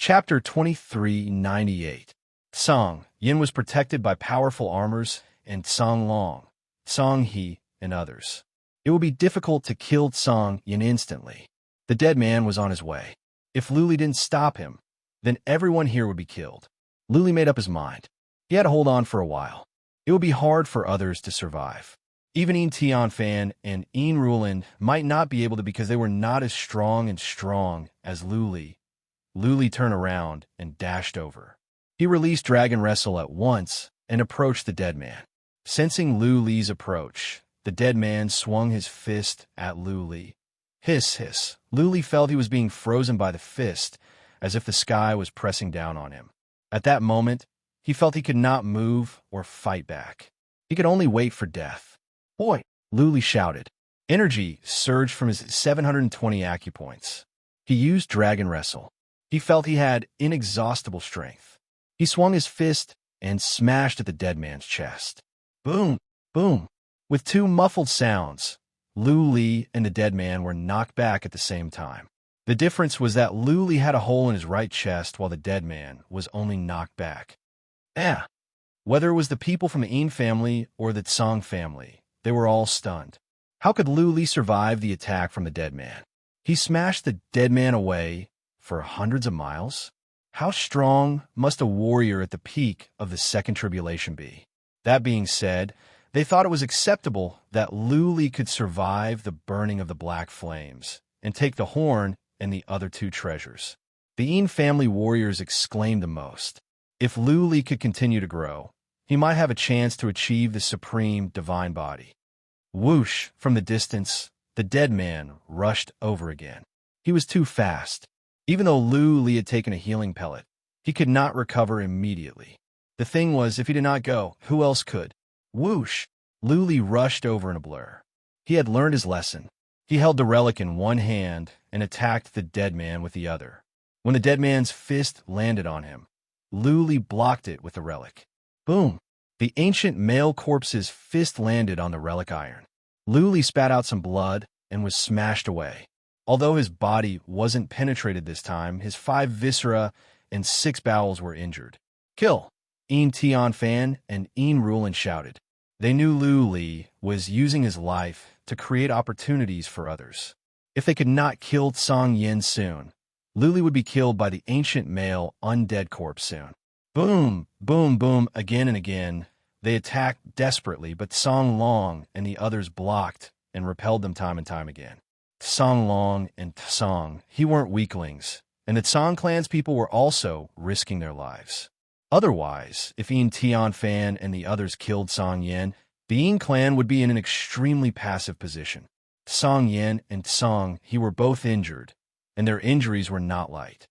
Chapter 2398. Song Yin was protected by powerful armors, and Song Long, Song He, and others. It would be difficult to kill Song Yin instantly. The dead man was on his way. If Luli didn't stop him, then everyone here would be killed. Luli made up his mind. He had to hold on for a while. It would be hard for others to survive. Even Yin Tianfan and Unrivaled might not be able to because they were not as strong as Luli. Luli turned around and dashed over. He released Dragon Wrestle at once and approached the dead man. Sensing Luli's approach, the dead man swung his fist at Luli. Hiss, hiss. Luli felt he was being frozen by the fist, as if the sky was pressing down on him. At that moment, he felt he could not move or fight back. He could only wait for death. "Boy!" Luli shouted. Energy surged from his 720 acupoints. He used Dragon Wrestle. He felt he had inexhaustible strength. He swung his fist and smashed at the dead man's chest. Boom! Boom! With two muffled sounds, Luli and the dead man were knocked back at the same time. The difference was that Luli had a hole in his right chest while the dead man was only knocked back. Whether it was the people from the Yin family or the Tsang family, they were all stunned. How could Luli survive the attack from the dead man? He smashed the dead man away for hundreds of miles? How strong must a warrior at the peak of the second tribulation be? That being said, they thought it was acceptable that Luli could survive the burning of the black flames and take the horn and the other two treasures. The Yin family warriors exclaimed the most. If Luli could continue to grow, he might have a chance to achieve the supreme divine body. Whoosh! From the distance, the dead man rushed over again. He was too fast. Even though Luli had taken a healing pellet, he could not recover immediately. The thing was, if he did not go, who else could? Whoosh! Luli rushed over in a blur. He had learned his lesson. He held the relic in one hand and attacked the dead man with the other. When the dead man's fist landed on him, Luli blocked it with the relic. Boom! The ancient male corpse's fist landed on the relic iron. Luli spat out some blood and was smashed away. Although his body wasn't penetrated this time, his 5 viscera and 6 bowels were injured. Kill! Yin Tianfan and Unrivaled shouted. They knew Luli was using his life to create opportunities for others. If they could not kill Song Yin soon, Luli would be killed by the ancient male undead corpse soon. Boom! Boom! Boom! Again and again, they attacked desperately, but Song Long and the others blocked and repelled them time and time again. Song Long and Tsang, he weren't weaklings, and the Tsang clan's people were also risking their lives. Otherwise, if Yin Tianfan and the others killed Song Yin, the Yin clan would be in an extremely passive position. Song Yin and Tsang, he were both injured, and their injuries were not light.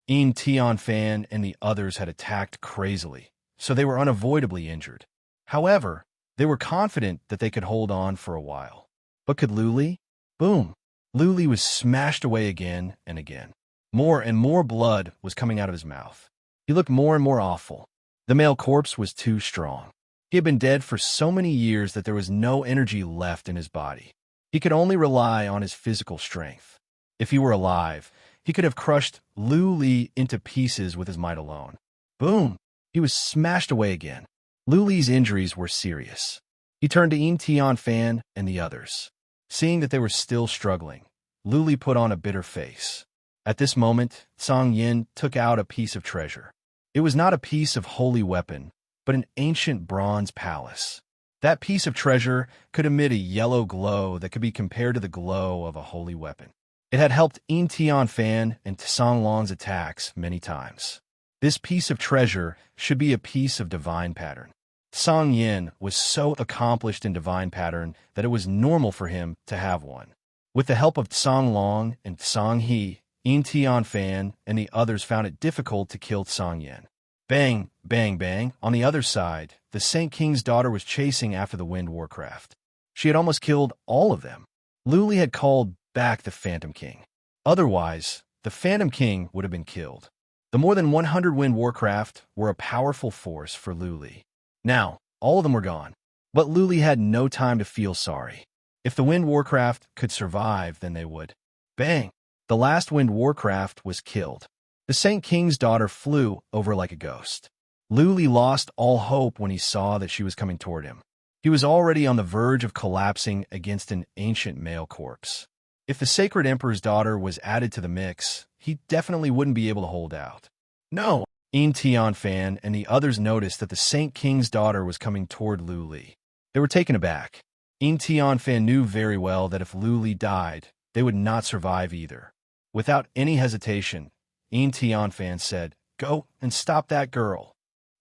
Yin Tianfan and the others had attacked crazily, so they were unavoidably injured. However, they were confident that they could hold on for a while. But could Luli? Boom! Luli was smashed away again and again. More and more blood was coming out of his mouth. He looked more and more awful. The male corpse was too strong. He had been dead for so many years that there was no energy left in his body. He could only rely on his physical strength. If he were alive, he could have crushed Luli into pieces with his might alone. Boom! He was smashed away again. Luli's injuries were serious. He turned to Yin Tianfan and the others. Seeing that they were still struggling, Luli put on a bitter face. At this moment, Song Yin took out a piece of treasure. It was not a piece of holy weapon, but an ancient bronze palace. That piece of treasure could emit a yellow glow that could be compared to the glow of a holy weapon. It had helped Yin Tianfan and Song Long's attacks many times. This piece of treasure should be a piece of divine pattern. Song Yin was so accomplished in divine pattern that it was normal for him to have one. With the help of Song Long and Song He, Yin Tianfan and the others found it difficult to kill Song Yin. Bang, bang, bang. On the other side, the Saint King's daughter was chasing after the Wind Warcraft. She had almost killed all of them. Luli had called back the Phantom King. Otherwise, the Phantom King would have been killed. The more than 100 Wind Warcraft were a powerful force for Luli. Now, all of them were gone. But Luli had no time to feel sorry. If the Wind Warcraft could survive, then they would. Bang! The last Wind Warcraft was killed. The Saint King's daughter flew over like a ghost. Luli lost all hope when he saw that she was coming toward him. He was already on the verge of collapsing against an ancient male corpse. If the sacred emperor's daughter was added to the mix, he definitely wouldn't be able to hold out. No! Tianfan and the others noticed that the Saint King's daughter was coming toward Luli. They were taken aback. Tianfan knew very well that if Luli died, they would not survive either. Without any hesitation, Tianfan said, "Go and stop that girl."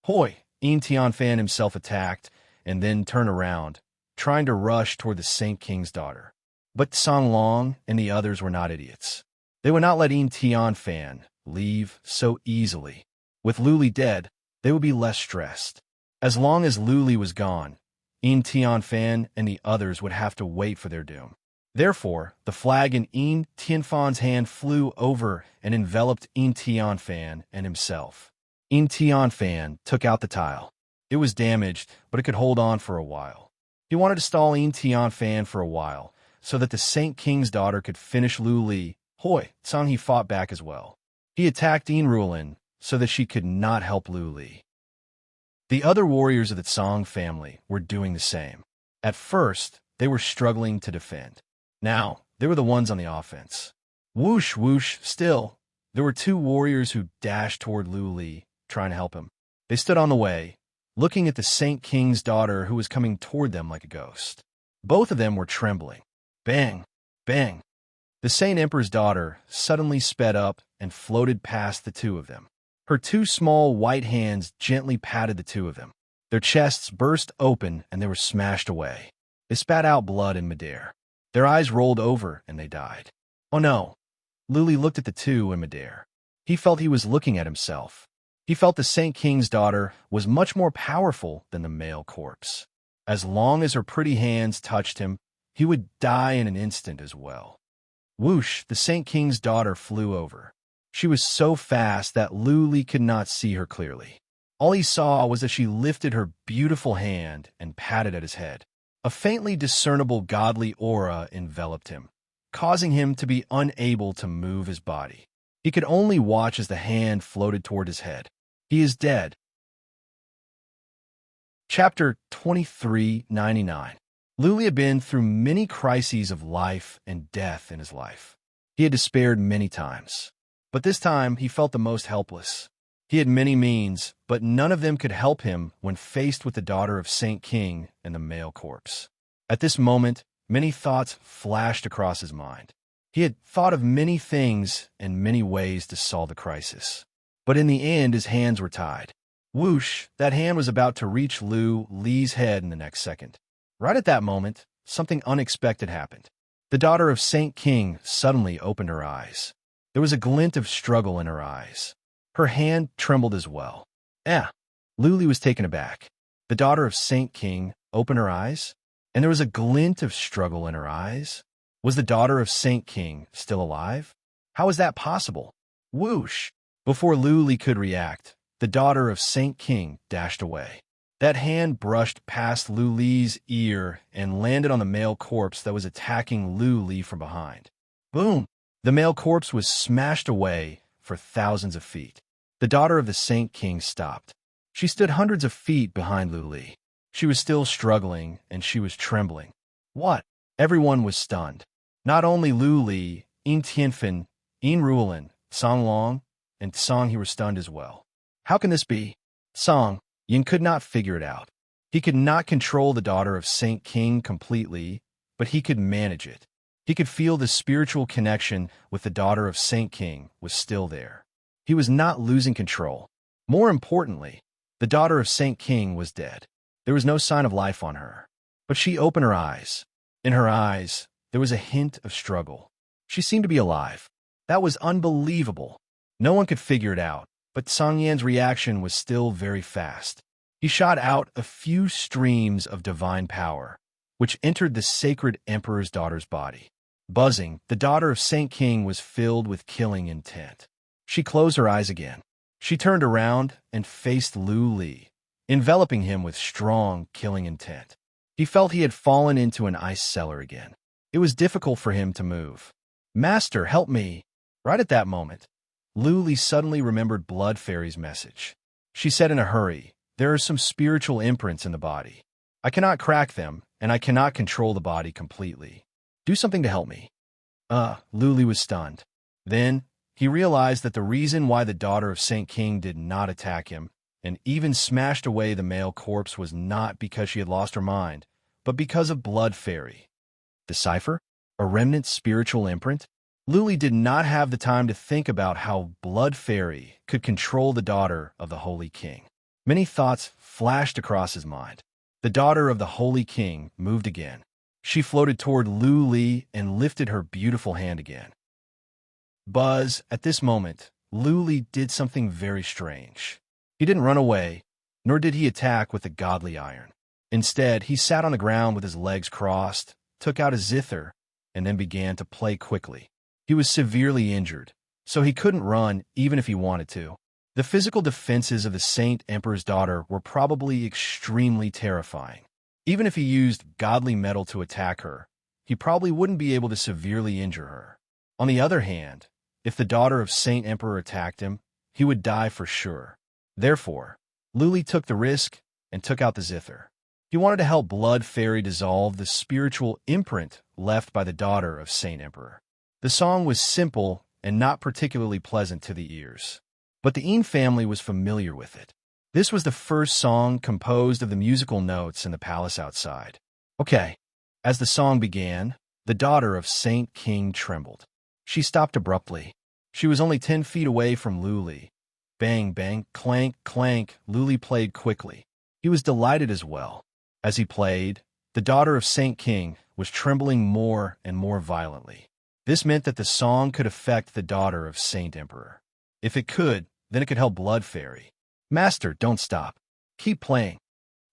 Hoi! Tianfan himself attacked and then turned around, trying to rush toward the Saint King's daughter. But Songlong and the others were not idiots. They would not let Tianfan leave so easily. With Luli dead, they would be less stressed. As long as Luli was gone, Tianfan and the others would have to wait for their doom. Therefore, the flag in Tianfan's hand flew over and enveloped Tianfan and himself. Tianfan took out the tile. It was damaged, but it could hold on for a while. He wanted to stall Tianfan for a while, so that the Saint King's daughter could finish Luli. Hoi! Song he fought back as well. He attacked Unrivaled so that she could not help Luli. The other warriors of the Song family were doing the same. At first, they were struggling to defend. Now, they were the ones on the offense. Whoosh, whoosh, still, there were two warriors who dashed toward Luli, trying to help him. They stood on the way, looking at the Saint King's daughter who was coming toward them like a ghost. Both of them were trembling. Bang! Bang! The Saint Emperor's daughter suddenly sped up and floated past the two of them. Her two small white hands gently patted the two of them. Their chests burst open and they were smashed away. They spat out blood in midair. Their eyes rolled over and they died. Oh no! Luli looked at the two in midair. He felt he was looking at himself. He felt the Saint King's daughter was much more powerful than the male corpse. As long as her pretty hands touched him, he would die in an instant as well. Whoosh! The Saint King's daughter flew over. She was so fast that Luli could not see her clearly. All he saw was that she lifted her beautiful hand and patted at his head. A faintly discernible godly aura enveloped him, causing him to be unable to move his body. He could only watch as the hand floated toward his head. He is dead. Chapter 2399. Luli had been through many crises of life and death in his life. He had despaired many times. But this time, he felt the most helpless. He had many means, but none of them could help him when faced with the daughter of Saint King and the male corpse. At this moment, many thoughts flashed across his mind. He had thought of many things and many ways to solve the crisis. But in the end, his hands were tied. Whoosh! That hand was about to reach Li's head in the next second. Right at that moment, something unexpected happened. The daughter of Saint King suddenly opened her eyes. There was a glint of struggle in her eyes. Her hand trembled as well. Luli was taken aback. The daughter of Saint King opened her eyes, and there was a glint of struggle in her eyes. Was the daughter of Saint King still alive? How was that possible? Whoosh! Before Luli could react, the daughter of Saint King dashed away. That hand brushed past Luli's ear and landed on the male corpse that was attacking Luli from behind. Boom! The male corpse was smashed away for thousands of feet. The daughter of the Saint King stopped. She stood hundreds of feet behind Luli. She was still struggling, and she was trembling. What? Everyone was stunned. Not only Luli, Tianfan, Rulan, Songlong, and Song he were stunned as well. How can this be? Song, Yin could not figure it out. He could not control the daughter of Saint King completely, but he could manage it. He could feel the spiritual connection with the daughter of Saint King was still there. He was not losing control. More importantly, the daughter of Saint King was dead. There was no sign of life on her. But she opened her eyes. In her eyes, there was a hint of struggle. She seemed to be alive. That was unbelievable. No one could figure it out, but Song Yan's reaction was still very fast. He shot out a few streams of divine power, which entered the sacred emperor's daughter's body. Buzzing, the daughter of Saint King was filled with killing intent. She closed her eyes again. She turned around and faced Li, enveloping him with strong killing intent. He felt he had fallen into an ice cellar again. It was difficult for him to move. "Master, help me!" Right at that moment, Lu Li suddenly remembered Blood Fairy's message. She said in a hurry, "There are some spiritual imprints in the body. I cannot crack them, and I cannot control the body completely. Do something to help me." Lu Li was stunned. Then, he realized that the reason why the daughter of Saint King did not attack him, and even smashed away the male corpse, was not because she had lost her mind, but because of Blood Fairy. Decipher? A remnant spiritual imprint? Lu Li did not have the time to think about how Blood Fairy could control the daughter of the Holy King. Many thoughts flashed across his mind. The daughter of the Holy King moved again. She floated toward Lu Li and lifted her beautiful hand again. Buzz, at this moment, Lu Li did something very strange. He didn't run away, nor did he attack with the godly iron. Instead, he sat on the ground with his legs crossed, took out a zither, and then began to play quickly. He was severely injured, so he couldn't run even if he wanted to. The physical defenses of the Saint Emperor's daughter were probably extremely terrifying. Even if he used godly metal to attack her, he probably wouldn't be able to severely injure her. On the other hand, if the daughter of Saint Emperor attacked him, he would die for sure. Therefore, Lu Li took the risk and took out the zither. He wanted to help Blood Fairy dissolve the spiritual imprint left by the daughter of Saint Emperor. The song was simple and not particularly pleasant to the ears, but the Een family was familiar with it. This was the first song composed of the musical notes in the palace outside. Okay. As the song began, the daughter of Saint King trembled. She stopped abruptly. She was only 10 feet away from Lu Li. Bang, bang, clank, clank, Lu Li played quickly. He was delighted as well. As he played, the daughter of Saint King was trembling more and more violently. This meant that the song could affect the daughter of Saint Emperor. If it could, then it could help Blood Fairy. "Master, don't stop. Keep playing."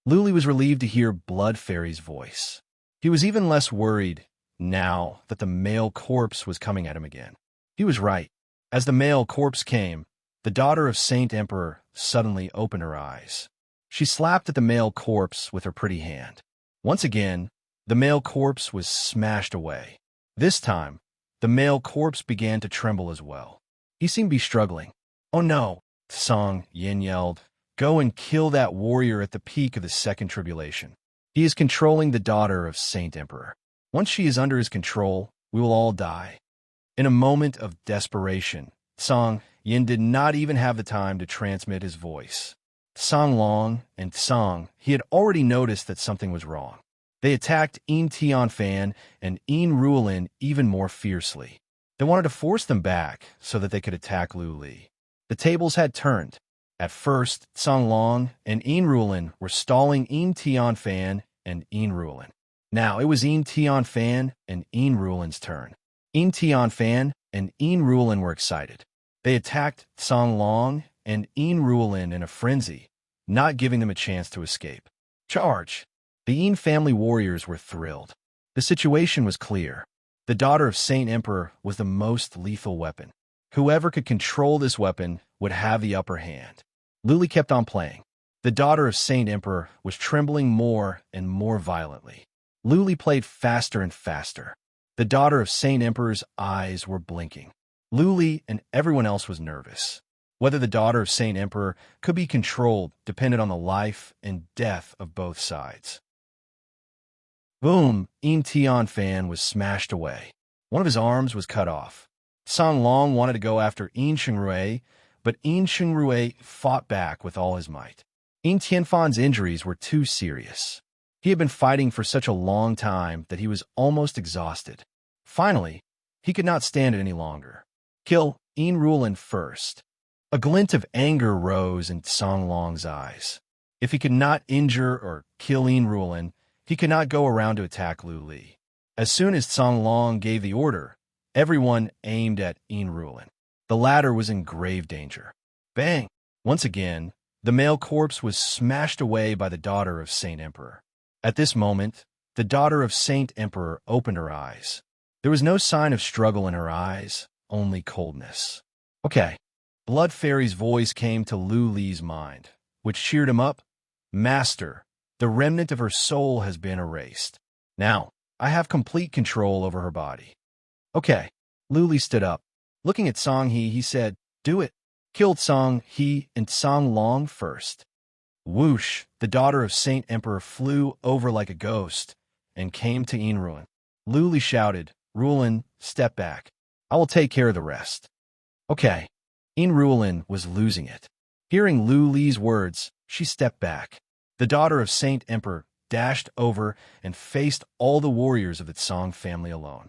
Lu Li was relieved to hear Blood Fairy's voice. He was even less worried now that the male corpse was coming at him again. He was right. As the male corpse came, the daughter of Saint Emperor suddenly opened her eyes. She slapped at the male corpse with her pretty hand. Once again, the male corpse was smashed away. This time, the male corpse began to tremble as well. He seemed to be struggling. "Oh no," Song Yin yelled. "Go and kill that warrior at the peak of the second tribulation. He is controlling the daughter of Saint Emperor. Once she is under his control, we will all die." In a moment of desperation, Song Yin did not even have the time to transmit his voice. Song Long and Song, he had already noticed that something was wrong. They attacked Een Tian Fan and Een Ruolin even more fiercely. They wanted to force them back so that they could attack Lu Li. The tables had turned. At first, Song Long and Een Ruolin were stalling Een Tian Fan and Een Ruolin. Now it was Een Tian Fan and Een Ruolin's turn. Een Tian Fan and Een Ruolin were excited. They attacked Song Long and Een Ruolin in a frenzy, not giving them a chance to escape. Charge! The Een family warriors were thrilled. The situation was clear. The daughter of Saint Emperor was the most lethal weapon. Whoever could control this weapon would have the upper hand. Lu Li kept on playing. The daughter of Saint Emperor was trembling more and more violently. Lu Li played faster and faster. The daughter of Saint Emperor's eyes were blinking. Lu Li and everyone else was nervous. Whether the daughter of Saint Emperor could be controlled depended on the life and death of both sides. Boom! Een Tian Fan was smashed away. One of his arms was cut off. Song Long wanted to go after Een Rui, but Een Rui fought back with all his might. Een Tianfan's injuries were too serious. He had been fighting for such a long time that he was almost exhausted. Finally, he could not stand it any longer. "Kill Een Ruolin first." A glint of anger rose in Song Long's eyes. If he could not injure or kill Een Ruolin, he could not go around to attack Lu Li. As soon as Song Long gave the order, everyone aimed at Een Ruolin. The latter was in grave danger. Bang! Once again, the male corpse was smashed away by the daughter of Saint Emperor. At this moment, the daughter of Saint Emperor opened her eyes. There was no sign of struggle in her eyes, only coldness. Okay. Blood Fairy's voice came to Lu Li's mind, which cheered him up. "Master, the remnant of her soul has been erased. Now, I have complete control over her body." Okay. Lu Li stood up. Looking at Song He said, Do it. Killed Song He and Song Long first. Whoosh, the daughter of Saint Emperor flew over like a ghost and came to Unruin. Luli shouted, Rulin, step back. I will take care of the rest. Okay. Unruin was losing it. Hearing Luli's words, she stepped back. The daughter of Saint Emperor dashed over and faced all the warriors of the Song family alone.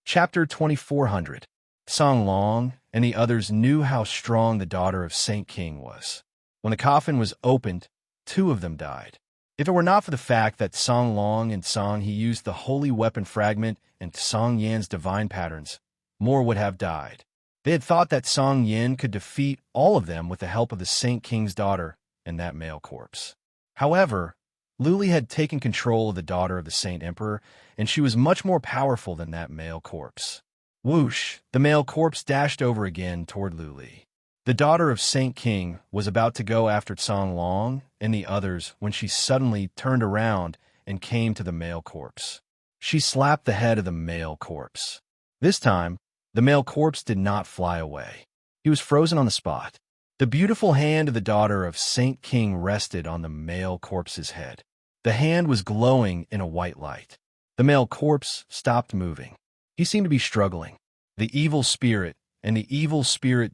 Chapter 2400. Song Long and the others knew how strong the daughter of Saint King was. When the coffin was opened, 2 of them died. If it were not for the fact that Song Long and Song He used the holy weapon fragment and Song Yan's divine patterns, more would have died. They had thought that Song Yan could defeat all of them with the help of the Saint King's daughter and that male corpse. However, Luli had taken control of the daughter of the Saint Emperor, and she was much more powerful than that male corpse. Whoosh, the male corpse dashed over again toward Luli. The daughter of Saint King was about to go after Song Long and the others when she suddenly turned around and came to the male corpse. She slapped the head of the male corpse. This time, the male corpse did not fly away. He was frozen on the spot. The beautiful hand of the daughter of Saint King rested on the male corpse's head. The hand was glowing in a white light. The male corpse stopped moving. He seemed to be struggling. The evil spirit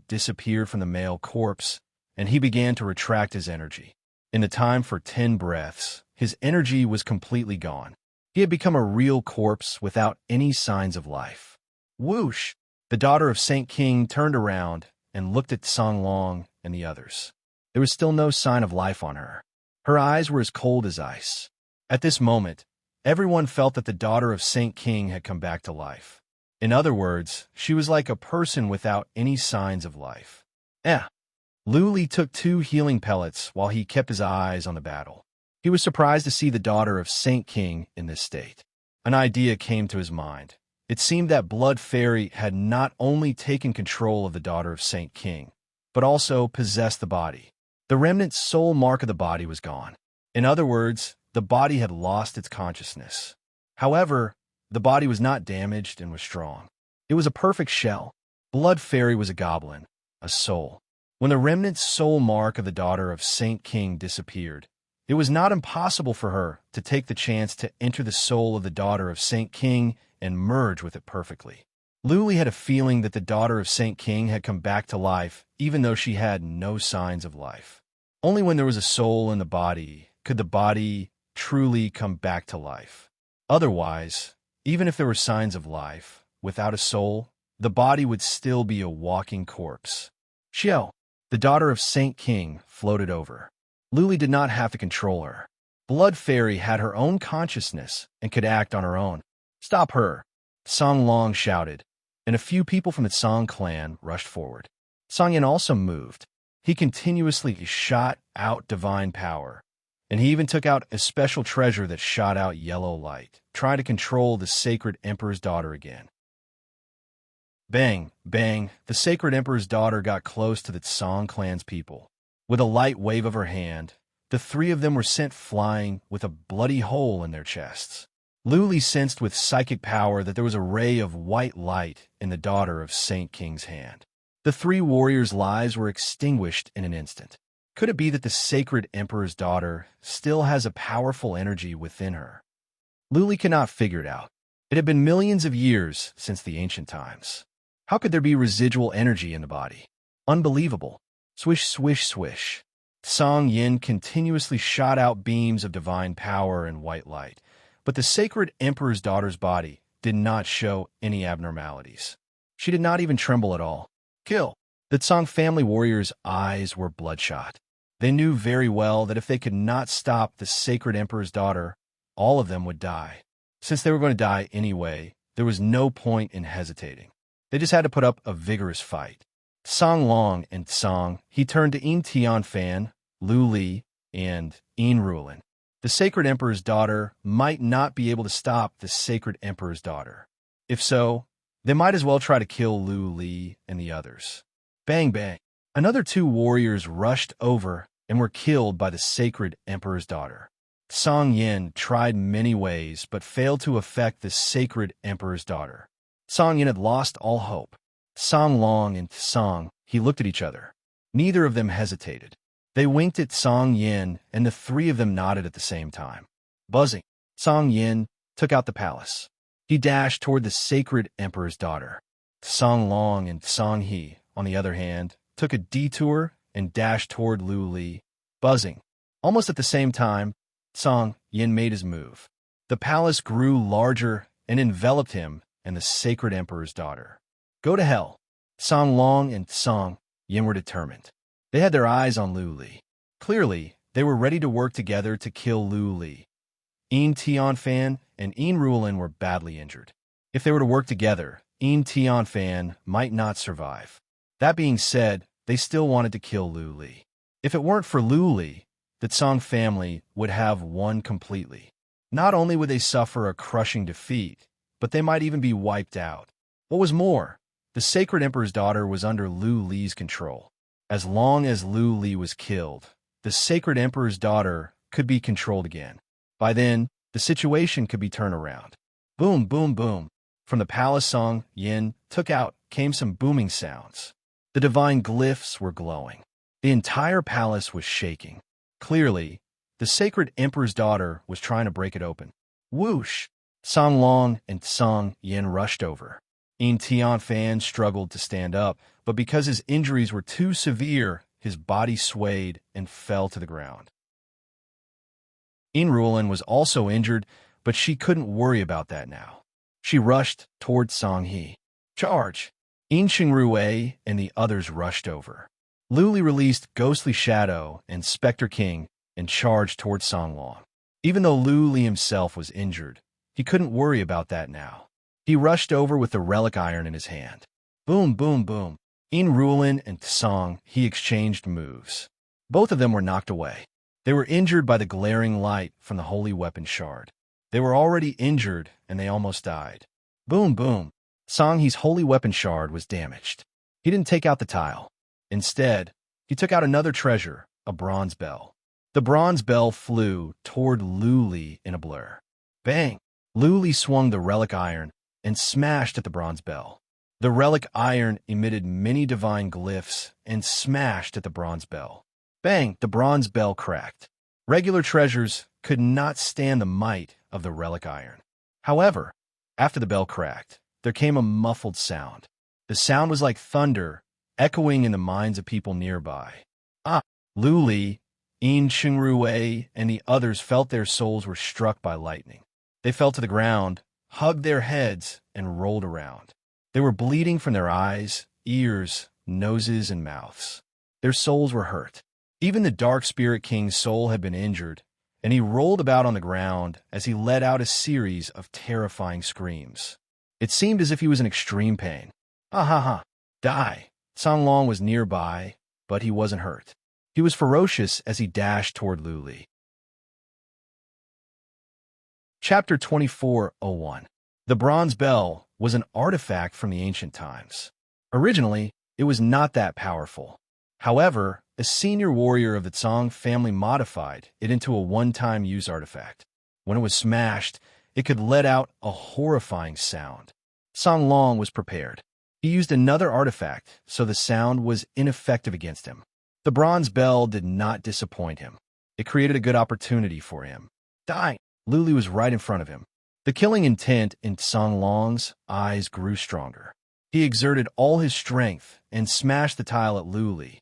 disappeared from the male corpse, and he began to retract his energy. In the time for 10 breaths, his energy was completely gone. He had become a real corpse without any signs of life. Whoosh! The daughter of Saint King turned around and looked at Song Long and the others. There was still no sign of life on her. Her eyes were as cold as ice. At this moment, everyone felt that the daughter of Saint King had come back to life. In other words, she was like a person without any signs of life. Luli took 2 healing pellets while he kept his eyes on the battle. He was surprised to see the daughter of Saint King in this state. An idea came to his mind. It seemed that Blood Fairy had not only taken control of the daughter of Saint King, but also possessed the body. The remnant soul mark of the body was gone. In other words, the body had lost its consciousness. However, the body was not damaged and was strong. It was a perfect shell. Blood Fairy was a goblin, a soul. When the remnant soul mark of the daughter of Saint King disappeared, it was not impossible for her to take the chance to enter the soul of the daughter of Saint King and merge with it perfectly. Luli had a feeling that the daughter of Saint King had come back to life, even though she had no signs of life. Only when there was a soul in the body could the body truly come back to life. Otherwise, even if there were signs of life, without a soul, the body would still be a walking corpse. Xiao, the daughter of Saint King, floated over. Luli did not have to control her. Blood Fairy had her own consciousness and could act on her own. Stop her! Song Long shouted, and a few people from the Song clan rushed forward. Song Yan also moved. He continuously shot out divine power, and he even took out a special treasure that shot out yellow light, trying to control the sacred Emperor's daughter again. Bang, bang, the sacred Emperor's daughter got close to the Song clan's people. With a light wave of her hand, the 3 of them were sent flying with a bloody hole in their chests. Luli sensed with psychic power that there was a ray of white light in the daughter of Saint King's hand. The 3 warriors' lives were extinguished in an instant. Could it be that the sacred Emperor's daughter still has a powerful energy within her? Luli could not figure it out. It had been millions of years since the ancient times. How could there be residual energy in the body? Unbelievable. Swish, swish, swish. Song Yin continuously shot out beams of divine power and white light, but the sacred Emperor's daughter's body did not show any abnormalities. She did not even tremble at all. Kill! The Song family warriors' eyes were bloodshot. They knew very well that if they could not stop the sacred Emperor's daughter, all of them would die. Since they were going to die anyway, there was no point in hesitating. They just had to put up a vigorous fight. Song Long and Song, he turned to In Tian Fan, Lu Li, and In Ruin. The sacred Emperor's daughter might not be able to stop the sacred Emperor's daughter. If so, they might as well try to kill Lu Li and the others. Bang, bang. Another 2 warriors rushed over and were killed by the sacred Emperor's daughter. Song Yin tried many ways but failed to affect the sacred Emperor's daughter. Song Yin had lost all hope. Song Long and Song He looked at each other. Neither of them hesitated. They winked at Song Yin, and the three of them nodded at the same time. Buzzing, Song Yin took out the palace. He dashed toward the sacred emperor's daughter. Song Long and Song He, on the other hand, took a detour and dashed toward Lu Li. Buzzing. Almost at the same time, Song Yin made his move. The palace grew larger and enveloped him and the sacred emperor's daughter. Go to hell. Song Long and Song Yin were determined. They had their eyes on Lu Li. Clearly, they were ready to work together to kill Lu Li. Een Tianfan and Een Ruolin were badly injured. If they were to work together, Een Tianfan might not survive. That being said, they still wanted to kill Lu Li. If it weren't for Lu Li, the Song family would have won completely. Not only would they suffer a crushing defeat, but they might even be wiped out. What was more, the sacred emperor's daughter was under Lu Li's control. As long as Lu Li was killed, the sacred emperor's daughter could be controlled again. By then, the situation could be turned around. Boom, boom, boom. From the palace Song Yin took out came some booming sounds. The divine glyphs were glowing. The entire palace was shaking. Clearly, the sacred emperor's daughter was trying to break it open. Whoosh! Song Long and Song Yin rushed over. Een Tianfan struggled to stand up, but because his injuries were too severe, his body swayed and fell to the ground. Een Ruolin was also injured, but she couldn't worry about that now. She rushed toward Song He. Charge! Een Rui and the others rushed over. Lu Li released Ghostly Shadow and Spectre King and charged toward Song Long. Even though Lu Li himself was injured, he couldn't worry about that now. He rushed over with the relic iron in his hand. Boom, boom, boom. Een Ruolin and Song He exchanged moves. Both of them were knocked away. They were injured by the glaring light from the holy weapon shard. They were already injured, and they almost died. Boom, boom. Song He's holy weapon shard was damaged. He didn't take out the tile. Instead, he took out another treasure, a bronze bell. The bronze bell flew toward Lu Li in a blur. Bang! Lu Li swung the relic iron and smashed at the bronze bell. The relic iron emitted many divine glyphs and smashed at the bronze bell. Bang! The bronze bell cracked. Regular treasures could not stand the might of the relic iron. However, after the bell cracked, there came a muffled sound. The sound was like thunder, echoing in the minds of people nearby. Lu Li, Een Rui, and the others felt their souls were struck by lightning. They fell to the ground, hugged their heads, and rolled around. They were bleeding from their eyes, ears, noses, and mouths. Their souls were hurt. Even the Dark Spirit King's soul had been injured, and he rolled about on the ground as he let out a series of terrifying screams. It seemed as if he was in extreme pain. Die! Song Long was nearby, but he wasn't hurt. He was ferocious as he dashed toward Lu Li. Chapter 24:01. The bronze bell was an artifact from the ancient times. Originally, it was not that powerful. However, a senior warrior of the Song family modified it into a one-time use artifact. When it was smashed, it could let out a horrifying sound. Song Long was prepared. He used another artifact, so the sound was ineffective against him. The bronze bell did not disappoint him. It created a good opportunity for him. Die! Lu Li was right in front of him. The killing intent in Song Long's eyes grew stronger. He exerted all his strength and smashed the tile at Lu Li.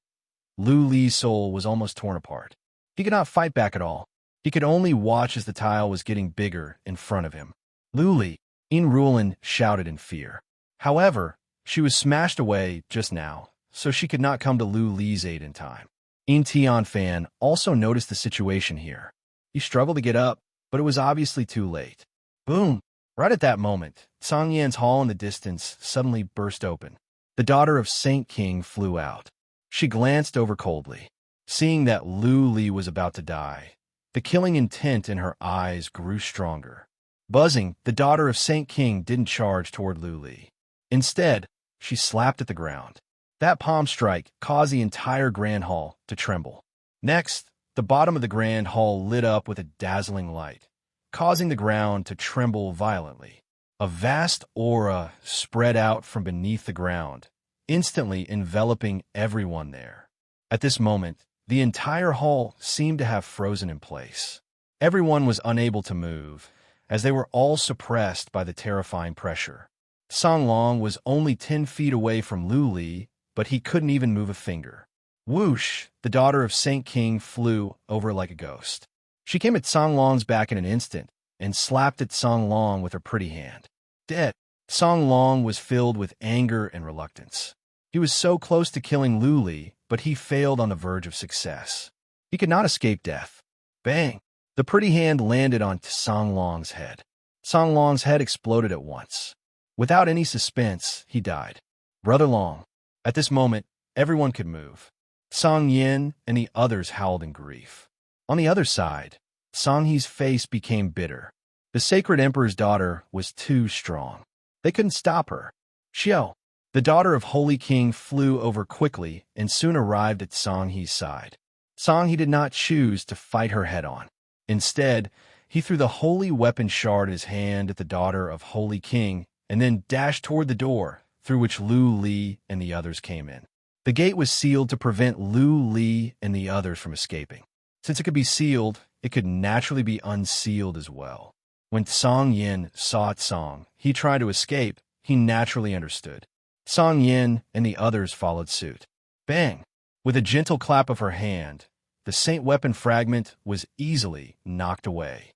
Lu Li's soul was almost torn apart. He could not fight back at all. He could only watch as the tile was getting bigger in front of him. Lu Li, Een Ruolin shouted in fear. However, she was smashed away just now, so she could not come to Lu Li's aid in time. Een Tianfan also noticed the situation here. He struggled to get up, but it was obviously too late. Boom! Right at that moment, Song Yan's hall in the distance suddenly burst open. The daughter of Saint King flew out. She glanced over coldly. Seeing that Lu Li was about to die, the killing intent in her eyes grew stronger. Buzzing, the daughter of Saint King didn't charge toward Lu Li. Instead, she slapped at the ground. That palm strike caused the entire grand hall to tremble. Next, the bottom of the grand hall lit up with a dazzling light, causing the ground to tremble violently. A vast aura spread out from beneath the ground, instantly enveloping everyone there. At this moment, the entire hall seemed to have frozen in place. Everyone was unable to move, as they were all suppressed by the terrifying pressure. Song Long was only 10 feet away from Lu Li, but he couldn't even move a finger. Whoosh! The daughter of Saint King flew over like a ghost. She came at Song Long's back in an instant and slapped at Song Long with her pretty hand. Dead. Song Long was filled with anger and reluctance. He was so close to killing Lu Li, but he failed on the verge of success. He could not escape death. Bang! The pretty hand landed on Song Long's head. Song Long's head exploded at once. Without any suspense, he died. Brother Long. At this moment, everyone could move. Song Yin and the others howled in grief. On the other side, Song He's face became bitter. The sacred emperor's daughter was too strong. They couldn't stop her. Xiao, the daughter of Holy King, flew over quickly and soon arrived at Song He's side. Song He did not choose to fight her head-on. Instead, he threw the holy weapon shard in his hand at the daughter of Holy King and then dashed toward the door, through which Lu Li and the others came in. The gate was sealed to prevent Lu Li and the others from escaping. Since it could be sealed, it could naturally be unsealed as well. When Song Yin saw Song, he tried to escape. He naturally understood. Song Yin and the others followed suit. Bang! With a gentle clap of her hand, the saint weapon fragment was easily knocked away.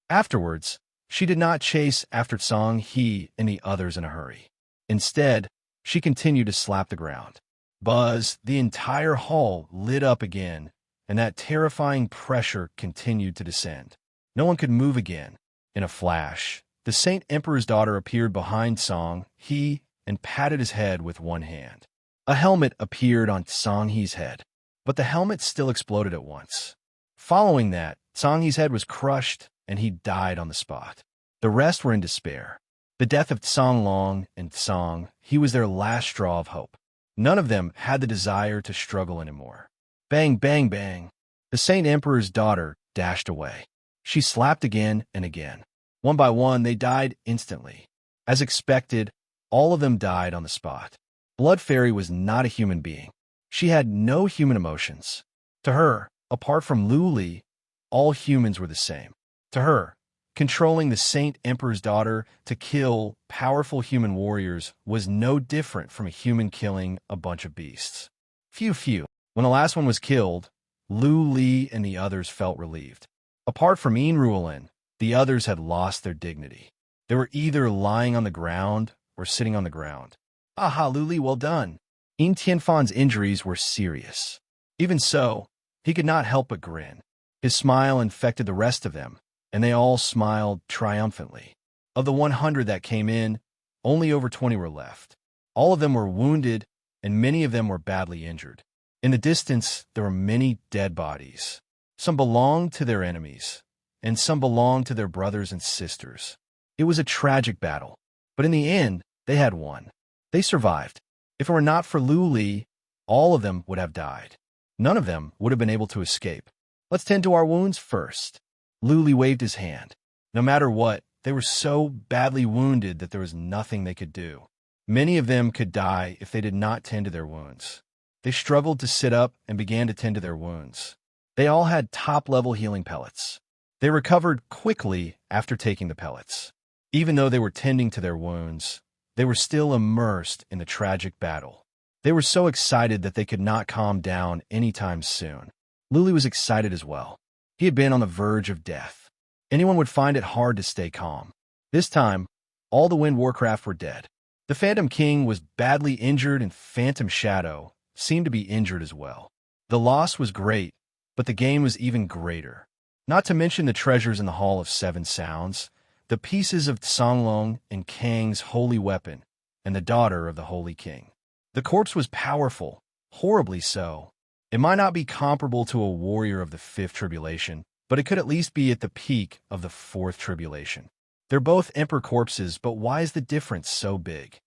Afterwards, she did not chase after Song He and the others in a hurry. Instead, she continued to slap the ground. Buzz! The entire hall lit up again, and that terrifying pressure continued to descend. No one could move again. In a flash, the Saint Emperor's daughter appeared behind Song He and patted his head with one hand. A helmet appeared on Song He's head, but the helmet still exploded at once. Following that, Song He's head was crushed, and he died on the spot. The rest were in despair. The death of Song Long and Song He was their last straw of hope. None of them had the desire to struggle anymore. Bang, bang, bang. The Saint Emperor's daughter dashed away. She slapped again and again. One by one, they died instantly. As expected, all of them died on the spot. Blood Fairy was not a human being. She had no human emotions. To her, apart from Lu Li, all humans were the same. To her, controlling the Saint Emperor's daughter to kill powerful human warriors was no different from a human killing a bunch of beasts. Phew. When the last one was killed, Lu Li and the others felt relieved. Apart from Unrivaled, the others had lost their dignity. They were either lying on the ground or sitting on the ground. Aha, Lu Li, well done. Yin Tianfan's injuries were serious. Even so, he could not help but grin. His smile infected the rest of them, and they all smiled triumphantly. Of the 100 that came in, only over 20 were left. All of them were wounded, and many of them were badly injured. In the distance, there were many dead bodies. Some belonged to their enemies, and some belonged to their brothers and sisters. It was a tragic battle, but in the end, they had won. They survived. If it were not for Lu Li, all of them would have died. None of them would have been able to escape. Let's tend to our wounds first. Lu Li waved his hand. No matter what, they were so badly wounded that there was nothing they could do. Many of them could die if they did not tend to their wounds. They struggled to sit up and began to tend to their wounds. They all had top-level healing pellets. They recovered quickly after taking the pellets. Even though they were tending to their wounds, they were still immersed in the tragic battle. They were so excited that they could not calm down anytime soon. Lu Li was excited as well. He had been on the verge of death. Anyone would find it hard to stay calm. This time, all the Wind Warcraft were dead. The Phantom King was badly injured, and Phantom Shadow seemed to be injured as well. The loss was great, but the gain was even greater. Not to mention the treasures in the Hall of Seven Sounds, the pieces of Songlong and Kang's holy weapon, and the daughter of the Holy King. The corpse was powerful, horribly so. It might not be comparable to a warrior of the Fifth Tribulation, but it could at least be at the peak of the Fourth Tribulation. They're both Emperor corpses, but why is the difference so big?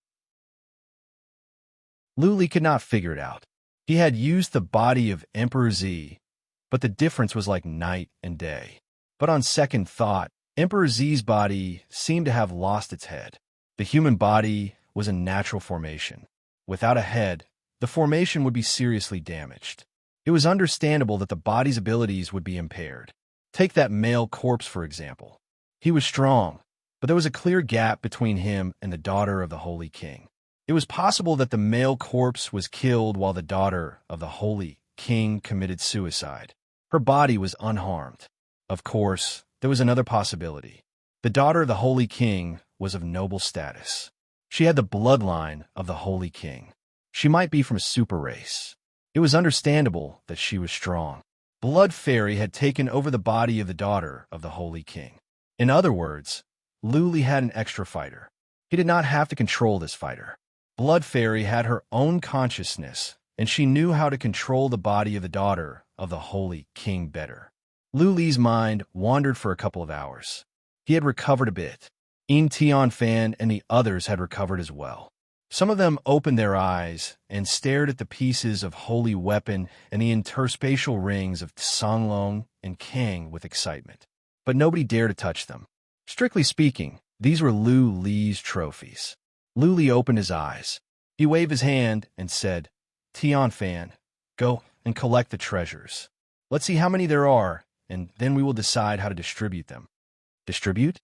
Lu Li could not figure it out. He had used the body of Emperor Z, but the difference was like night and day. But on second thought, Emperor Z's body seemed to have lost its head. The human body was a natural formation. Without a head, the formation would be seriously damaged. It was understandable that the body's abilities would be impaired. Take that male corpse, for example. He was strong, but there was a clear gap between him and the daughter of the Holy King. It was possible that the male corpse was killed while the daughter of the Holy King committed suicide. Her body was unharmed. Of course, there was another possibility. The daughter of the Holy King was of noble status. She had the bloodline of the Holy King. She might be from a super race. It was understandable that she was strong. Blood Fairy had taken over the body of the daughter of the Holy King. In other words, Luli had an extra fighter. He did not have to control this fighter. Blood Fairy had her own consciousness, and she knew how to control the body of the daughter of the Holy King better. Luli's mind wandered for a couple of hours. He had recovered a bit. Tian Fan and the others had recovered as well. Some of them opened their eyes and stared at the pieces of holy weapon and the interspatial rings of Songlong and Kang with excitement. But nobody dared to touch them. Strictly speaking, these were Lu Li's trophies. Lu Li opened his eyes. He waved his hand and said, Tian Fan, go and collect the treasures. Let's see how many there are, and then we will decide how to distribute them. Distribute?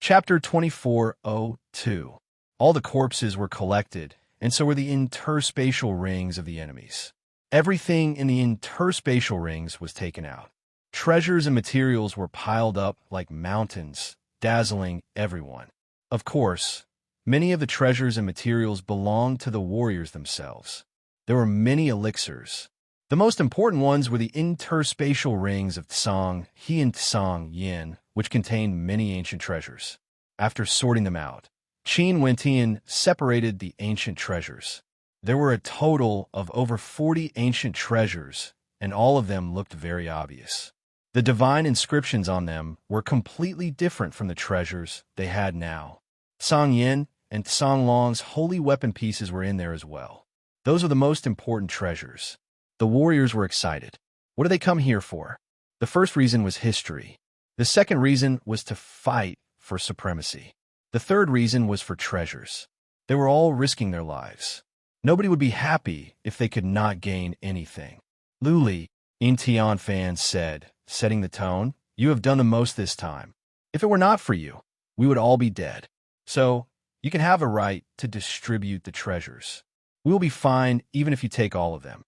Chapter 24:02. All the corpses were collected, and so were the interspatial rings of the enemies. Everything in the interspatial rings was taken out. Treasures and materials were piled up like mountains, dazzling everyone. Of course, many of the treasures and materials belonged to the warriors themselves. There were many elixirs. The most important ones were the interspatial rings of Tsang He and Tsang Yin, which contained many ancient treasures. After sorting them out, Qin Wentian separated the ancient treasures. There were a total of over 40 ancient treasures, and all of them looked very obvious. The divine inscriptions on them were completely different from the treasures they had now. Tsang Yin and Tsang Long's holy weapon pieces were in there as well. Those are the most important treasures. The warriors were excited. What did they come here for? The first reason was history. The second reason was to fight for supremacy. The third reason was for treasures. They were all risking their lives. Nobody would be happy if they could not gain anything. Luli, Tian Fan said, setting the tone, you have done the most this time. If it were not for you, we would all be dead. So, you can have a right to distribute the treasures. We will be fine even if you take all of them.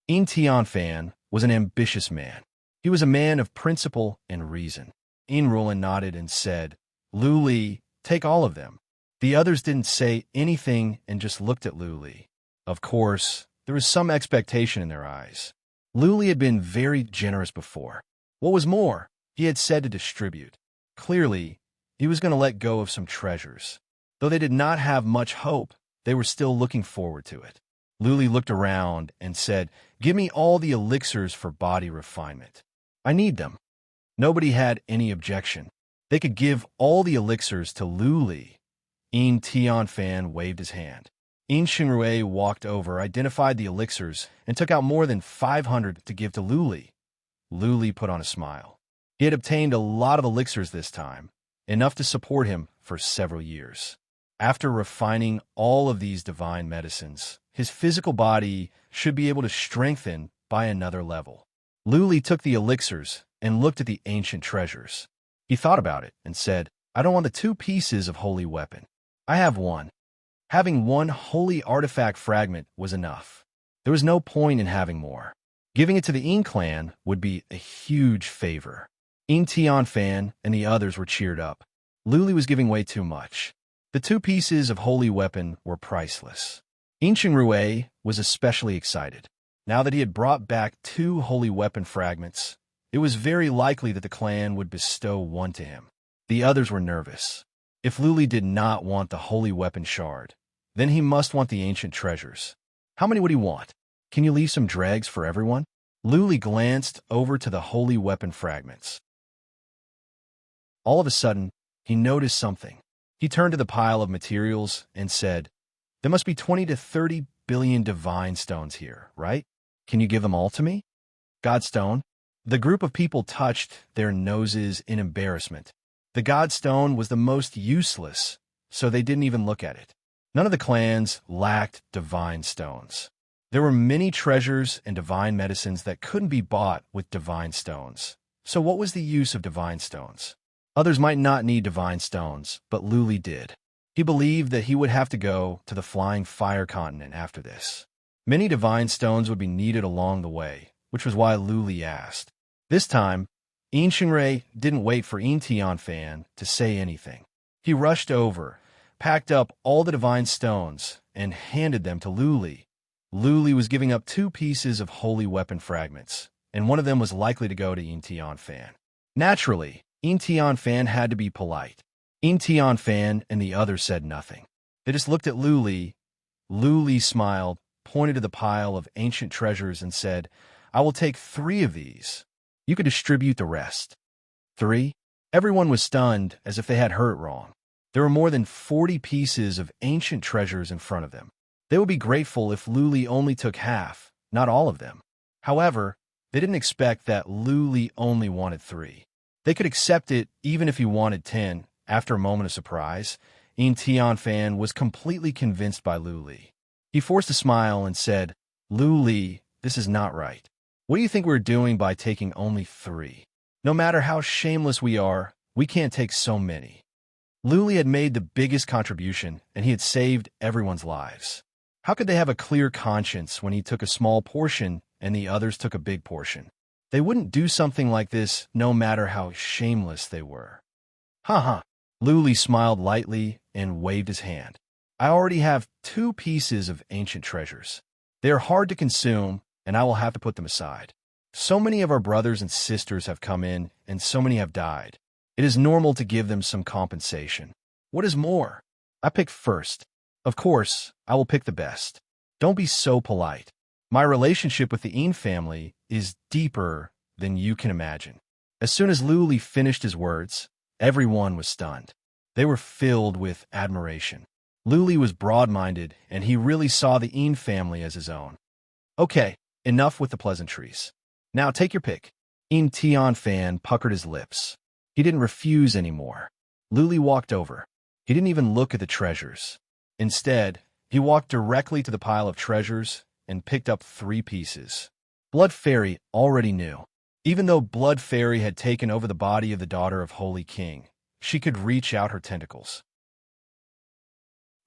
Tian Fan was an ambitious man. He was a man of principle and reason. Rulan nodded and said, Lu Li, take all of them. The others didn't say anything and just looked at Lu Li. Of course, there was some expectation in their eyes. Lu Li had been very generous before. What was more, he had said to distribute. Clearly, he was going to let go of some treasures. Though they did not have much hope, they were still looking forward to it. Lu Li looked around and said, give me all the elixirs for body refinement. I need them. Nobody had any objection. They could give all the elixirs to Lu Li. Tian Fan waved his hand. Xingrui walked over, identified the elixirs, and took out more than 500 to give to Lu Li. Lu Li put on a smile. He had obtained a lot of elixirs this time, enough to support him for several years. After refining all of these divine medicines, his physical body should be able to strengthen by another level. Lu Li took the elixirs and looked at the ancient treasures. He thought about it and said, I don't want the 2 pieces of holy weapon. I have one. Having one holy artifact fragment was enough. There was no point in having more. Giving it to the Yin clan would be a huge favor. Tian Fan and the others were cheered up. Lu Li was giving way too much. The 2 pieces of holy weapon were priceless. Xingrui was especially excited. Now that he had brought back 2 holy weapon fragments, it was very likely that the clan would bestow one to him. The others were nervous. If Lu Li did not want the holy weapon shard, then he must want the ancient treasures. How many would he want? Can you leave some dregs for everyone? Lu Li glanced over to the holy weapon fragments. All of a sudden, he noticed something. He turned to the pile of materials and said, there must be 20 to 30 billion divine stones here, right? Can you give them all to me? Godstone? The group of people touched their noses in embarrassment. The god stone was the most useless, so they didn't even look at it. None of the clans lacked divine stones. There were many treasures and divine medicines that couldn't be bought with divine stones. So what was the use of divine stones? Others might not need divine stones, but Luli did. He believed that he would have to go to the flying fire continent after this. Many divine stones would be needed along the way, which was why Luli asked. This time, Inchingray didn't wait for Fan to say anything. He rushed over, packed up all the divine stones, and handed them to Luli. Luli was giving up 2 pieces of holy weapon fragments, and one of them was likely to go to Fan. Naturally, Fan had to be polite. Fan and the others said nothing. They just looked at Luli. Luli smiled, pointed to the pile of ancient treasures, and said, "I will take 3 of these. You could distribute the rest." 3? Everyone was stunned, as if they had heard it wrong. There were more than 40 pieces of ancient treasures in front of them. They would be grateful if Luli only took half, not all of them. However, they didn't expect that Luli only wanted 3. They could accept it even if he wanted 10. After a moment of surprise, Fan was completely convinced by Luli. He forced a smile and said, "Luli, this is not right. What do you think we're doing by taking only 3? No matter how shameless we are, we can't take so many." Luli had made the biggest contribution, and he had saved everyone's lives. How could they have a clear conscience when he took a small portion and the others took a big portion? They wouldn't do something like this no matter how shameless they were. "Ha." Luli smiled lightly and waved his hand. "I already have 2 pieces of ancient treasures. They are hard to consume, and I will have to put them aside. So many of our brothers and sisters have come in, and so many have died. It is normal to give them some compensation. What is more? I pick first. Of course, I will pick the best. Don't be so polite. My relationship with the family is deeper than you can imagine." As soon as Luli finished his words, everyone was stunned. They were filled with admiration. Luli was broad-minded, and he really saw the family as his own. "Okay, enough with the pleasantries. Now take your pick." Fan puckered his lips. He didn't refuse anymore. Luli walked over. He didn't even look at the treasures. Instead, he walked directly to the pile of treasures and picked up 3 pieces. Blood Fairy already knew. Even though Blood Fairy had taken over the body of the daughter of Holy King, she could reach out her tentacles.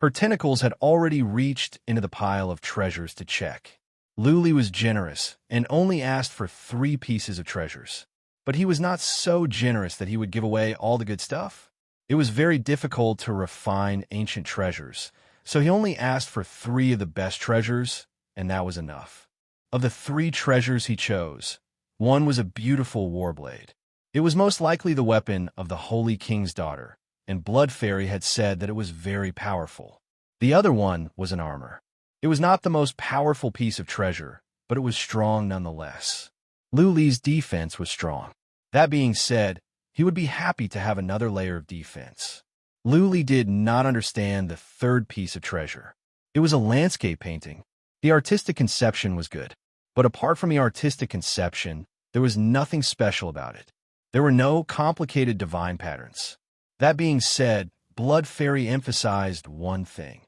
Her tentacles had already reached into the pile of treasures to check. Luli was generous and only asked for 3 pieces of treasures. But he was not so generous that he would give away all the good stuff. It was very difficult to refine ancient treasures, so he only asked for 3 of the best treasures, and that was enough. Of the 3 treasures he chose, one was a beautiful warblade. It was most likely the weapon of the Holy King's daughter, and Blood Fairy had said that it was very powerful. The other one was an armor. It was not the most powerful piece of treasure, but it was strong nonetheless. Luli's defense was strong. That being said, he would be happy to have another layer of defense. Luli did not understand the 3rd piece of treasure. It was a landscape painting. The artistic conception was good, but apart from the artistic conception, there was nothing special about it. There were no complicated divine patterns. That being said, Blood Fairy emphasized one thing.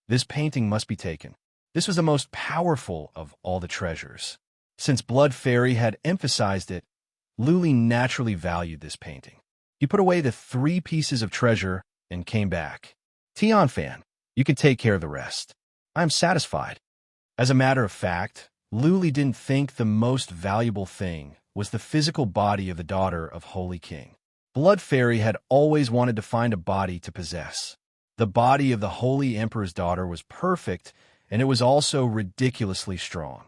This painting must be taken. This was the most powerful of all the treasures. Since Blood Fairy had emphasized it, Luli naturally valued this painting. He put away the 3 pieces of treasure and came back. "Fan, you can take care of the rest. I am satisfied." As a matter of fact, Luli didn't think the most valuable thing was the physical body of the daughter of Holy King. Blood Fairy had always wanted to find a body to possess. The body of the Holy Emperor's daughter was perfect, and it was also ridiculously strong.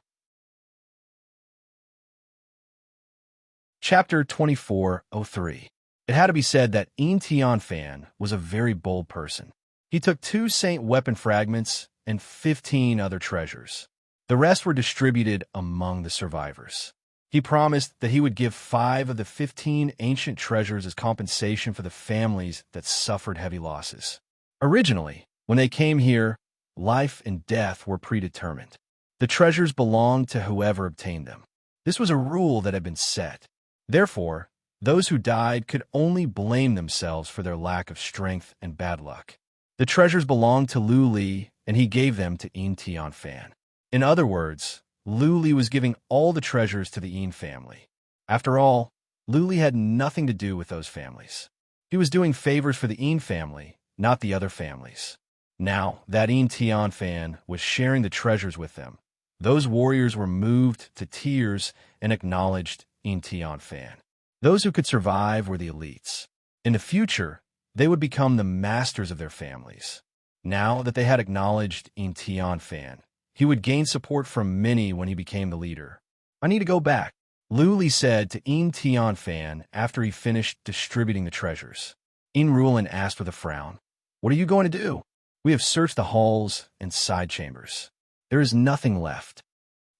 Chapter 2403. It had to be said that Fan was a very bold person. He took 2 saint weapon fragments and 15 other treasures. The rest were distributed among the survivors. He promised that he would give 5 of the 15 ancient treasures as compensation for the families that suffered heavy losses. Originally, when they came here, life and death were predetermined. The treasures belonged to whoever obtained them. This was a rule that had been set. Therefore, Those who died could only blame themselves for their lack of strength and bad luck. The treasures belonged to Lu Li, and he gave them to Yin Tian Fan. In other words, Lu Li was giving all the treasures to the Yin family. After all, Lu Li had nothing to do with those families. He was doing favors for the Yin family, not the other families. Now that Yin Tian Fan was sharing the treasures with them, those warriors were moved to tears and acknowledged Yin Tian Fan. Those who could survive were the elites. In the future, they would become the masters of their families. Now that they had acknowledged Yin Tian Fan, he would gain support from many when he became the leader. I need to go back, Lu Li said to Yin Tian Fan after he finished distributing the treasures. Unrivaled asked with a frown, "What are you going to do?" "We have searched the halls and side chambers. There is nothing left.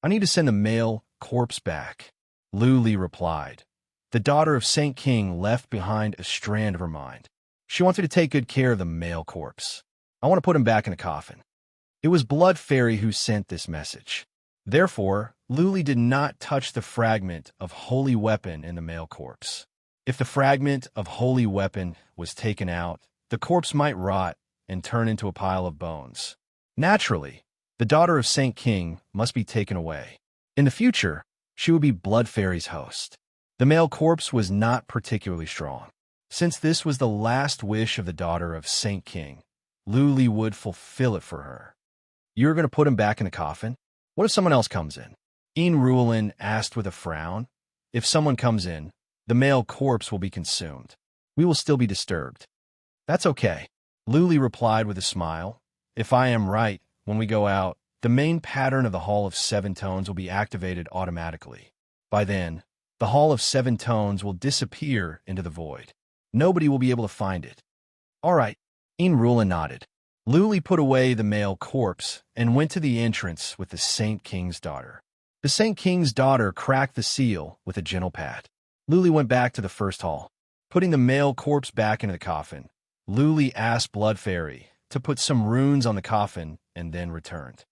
I need to send the male corpse back," Lu Li replied. The daughter of Saint King left behind a strand of her mind. She wanted to take good care of the male corpse. "I want to put him back in the coffin." It was Blood Fairy who sent this message. Therefore, Lu Li did not touch the fragment of holy weapon in the male corpse. If the fragment of holy weapon was taken out, the corpse might rot and turn into a pile of bones. Naturally, the daughter of Saint King must be taken away. In the future, she would be Blood Fairy's host. The male corpse was not particularly strong. Since this was the last wish of the daughter of Saint King, Lu Li would fulfill it for her. "You're going to put him back in the coffin? What if someone else comes in?" Unrivaled asked with a frown. "If someone comes in, the male corpse will be consumed. We will still be disturbed." "That's okay," Lu Li replied with a smile. "If I am right, when we go out, the main pattern of the Hall of Seven Tones will be activated automatically. By then, the Hall of Seven Tones will disappear into the void. Nobody will be able to find it." "All right," Unrivaled nodded. Lu Li put away the male corpse and went to the entrance with the Saint King's daughter. The Saint King's daughter cracked the seal with a gentle pat. Lu Li went back to the first hall. Putting the male corpse back into the coffin, Lu Li asked Blood Fairy to put some runes on the coffin and then returned.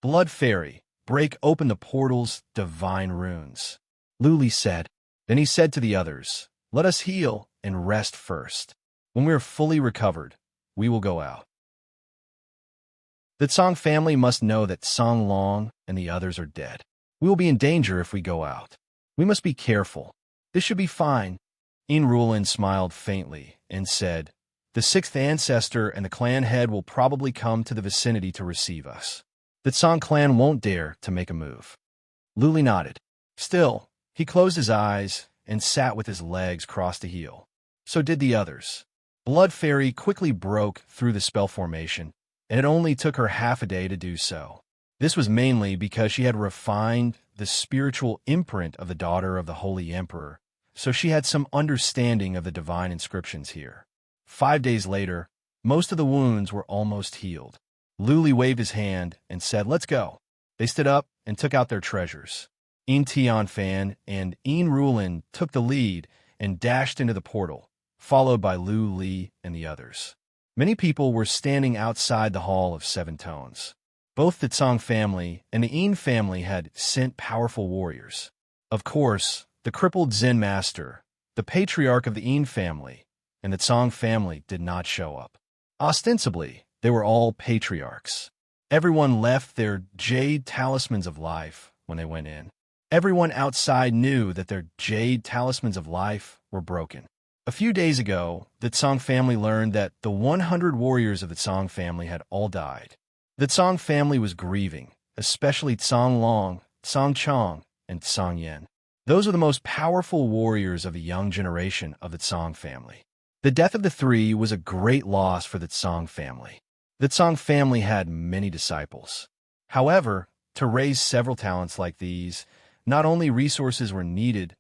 "Blood Fairy, break open the portal's divine runes," Lu Li said. Then he said to the others, "Let us heal and rest first. When we are fully recovered, we will go out." The Song family must know that Song Long and the others are dead. We will be in danger if we go out. We must be careful. This should be fine. Unrivaled smiled faintly and said, "The sixth ancestor and the clan head will probably come to the vicinity to receive us. The Song clan won't dare to make a move." Lu Li nodded. Still, he closed his eyes and sat with his legs crossed to heel. So did the others. Blood Fairy quickly broke through the spell formation, and it only took her half a day to do so. This was mainly because she had refined the spiritual imprint of the daughter of the Holy Emperor, so she had some understanding of the divine inscriptions here. 5 days later, most of the wounds were almost healed. Lu Li waved his hand and said, "Let's go." They stood up and took out their treasures. Yin Tian Fan and Unrivaled took the lead and dashed into the portal, followed by Lu Li and the others. Many people were standing outside the Hall of Seven Tones. Both the Song family and the Yin family had sent powerful warriors. Of course, the crippled Zen master, the patriarch of the Yin family, and the Song family did not show up. Ostensibly, they were all patriarchs. Everyone left their jade talismans of life when they went in. Everyone outside knew that their jade talismans of life were broken. A few days ago, the Song family learned that the 100 warriors of the Song family had all died. The Song family was grieving, especially Song Long, Song Chong, and Song Yen. Those are the most powerful warriors of the young generation of the Song family. The death of the three was a great loss for the Song family. The Song family had many disciples. However, to raise several talents like these, not only resources were needed,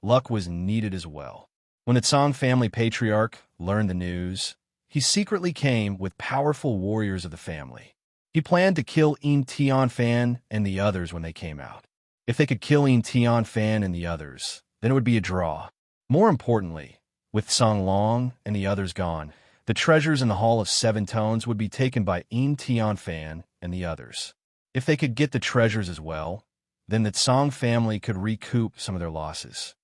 luck was needed as well. When the Song family patriarch learned the news, he secretly came with powerful warriors of the family. He planned to kill Yin Tian Fan and the others when they came out. If they could kill Yin Tian Fan and the others, then it would be a draw. More importantly, with Song Long and the others gone, the treasures in the Hall of Seven Tones would be taken by Yin Tian Fan and the others. If they could get the treasures as well, then the Song family could recoup some of their losses.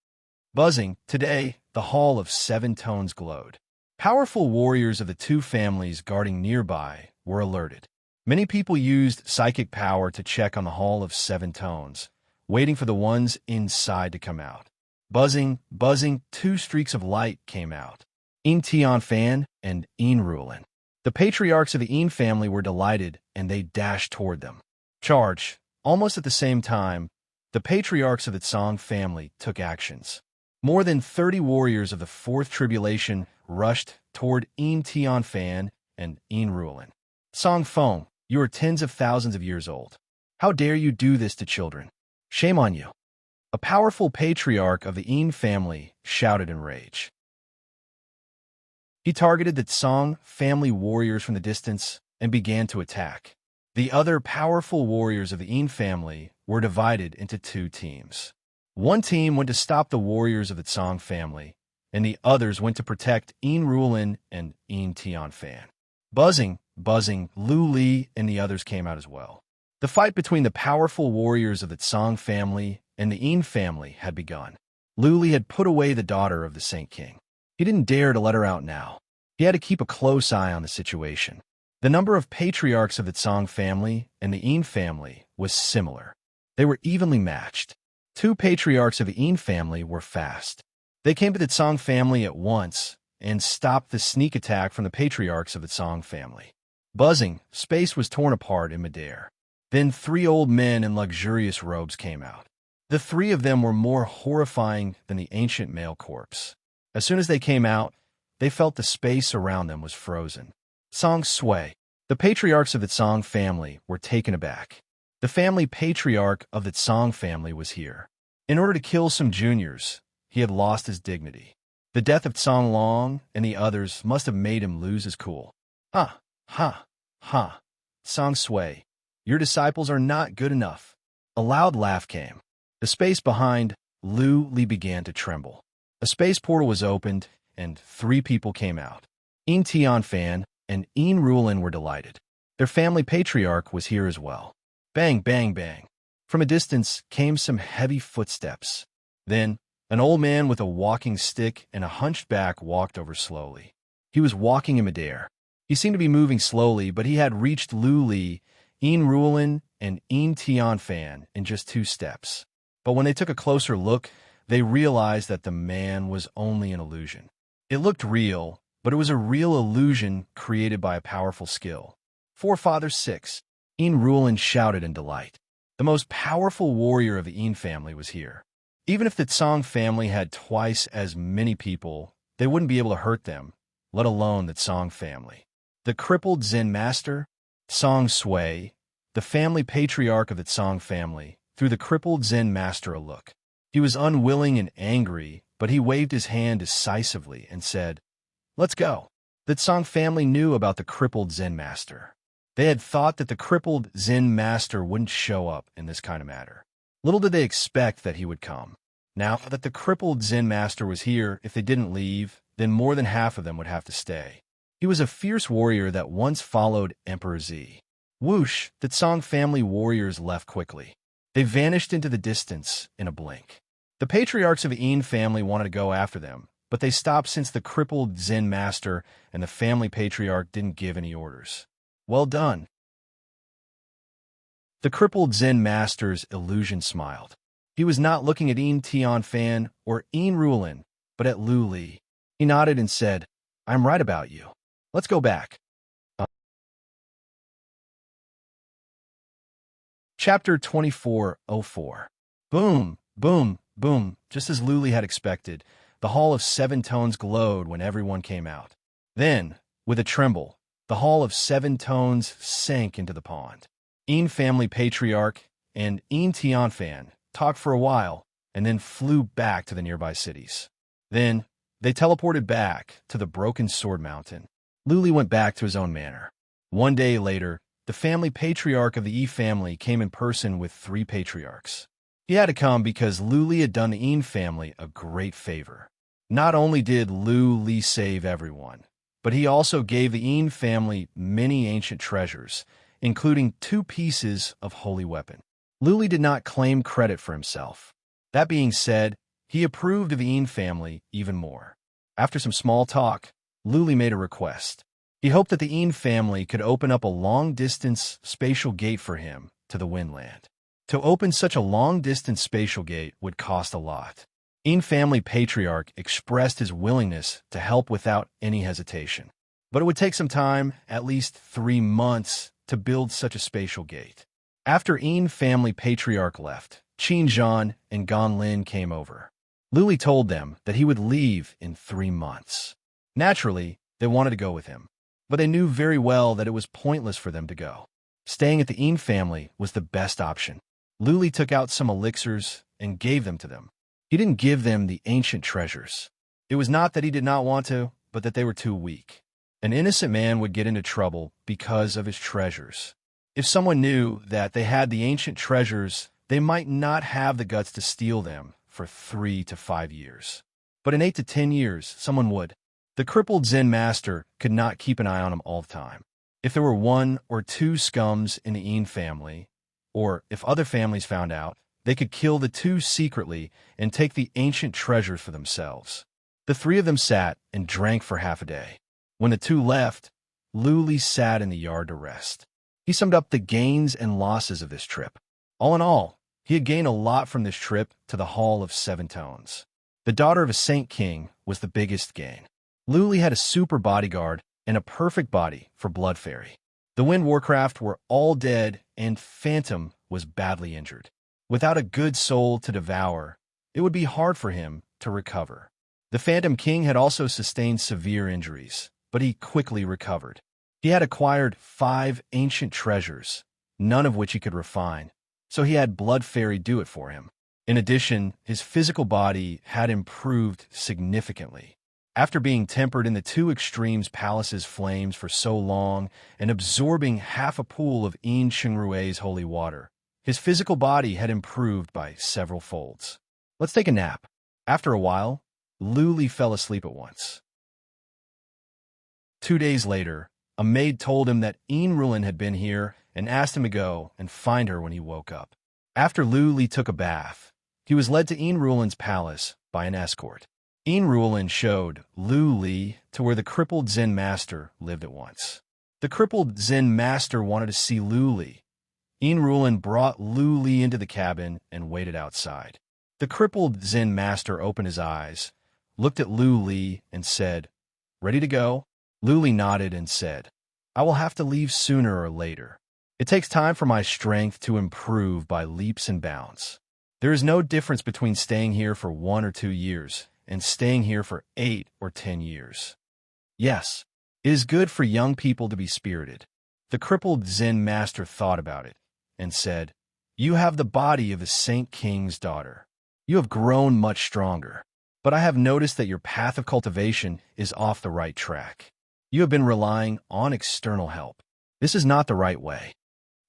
Buzzing, today, the Hall of Seven Tones glowed. Powerful warriors of the two families guarding nearby were alerted. Many people used psychic power to check on the Hall of Seven Tones, waiting for the ones inside to come out. Buzzing, buzzing, two streaks of light came out. Fan and Unrivaled. The patriarchs of the Een family were delighted, and they dashed toward them. Charge! Almost at the same time, the patriarchs of the Song family took actions. More than 30 warriors of the Fourth Tribulation rushed toward Fan and Unrivaled. Song Fong, you are tens of thousands of years old. How dare you do this to children? Shame on you. A powerful patriarch of the Een family shouted in rage. He targeted the Song family warriors from the distance and began to attack. The other powerful warriors of the Een family were divided into two teams. One team went to stop the warriors of the Song family, and the others went to protect Unrivaled and Fan. Buzzing, buzzing, Lu Li and the others came out as well. The fight between the powerful warriors of the Song family and the Een family had begun. Lu Li had put away the daughter of the Saint King. He didn't dare to let her out now. He had to keep a close eye on the situation. The number of patriarchs of the Song family and the Een family was similar. They were evenly matched. Two patriarchs of the Een family were fast. They came to the Song family at once and stopped the sneak attack from the patriarchs of the Song family. Buzzing, space was torn apart in midair. Then three old men in luxurious robes came out. The three of them were more horrifying than the ancient male corpse. As soon as they came out, they felt the space around them was frozen. Song Sui. The patriarchs of the Song family were taken aback. The family patriarch of the Song family was here. In order to kill some juniors, he had lost his dignity. The death of Song Long and the others must have made him lose his cool. Ha, ha, ha. Song Sui, your disciples are not good enough. A loud laugh came. The space behind Lu Li began to tremble. A space portal was opened, and three people came out. Fan and Unrivaled were delighted. Their family patriarch was here as well. Bang, bang, bang. From a distance came some heavy footsteps. Then, an old man with a walking stick and a hunched back walked over slowly. He was walking in midair. He seemed to be moving slowly, but he had reached Lu Li, Unrivaled, and Fan in just 2 steps. But when they took a closer look, they realized that the man was only an illusion. It looked real, but it was a real illusion created by a powerful skill. Forefather 6. Unrivaled shouted in delight. The most powerful warrior of the Een family was here. Even if the Song family had twice as many people, they wouldn't be able to hurt them, let alone the Song family. The crippled Zen master, Song Sui, the family patriarch of the Song family, threw the crippled Zen master a look. He was unwilling and angry, but he waved his hand decisively and said, "Let's go." The Song family knew about the crippled Zen master. They had thought that the crippled Zen master wouldn't show up in this kind of matter. Little did they expect that he would come. Now that the crippled Zen master was here, if they didn't leave, then more than half of them would have to stay. He was a fierce warrior that once followed Emperor Z. Whoosh, the Song family warriors left quickly. They vanished into the distance in a blink. The patriarchs of the Een family wanted to go after them, but they stopped since the crippled Zen master and the family patriarch didn't give any orders. Well done. The crippled Zen master's illusion smiled. He was not looking at Fan or Unrivaled, but at Lu Li. He nodded and said, "I'm right about you. Let's go back." Chapter 24:04. Boom, boom, boom. Just as Lu Li had expected, the Hall of Seven Tones glowed when everyone came out. Then, with a tremble, the Hall of Seven Tones sank into the pond. Een family patriarch and Fan talked for a while and then flew back to the nearby cities. Then, they teleported back to the Broken Sword Mountain. Lu Li went back to his own manor. One day later, the family patriarch of the Yi family came in person with 3 patriarchs. He had to come because Lu Li had done the Een family a great favor. Not only did Lu Li save everyone, but he also gave the Een family many ancient treasures, including 2 pieces of holy weapon. Lu Li did not claim credit for himself. That being said, He approved of the Een family even more. After some small talk, Luli made a request. He hoped that the Een family could open up a long-distance spatial gate for him to the Windland. To open such a long-distance spatial gate would cost a lot. Een family patriarch expressed his willingness to help without any hesitation. But it would take some time, at least 3 months, to build such a spatial gate. After Een family patriarch left, Qin Zhan and Gan Lin came over. Luli told them that he would leave in 3 months. Naturally, they wanted to go with him, but they knew very well that it was pointless for them to go. Staying at the Een family was the best option. Luli took out some elixirs and gave them to them. He didn't give them the ancient treasures. It was not that he did not want to, but that they were too weak. An innocent man would get into trouble because of his treasures. If someone knew that they had the ancient treasures, they might not have the guts to steal them for 3 to 5 years. But in 8 to 10 years, someone would. The crippled Zen master could not keep an eye on him all the time. If there were 1 or 2 scums in the Een family, or if other families found out, they could kill the 2 secretly and take the ancient treasures for themselves. The 3 of them sat and drank for half a day. When the 2 left, Luli sat in the yard to rest. He summed up the gains and losses of this trip. All in all, he had gained a lot from this trip to the Hall of 7 Tones. The daughter of a Saint King was the biggest gain. Luli had a super bodyguard and a perfect body for Blood Fairy. The Wind Warcraft were all dead and Phantom was badly injured. Without a good soul to devour, it would be hard for him to recover. The Phantom King had also sustained severe injuries, but he quickly recovered. He had acquired 5 ancient treasures, none of which he could refine, so he had Blood Fairy do it for him. In addition, his physical body had improved significantly. After being tempered in the 2 extremes palace's flames for so long and absorbing half a pool of Een Chengrue's holy water, his physical body had improved by several folds. Let's take a nap. After a while, Luli fell asleep at once. 2 days later, a maid told him that Unrivaled had been here and asked him to go and find her when he woke up. After Luli took a bath, he was led to Unrivaled's palace by an escort. Unrivaled showed Luli to where the crippled Zen master lived at once. The crippled Zen master wanted to see Luli. Unrivaled brought Luli into the cabin and waited outside. The crippled Zen master opened his eyes, looked at Luli, and said, "Ready to go?" Luli nodded and said, "I will have to leave sooner or later. It takes time for my strength to improve by leaps and bounds. There is no difference between staying here for 1 or 2 years and staying here for 8 or 10 years. Yes, it is good for young people to be spirited." The crippled Zen master thought about it and said, "You have the body of a Saint King's daughter. You have grown much stronger, but I have noticed that your path of cultivation is off the right track. You have been relying on external help. This is not the right way."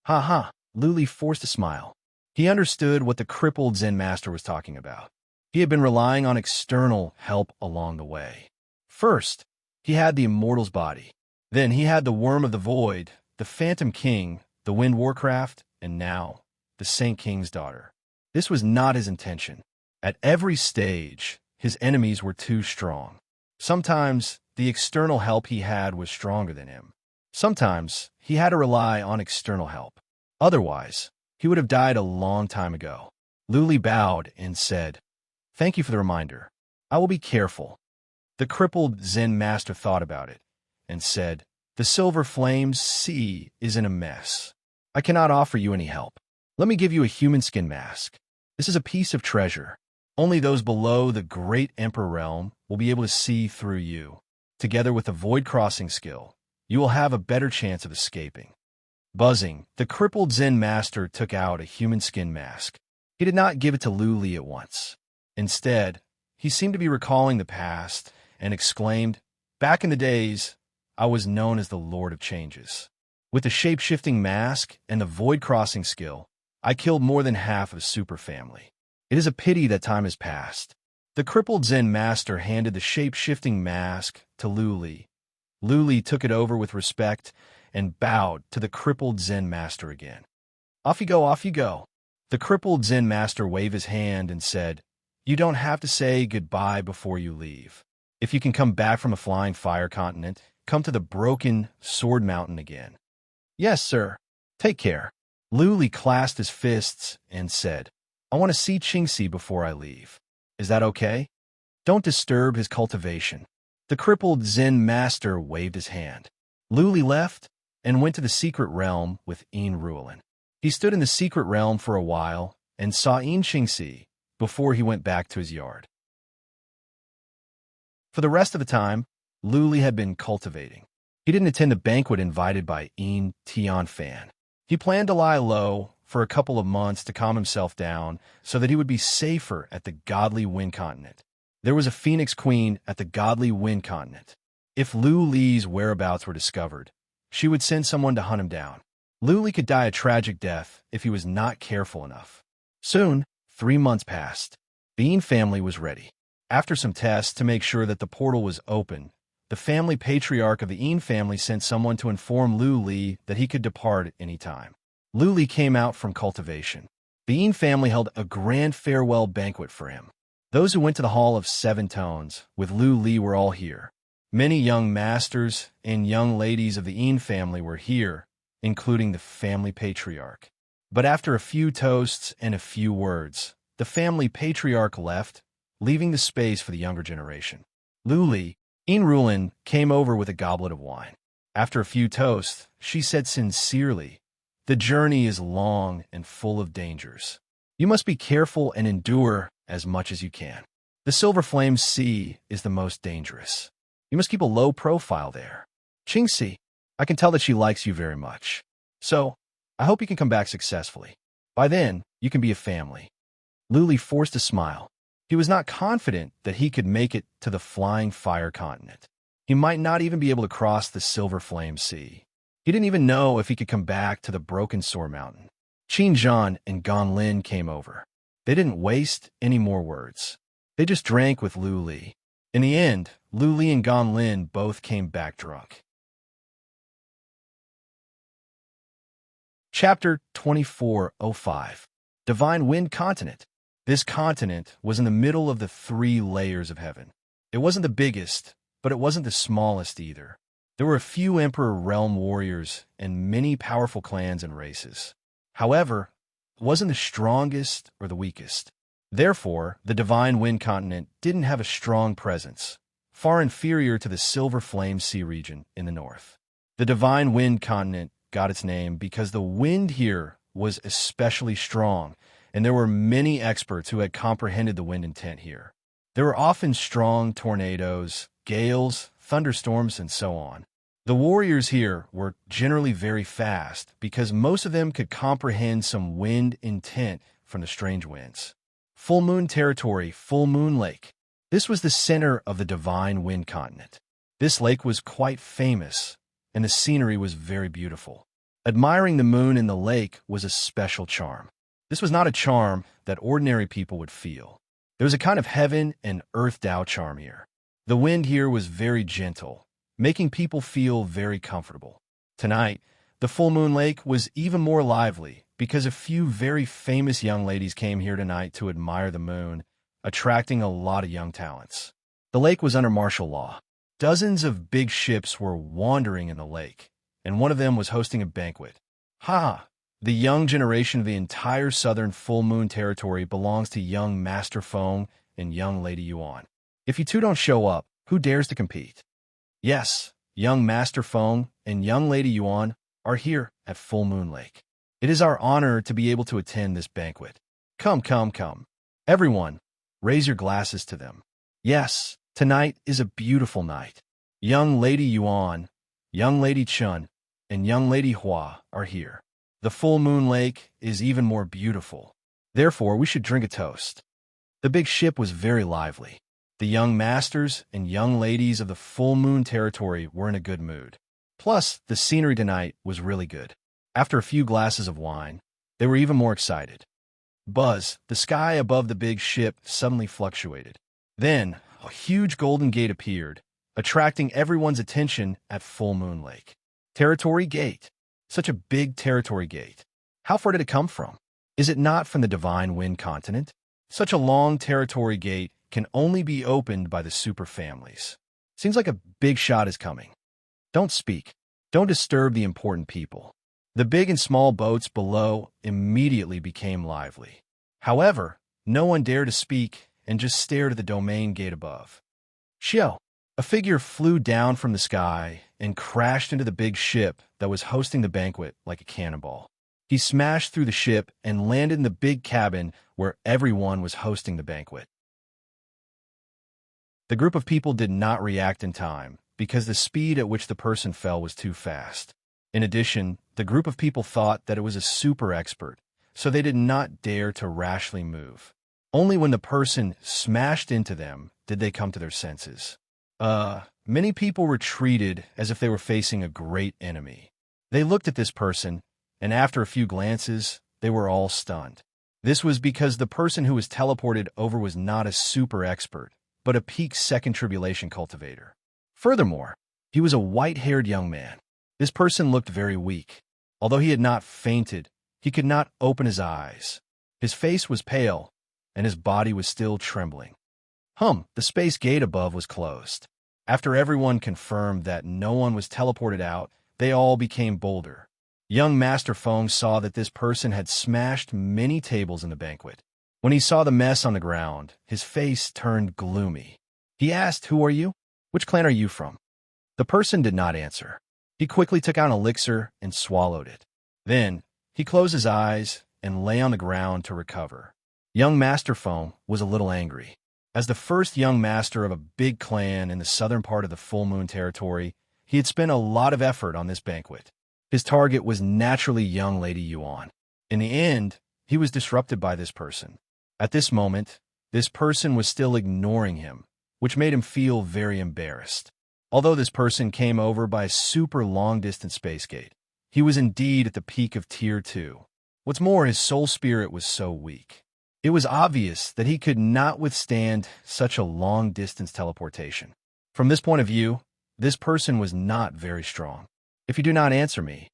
Ha ha, Luli forced a smile. He understood what the crippled Zen master was talking about. He had been relying on external help along the way. First, he had the immortal's body. Then he had the Worm of the Void, the Phantom King, the Wind Warcraft, and now, the Saint King's daughter. This was not his intention. At every stage, his enemies were too strong. Sometimes, the external help he had was stronger than him. Sometimes, he had to rely on external help. Otherwise, he would have died a long time ago. Luli bowed and said, "Thank you for the reminder. I will be careful." The crippled Zen master thought about it and said, "The Silver Flames Sea is in a mess. I cannot offer you any help. Let me give you a human skin mask. This is a piece of treasure. Only those below the Great Emperor realm will be able to see through you. Together with the Void Crossing skill, you will have a better chance of escaping." Buzzing, the crippled Zen master took out a human skin mask. He did not give it to Luli at once. Instead, he seemed to be recalling the past and exclaimed, "Back in the days, I was known as the Lord of Changes. With the shape-shifting mask and the Void Crossing skill, I killed more than half of Super Family. It is a pity that time has passed." The crippled Zen master handed the shape-shifting mask to Luli. Luli took it over with respect and bowed to the crippled Zen master again. "Off you go, off you go." The crippled Zen master waved his hand and said, You don't have to say goodbye before you leave. If you can come back from a flying fire continent, come to the broken sword mountain again. Yes, sir. Take care. Luli clasped his fists and said, I want to see Qingxi before I leave. Is that okay? Don't disturb his cultivation. The crippled Zen master waved his hand. Luli left and went to the secret realm with Unrivaled. He stood in the secret realm for a while and saw Qingxi before he went back to his yard. For the rest of the time, Luli had been cultivating. He didn't attend the banquet invited by Tian Fan. He planned to lie low for a couple of months to calm himself down so that he would be safer at the godly wind continent. There was a phoenix queen at the godly wind continent. If Lu Li's whereabouts were discovered, she would send someone to hunt him down. Lu Li could die a tragic death if he was not careful enough. Soon, 3 months passed. The Yin family was ready. After some tests to make sure that the portal was open, the family patriarch of the Yin family sent someone to inform Lu Li that he could depart at any time. Lu Li came out from cultivation. The Yin family held a grand farewell banquet for him. Those who went to the Hall of Seven Tones with Lu Li were all here. Many young masters and young ladies of the Yin family were here, including the family patriarch. But after a few toasts and a few words, the family patriarch left, leaving the space for the younger generation. Lu Li, Unrivaled, came over with a goblet of wine. After a few toasts, she said sincerely, the journey is long and full of dangers. You must be careful and endure as much as you can. The Silver Flame Sea is the most dangerous. You must keep a low profile there. Qingxi, I can tell that she likes you very much. So, I hope you can come back successfully. By then, you can be a family. Lu Li forced a smile. He was not confident that he could make it to the flying fire continent. He might not even be able to cross the Silver Flame Sea. He didn't even know if he could come back to the broken Sword Mountain. Qin Zhan and Gan Lin came over. They didn't waste any more words. They just drank with Lu Li. In the end, Lu Li and Gan Lin both came back drunk. Chapter 2405. Divine Wind Continent. This continent was in the middle of the 3 layers of heaven. It wasn't the biggest, but it wasn't the smallest either. There were a few Emperor Realm warriors and many powerful clans and races. However, it wasn't the strongest or the weakest. Therefore, the Divine Wind Continent didn't have a strong presence, far inferior to the Silver Flame Sea region in the north. The Divine Wind Continent got its name because the wind here was especially strong, and there were many experts who had comprehended the wind intent here. There were often strong tornadoes, gales, thunderstorms, and so on. The warriors here were generally very fast because most of them could comprehend some wind intent from the strange winds. Full Moon Territory, Full Moon Lake. This was the center of the Divine Wind Continent. This lake was quite famous, and the scenery was very beautiful. Admiring the moon in the lake was a special charm. This was not a charm that ordinary people would feel. There was a kind of heaven and earth Tao charm here. The wind here was very gentle, making people feel very comfortable. Tonight, the Full Moon Lake was even more lively because a few very famous young ladies came here tonight to admire the moon, attracting a lot of young talents. The lake was under martial law. Dozens of big ships were wandering in the lake, and one of them was hosting a banquet. The young generation of the entire southern Full Moon Territory belongs to young Master Feng and young Lady Yuan. If you two don't show up, who dares to compete? Yes, young Master Feng and young Lady Yuan are here at Full Moon Lake. It is our honor to be able to attend this banquet. Come, come, come. Everyone, raise your glasses to them. Yes, tonight is a beautiful night. Young Lady Yuan, young Lady Chun, and young Lady Hua are here. The Full Moon Lake is even more beautiful. Therefore, we should drink a toast. The big ship was very lively. The young masters and young ladies of the Full Moon Territory were in a good mood. Plus, the scenery tonight was really good. After a few glasses of wine, they were even more excited. Buzz, the sky above the big ship suddenly fluctuated. Then, a huge golden gate appeared, attracting everyone's attention at Full Moon Lake. Territory Gate. Such a big territory gate. How far did it come from? Is it not from the Divine Wind Continent? Such a long territory gate can only be opened by the super families. Seems like a big shot is coming. Don't speak. Don't disturb the important people. The big and small boats below immediately became lively. However, no one dared to speak and just stared at the domain gate above. Shio! A figure flew down from the sky and crashed into the big ship that was hosting the banquet like a cannonball. He smashed through the ship and landed in the big cabin where everyone was hosting the banquet. The group of people did not react in time because the speed at which the person fell was too fast. In addition, the group of people thought that it was a super expert, so they did not dare to rashly move. Only when the person smashed into them did they come to their senses. Many people retreated as if they were facing a great enemy. They looked at this person, and after a few glances, they were all stunned. This was because the person who was teleported over was not a super expert, but a peak second tribulation cultivator. Furthermore, he was a white-haired young man. This person looked very weak. Although he had not fainted, he could not open his eyes. His face was pale, and his body was still trembling. The space gate above was closed. After everyone confirmed that no one was teleported out, they all became bolder. Young Master Feng saw that this person had smashed many tables in the banquet. When he saw the mess on the ground, his face turned gloomy. He asked, "Who are you? Which clan are you from?" The person did not answer. He quickly took out an elixir and swallowed it. Then, he closed his eyes and lay on the ground to recover. Young Master Feng was a little angry. As the first young master of a big clan in the southern part of the Full Moon Territory, he had spent a lot of effort on this banquet. His target was naturally young Lady Yuan. In the end, he was disrupted by this person. At this moment, this person was still ignoring him, which made him feel very embarrassed. Although this person came over by a super long-distance space gate, he was indeed at the peak of Tier 2. What's more, his soul spirit was so weak. It was obvious that he could not withstand such a long-distance teleportation. From this point of view, this person was not very strong. "If you do not answer me,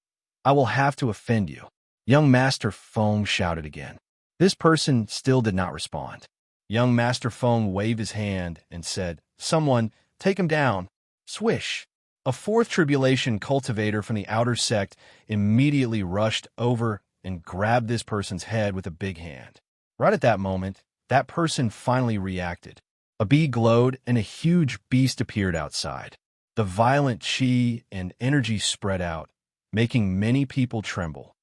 I will have to offend you," Young Master Feng shouted again. This person still did not respond. Young Master Feng waved his hand and said, "Someone, take him down." Swish! A fourth tribulation cultivator from the outer sect immediately rushed over and grabbed this person's head with a big hand. Right at that moment, that person finally reacted. A bee glowed and a huge beast appeared outside. The violent chi and energy spread out, making many people tremble.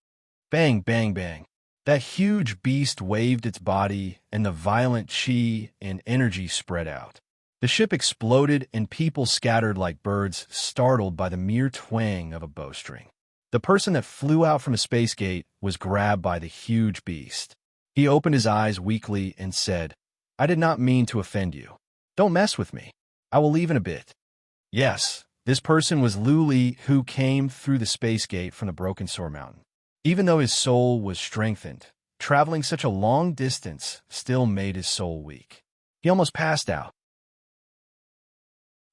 Bang, bang, bang. That huge beast waved its body and the violent chi and energy spread out. The ship exploded and people scattered like birds, startled by the mere twang of a bowstring. The person that flew out from a space gate was grabbed by the huge beast. He opened his eyes weakly and said, "I did not mean to offend you. Don't mess with me. I will leave in a bit." Yes, this person was Luli, who came through the space gate from the Broken Sword Mountain. Even though his soul was strengthened, traveling such a long distance still made his soul weak. He almost passed out.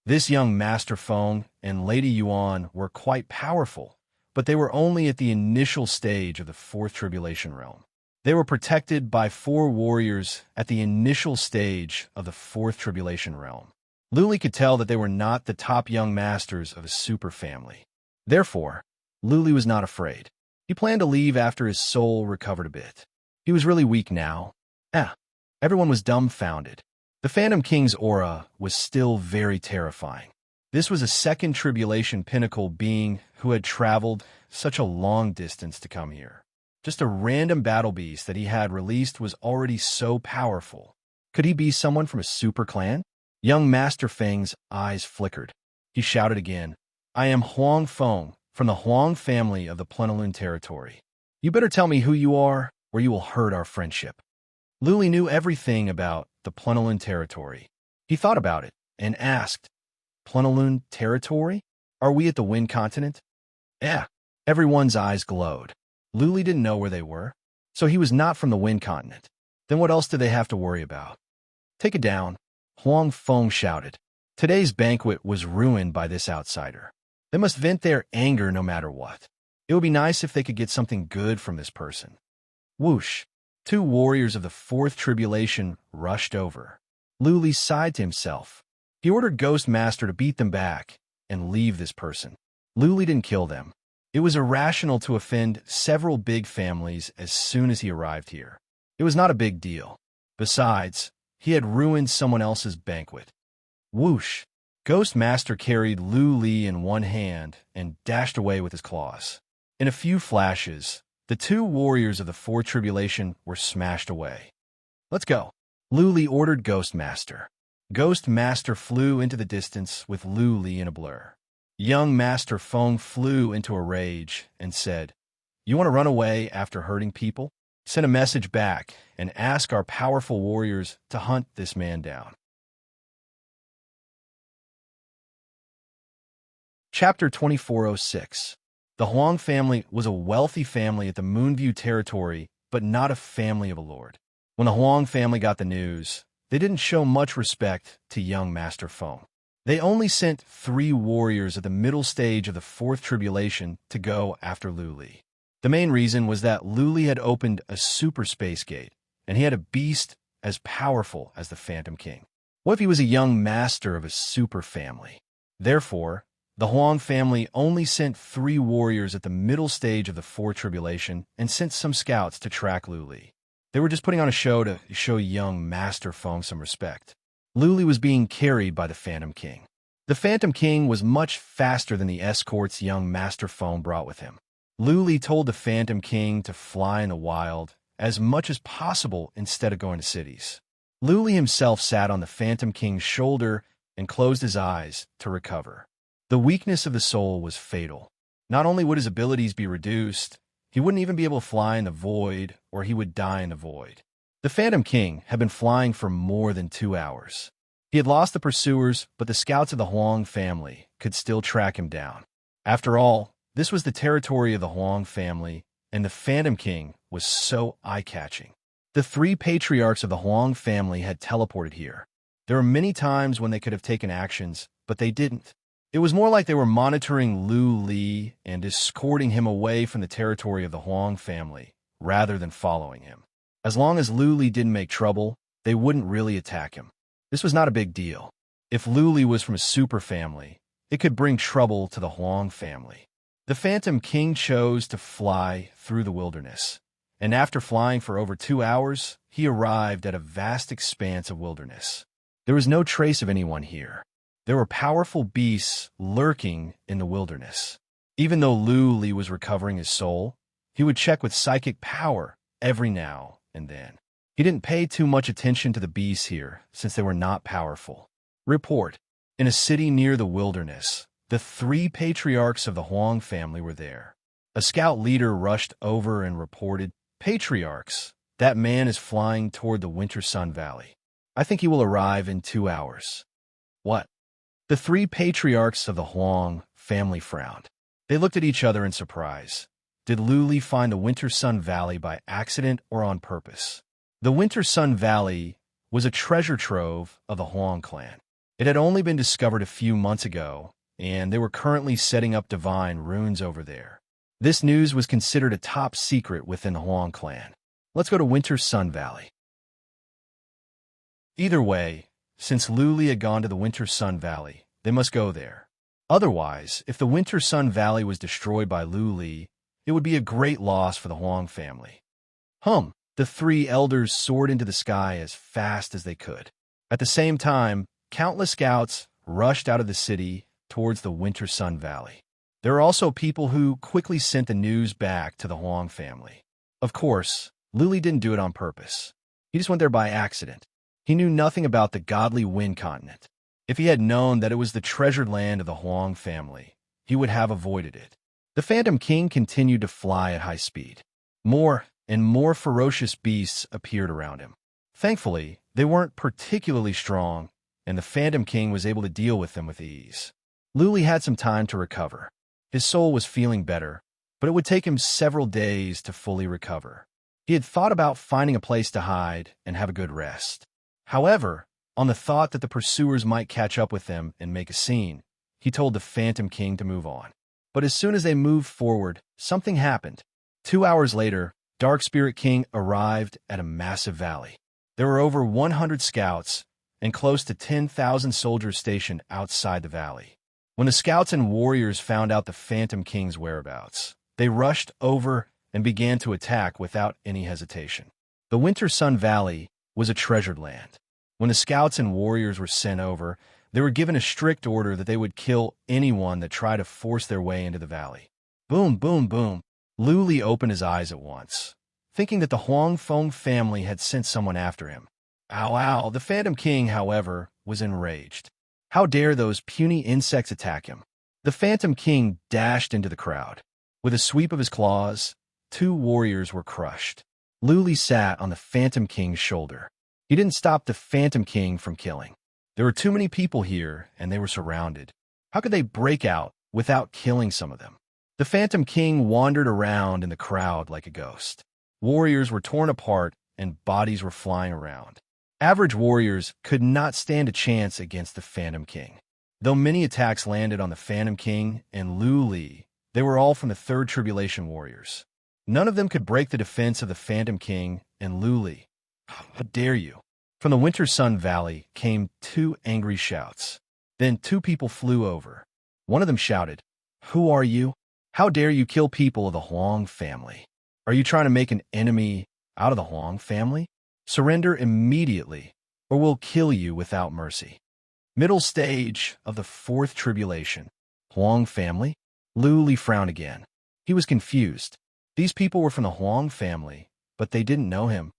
This young Master Feng and Lady Yuan were quite powerful, but they were only at the initial stage of the Fourth Tribulation Realm. They were protected by 4 warriors at the initial stage of the Fourth Tribulation Realm. Luli could tell that they were not the top young masters of a super family. Therefore, Luli was not afraid. He planned to leave after his soul recovered a bit. He was really weak now. Everyone was dumbfounded. The Phantom King's aura was still very terrifying. This was a second tribulation pinnacle being who had traveled such a long distance to come here. Just a random battle beast that he had released was already so powerful. Could he be someone from a super clan? Young Master Feng's eyes flickered. He shouted again, "I am Huang Feng, from the Huang family of the Plenilune Territory. You better tell me who you are, or you will hurt our friendship." Luli knew everything about the Plenilune Territory. He thought about it and asked, "Plenilune Territory? Are we at the Wind Continent?" Yeah. Everyone's eyes glowed. Luli didn't know where they were, so he was not from the Wind Continent. Then what else did they have to worry about? "Take it down," Huang Feng shouted. Today's banquet was ruined by this outsider. They must vent their anger no matter what. It would be nice if they could get something good from this person. Whoosh! Two warriors of the fourth tribulation rushed over. Luli sighed to himself. He ordered Ghost Master to beat them back and leave this person. Luli didn't kill them. It was irrational to offend several big families as soon as he arrived here. It was not a big deal. Besides, he had ruined someone else's banquet. Whoosh! Ghost Master carried Luli in one hand and dashed away with his claws. In a few flashes, the two warriors of the fourth tribulation were smashed away. Let's go. Luli ordered Ghost Master. Ghost Master flew into the distance with Luli in a blur. Young Master Feng flew into a rage and said, "You want to run away after hurting people? Send a message back and ask our powerful warriors to hunt this man down." Chapter 2406. The Huang family was a wealthy family at the Moonview territory, but not a family of a lord. When the Huang family got the news, they didn't show much respect to young Master Feng. They only sent 3 warriors at the middle stage of the fourth tribulation to go after Luli. The main reason was that Luli had opened a super space gate, and he had a beast as powerful as the Phantom King. What if he was a young master of a super family? Therefore, the Huang family only sent 3 warriors at the middle stage of the fourth tribulation and sent some scouts to track Luli. They were just putting on a show to show young Master Feng some respect. Luli was being carried by the Phantom King. The Phantom King was much faster than the escorts young Master Feng brought with him. Luli told the Phantom King to fly in the wild as much as possible instead of going to cities. Luli himself sat on the Phantom King's shoulder and closed his eyes to recover. The weakness of the soul was fatal. Not only would his abilities be reduced, he wouldn't even be able to fly in the void, or he would die in the void. The Phantom King had been flying for more than 2 hours. He had lost the pursuers, but the scouts of the Huang family could still track him down. After all, this was the territory of the Huang family, and the Phantom King was so eye-catching. The 3 patriarchs of the Huang family had teleported here. There were many times when they could have taken actions, but they didn't. It was more like they were monitoring Luli and escorting him away from the territory of the Huang family, rather than following him. As long as Luli didn't make trouble, they wouldn't really attack him. This was not a big deal. If Luli was from a super family, it could bring trouble to the Huang family. The Phantom King chose to fly through the wilderness, and after flying for over 2 hours, he arrived at a vast expanse of wilderness. There was no trace of anyone here. There were powerful beasts lurking in the wilderness. Even though Luli was recovering his soul, he would check with psychic power every now and then. He didn't pay too much attention to the beasts here, since they were not powerful. Report. In a city near the wilderness, the 3 patriarchs of the Huang family were there. A scout leader rushed over and reported, "Patriarchs, that man is flying toward the Winter Sun Valley. I think he will arrive in 2 hours." What? The 3 patriarchs of the Huang family frowned. They looked at each other in surprise. Did Luli find the Winter Sun Valley by accident or on purpose? The Winter Sun Valley was a treasure trove of the Huang clan. It had only been discovered a few months ago, and they were currently setting up divine runes over there. This news was considered a top secret within the Huang clan. Let's go to Winter Sun Valley. Either way, since Luli had gone to the Winter Sun Valley, they must go there. Otherwise, if the Winter Sun Valley was destroyed by Luli, it would be a great loss for the Huang family. The 3 elders soared into the sky as fast as they could. At the same time, countless scouts rushed out of the city towards the Winter Sun Valley. There are also people who quickly sent the news back to the Huang family. Of course, Luli didn't do it on purpose. He just went there by accident. He knew nothing about the godly Wind Continent. If he had known that it was the treasured land of the Huang family, he would have avoided it. The Phantom King continued to fly at high speed. More and more ferocious beasts appeared around him. Thankfully, they weren't particularly strong, and the Phantom King was able to deal with them with ease. Luli had some time to recover. His soul was feeling better, but it would take him several days to fully recover. He had thought about finding a place to hide and have a good rest. However, on the thought that the pursuers might catch up with them and make a scene, he told the Phantom King to move on. But as soon as they moved forward, something happened. 2 hours later, Dark Spirit King arrived at a massive valley. There were over 100 scouts and close to 10,000 soldiers stationed outside the valley. When the scouts and warriors found out the Phantom King's whereabouts, they rushed over and began to attack without any hesitation. The Winter Sun Valley was a treasured land. When the scouts and warriors were sent over, they were given a strict order that they would kill anyone that tried to force their way into the valley. Boom, boom, boom. Lu Li opened his eyes at once, thinking that the Huang Feng family had sent someone after him. Ow, ow. The Phantom King, however, was enraged. How dare those puny insects attack him? The Phantom King dashed into the crowd. With a sweep of his claws, 2 warriors were crushed. Lu Li sat on the Phantom King's shoulder. He didn't stop the Phantom King from killing. There were too many people here, and they were surrounded. How could they break out without killing some of them? The Phantom King wandered around in the crowd like a ghost. Warriors were torn apart, and bodies were flying around. Average warriors could not stand a chance against the Phantom King. Though many attacks landed on the Phantom King and Lu Li, they were all from the Third Tribulation warriors. None of them could break the defense of the Phantom King and Lu Li. How dare you? From the Winter Sun Valley came 2 angry shouts. Then 2 people flew over. One of them shouted, "Who are you? How dare you kill people of the Huang family? Are you trying to make an enemy out of the Huang family? Surrender immediately, or we'll kill you without mercy." Middle stage of the Fourth Tribulation. Huang family? Lu Li frowned again. He was confused. These people were from the Huang family, but they didn't know him.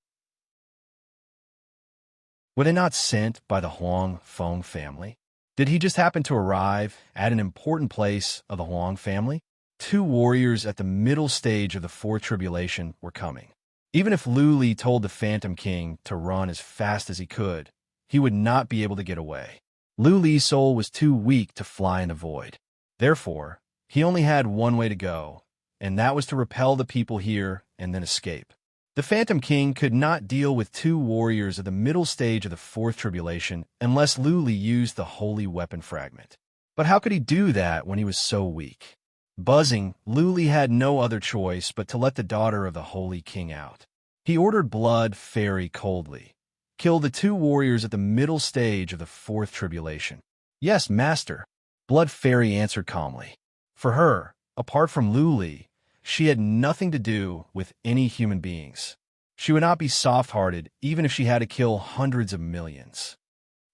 Were they not sent by the Huang Feng family? Did he just happen to arrive at an important place of the Huang family? 2 warriors at the middle stage of the Fourth Tribulation were coming. Even if Lu Li told the Phantom King to run as fast as he could, he would not be able to get away. Lu Li's soul was too weak to fly in the void. Therefore, he only had one way to go, and that was to repel the people here and then escape. The Phantom King could not deal with 2 warriors of the middle stage of the Fourth Tribulation unless Lu Li used the Holy Weapon Fragment. But how could he do that when he was so weak? Buzzing, Lu Li had no other choice but to let the daughter of the Holy King out. He ordered Blood Fairy coldly. Kill the 2 warriors at the middle stage of the Fourth Tribulation. Yes, Master, Blood Fairy answered calmly. For her, apart from Lu Li, she had nothing to do with any human beings. She would not be soft-hearted even if she had to kill hundreds of millions.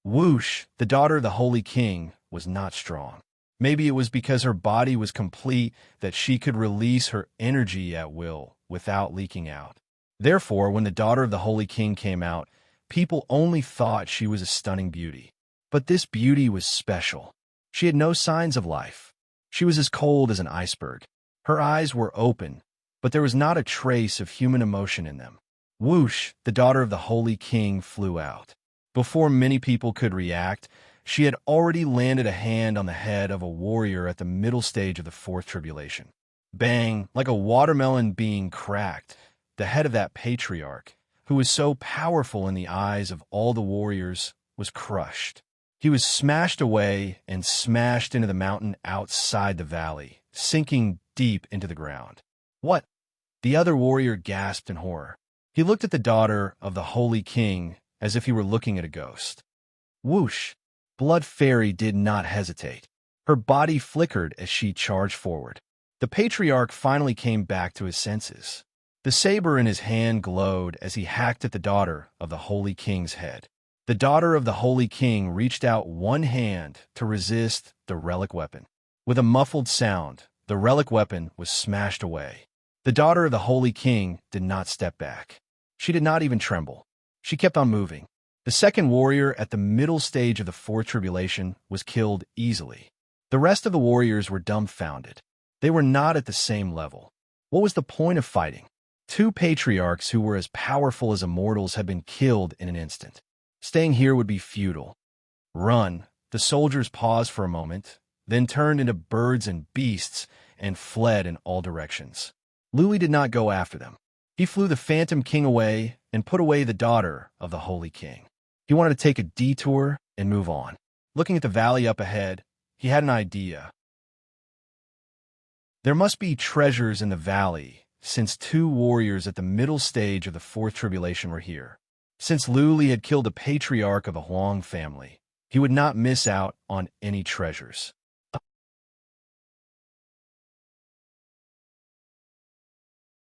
Whoosh, the daughter of the Holy King, was not strong. Maybe it was because her body was complete that she could release her energy at will without leaking out. Therefore, when the daughter of the Holy King came out, people only thought she was a stunning beauty. But this beauty was special. She had no signs of life. She was as cold as an iceberg. Her eyes were open, but there was not a trace of human emotion in them. Whoosh, the daughter of the Holy King flew out. Before many people could react, she had already landed a hand on the head of a warrior at the middle stage of the Fourth Tribulation. Bang, like a watermelon being cracked, the head of that patriarch, who was so powerful in the eyes of all the warriors, was crushed. He was smashed away and smashed into the mountain outside the valley, sinking deep into the ground. What? The other warrior gasped in horror. He looked at the daughter of the Holy King as if he were looking at a ghost. Whoosh! Blood Fairy did not hesitate. Her body flickered as she charged forward. The patriarch finally came back to his senses. The saber in his hand glowed as he hacked at the daughter of the Holy King's head. The daughter of the Holy King reached out one hand to resist the relic weapon. With a muffled sound, the relic weapon was smashed away. The daughter of the Holy King did not step back. She did not even tremble. She kept on moving. The second warrior at the middle stage of the Fourth Tribulation was killed easily. The rest of the warriors were dumbfounded. They were not at the same level. What was the point of fighting? 2 patriarchs who were as powerful as immortals had been killed in an instant. Staying here would be futile. Run. The soldiers paused for a moment, then turned into birds and beasts and fled in all directions. Lu Li did not go after them. He flew the Phantom King away and put away the daughter of the Holy King. He wanted to take a detour and move on. Looking at the valley up ahead, he had an idea. There must be treasures in the valley since two warriors at the middle stage of the fourth tribulation were here. Since Luli had killed the patriarch of the Huang family, he would not miss out on any treasures.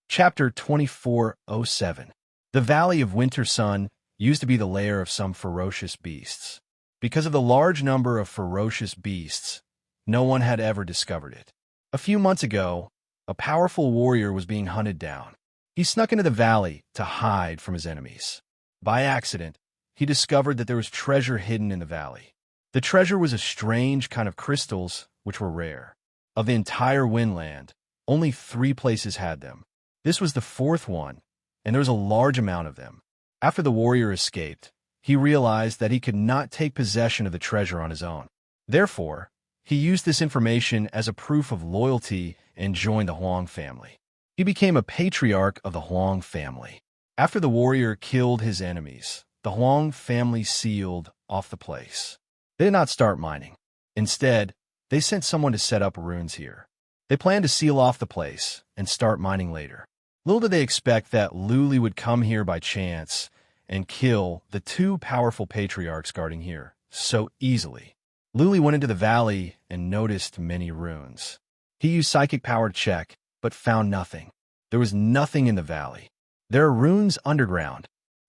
Chapter 2407. The Valley of Winter Sun used to be the lair of some ferocious beasts. Because of the large number of ferocious beasts, no one had ever discovered it. A few months ago, a powerful warrior was being hunted down. He snuck into the valley to hide from his enemies. By accident, he discovered that there was treasure hidden in the valley. The treasure was a strange kind of crystals, which were rare. Of the entire Windland, only 3 places had them. This was the 4th one, and there was a large amount of them. After the warrior escaped, he realized that he could not take possession of the treasure on his own. Therefore, he used this information as a proof of loyalty and joined the Huang family. He became a patriarch of the Huang family. After the warrior killed his enemies, the Huang family sealed off the place. They did not start mining. Instead, they sent someone to set up runes here. They planned to seal off the place and start mining later. Little did they expect that Luli would come here by chance and kill the 2 powerful patriarchs guarding here so easily. Luli went into the valley and noticed many runes. He used psychic power to check, but found nothing. There was nothing in the valley. There are runes underground.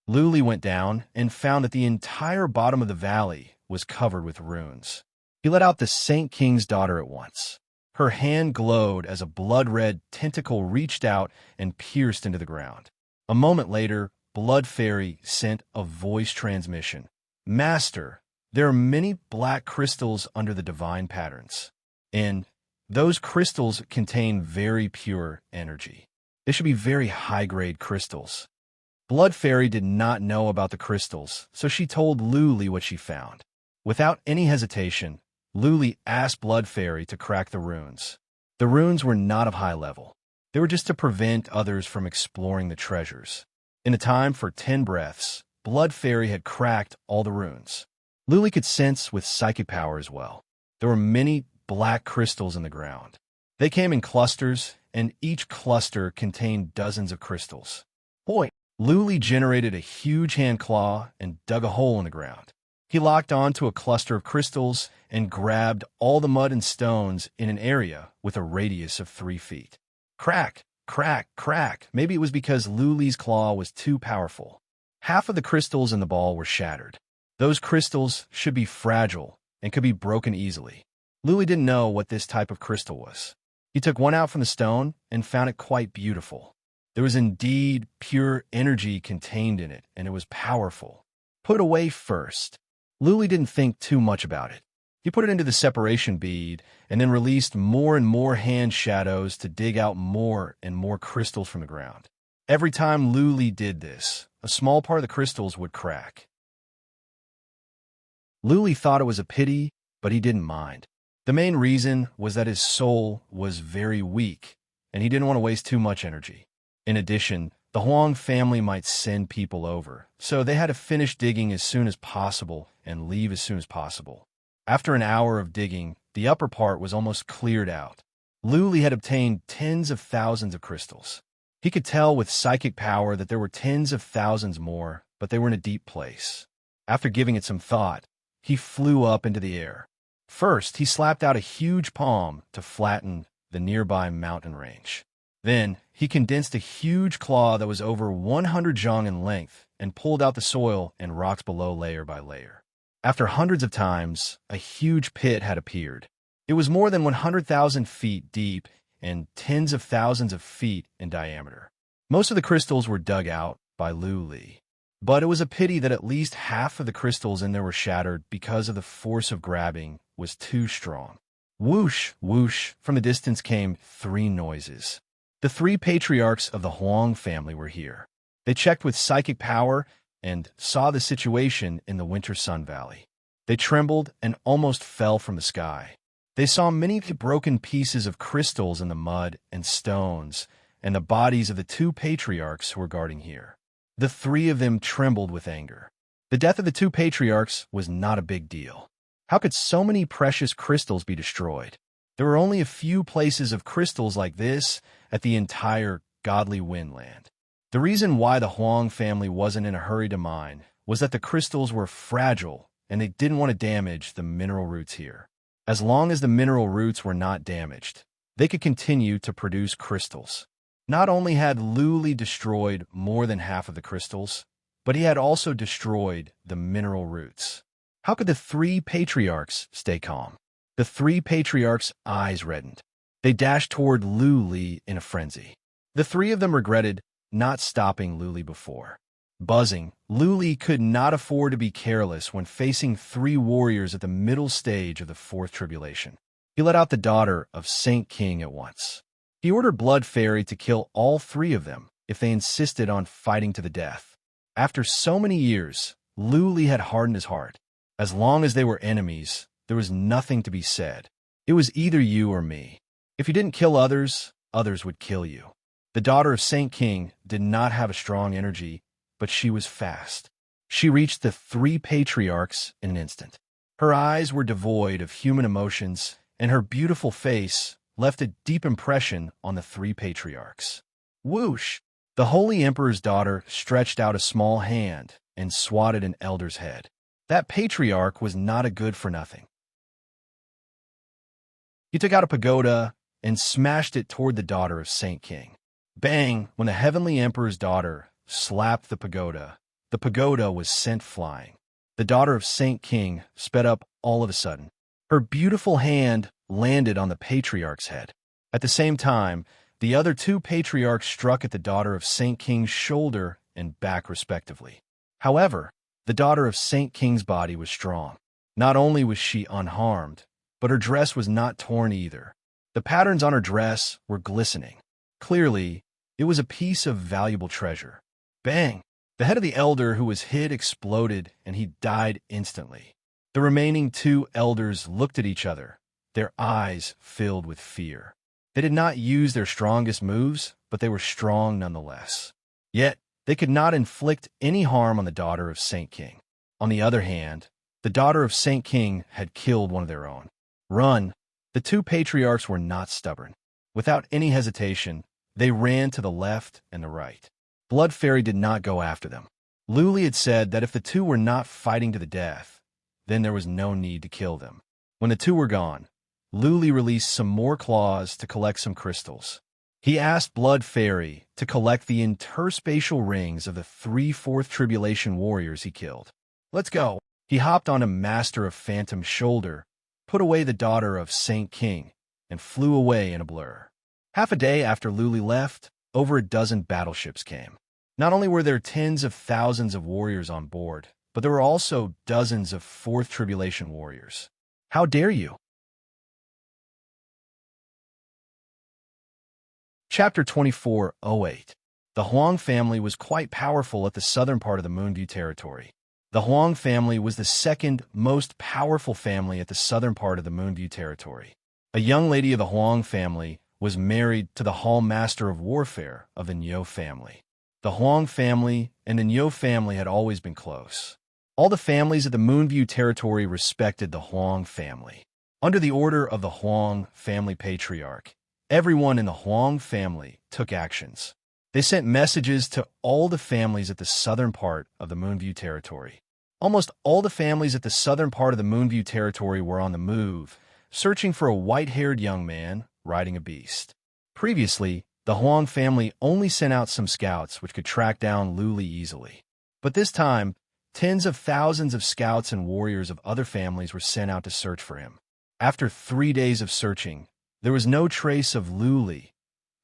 Luli went down and found that the entire bottom of the valley was covered with runes. He let out the Saint King's daughter at once. Her hand glowed as a blood-red tentacle reached out and pierced into the ground. A moment later, Blood Fairy sent a voice transmission. "Master, there are many black crystals under the divine patterns, and those crystals contain very pure energy. They should be very high-grade crystals." Blood Fairy did not know about the crystals, so she told Luli what she found. Without any hesitation, Luli asked Blood Fairy to crack the runes. The runes were not of high level. They were just to prevent others from exploring the treasures. In a time for 10 breaths, Blood Fairy had cracked all the runes. Luli could sense with psychic power as well. There were many black crystals in the ground. They came in clusters, and each cluster contained dozens of crystals. Boy, Luli generated a huge hand claw and dug a hole in the ground. He locked onto a cluster of crystals and grabbed all the mud and stones in an area with a radius of 3 feet. Crack, crack, crack. Maybe it was because Luli's claw was too powerful. Half of the crystals in the ball were shattered. Those crystals should be fragile and could be broken easily. Luli didn't know what this type of crystal was. He took one out from the stone and found it quite beautiful. There was indeed pure energy contained in it, and it was powerful. Put it away first. Luli didn't think too much about it. He put it into the separation bead and then released more and more hand shadows to dig out more and more crystals from the ground. Every time Luli did this, a small part of the crystals would crack. Luli thought it was a pity, but he didn't mind. The main reason was that his soul was very weak, and he didn't want to waste too much energy. In addition, the Huang family might send people over, so they had to finish digging as soon as possible and leave as soon as possible. After an hour of digging, the upper part was almost cleared out. Luli had obtained tens of thousands of crystals. He could tell with psychic power that there were tens of thousands more, but they were in a deep place. After giving it some thought, he flew up into the air. First, he slapped out a huge palm to flatten the nearby mountain range. Then, he condensed a huge claw that was over 100 zhang in length and pulled out the soil and rocks below layer by layer. After hundreds of times, a huge pit had appeared. It was more than 100,000 feet deep and tens of thousands of feet in diameter. Most of the crystals were dug out by Luli, but it was a pity that at least half of the crystals in there were shattered because of the force of grabbing was too strong. Whoosh, whoosh, from the distance came 3 noises. The 3 patriarchs of the Huang family were here. They checked with psychic power and saw the situation in the Winter Sun Valley. They trembled and almost fell from the sky. They saw many broken pieces of crystals in the mud and stones and the bodies of the 2 patriarchs who were guarding here. The 3 of them trembled with anger. The death of the 2 patriarchs was not a big deal. How could so many precious crystals be destroyed? There were only a few places of crystals like this at the entire godly Windland. The reason why the Huang family wasn't in a hurry to mine was that the crystals were fragile and they didn't want to damage the mineral roots here. As long as the mineral roots were not damaged, they could continue to produce crystals. Not only had Luli destroyed more than half of the crystals, but he had also destroyed the mineral roots. How could the three patriarchs stay calm? The three patriarchs' eyes reddened. They dashed toward Luli in a frenzy. The three of them regretted not stopping Luli before. Buzzing, Luli could not afford to be careless when facing three warriors at the middle stage of the fourth tribulation. He let out the daughter of Saint King at once. He ordered Blood Fairy to kill all three of them if they insisted on fighting to the death. After so many years, Luli had hardened his heart. As long as they were enemies, there was nothing to be said. It was either you or me. If you didn't kill others, others would kill you. The daughter of Saint King did not have a strong energy, but she was fast. She reached the three patriarchs in an instant. Her eyes were devoid of human emotions, and her beautiful face left a deep impression on the three patriarchs. Whoosh! The Holy Emperor's daughter stretched out a small hand and swatted an elder's head. That patriarch was not a good-for-nothing. He took out a pagoda and smashed it toward the daughter of Saint King. Bang! When the Heavenly Emperor's daughter slapped the pagoda was sent flying. The daughter of Saint King sped up all of a sudden. Her beautiful hand landed on the patriarch's head. At the same time, the other two patriarchs struck at the daughter of Saint King's shoulder and back respectively. However, the daughter of Saint King's body was strong. Not only was she unharmed, but her dress was not torn either. The patterns on her dress were glistening. Clearly, it was a piece of valuable treasure. Bang! The head of the elder who was hit exploded, and he died instantly. The remaining two elders looked at each other, their eyes filled with fear. They did not use their strongest moves, but they were strong nonetheless. Yet, they could not inflict any harm on the daughter of Saint King. On the other hand, the daughter of Saint King had killed one of their own. Run! The two patriarchs were not stubborn. Without any hesitation, they ran to the left and the right. Blood Fairy did not go after them. Luli had said that if the two were not fighting to the death, then there was no need to kill them. When the two were gone, Luli released some more claws to collect some crystals. He asked Blood Fairy to collect the interspatial rings of the three Fourth Tribulation warriors he killed. Let's go. He hopped on a Master of Phantom's shoulder, put away the daughter of Saint King, and flew away in a blur. Half a day after Luli left, over a dozen battleships came. Not only were there tens of thousands of warriors on board, but there were also dozens of Fourth Tribulation warriors. How dare you? Chapter 24:08. The Huang family was quite powerful at the southern part of the Moonview territory. The Huang family was the second most powerful family at the southern part of the Moonview territory. A young lady of the Huang family was married to the Hall Master of Warfare of the Nyo family. The Huang family and the Nyo family had always been close. All the families of the Moonview territory respected the Huang family. Under the order of the Huang family patriarch, everyone in the Huang family took actions. They sent messages to all the families at the southern part of the Moonview territory. Almost all the families at the southern part of the Moonview territory were on the move, searching for a white-haired young man riding a beast. Previously, the Huang family only sent out some scouts which could track down Luli easily. But this time, tens of thousands of scouts and warriors of other families were sent out to search for him. After 3 days of searching, there was no trace of Luli.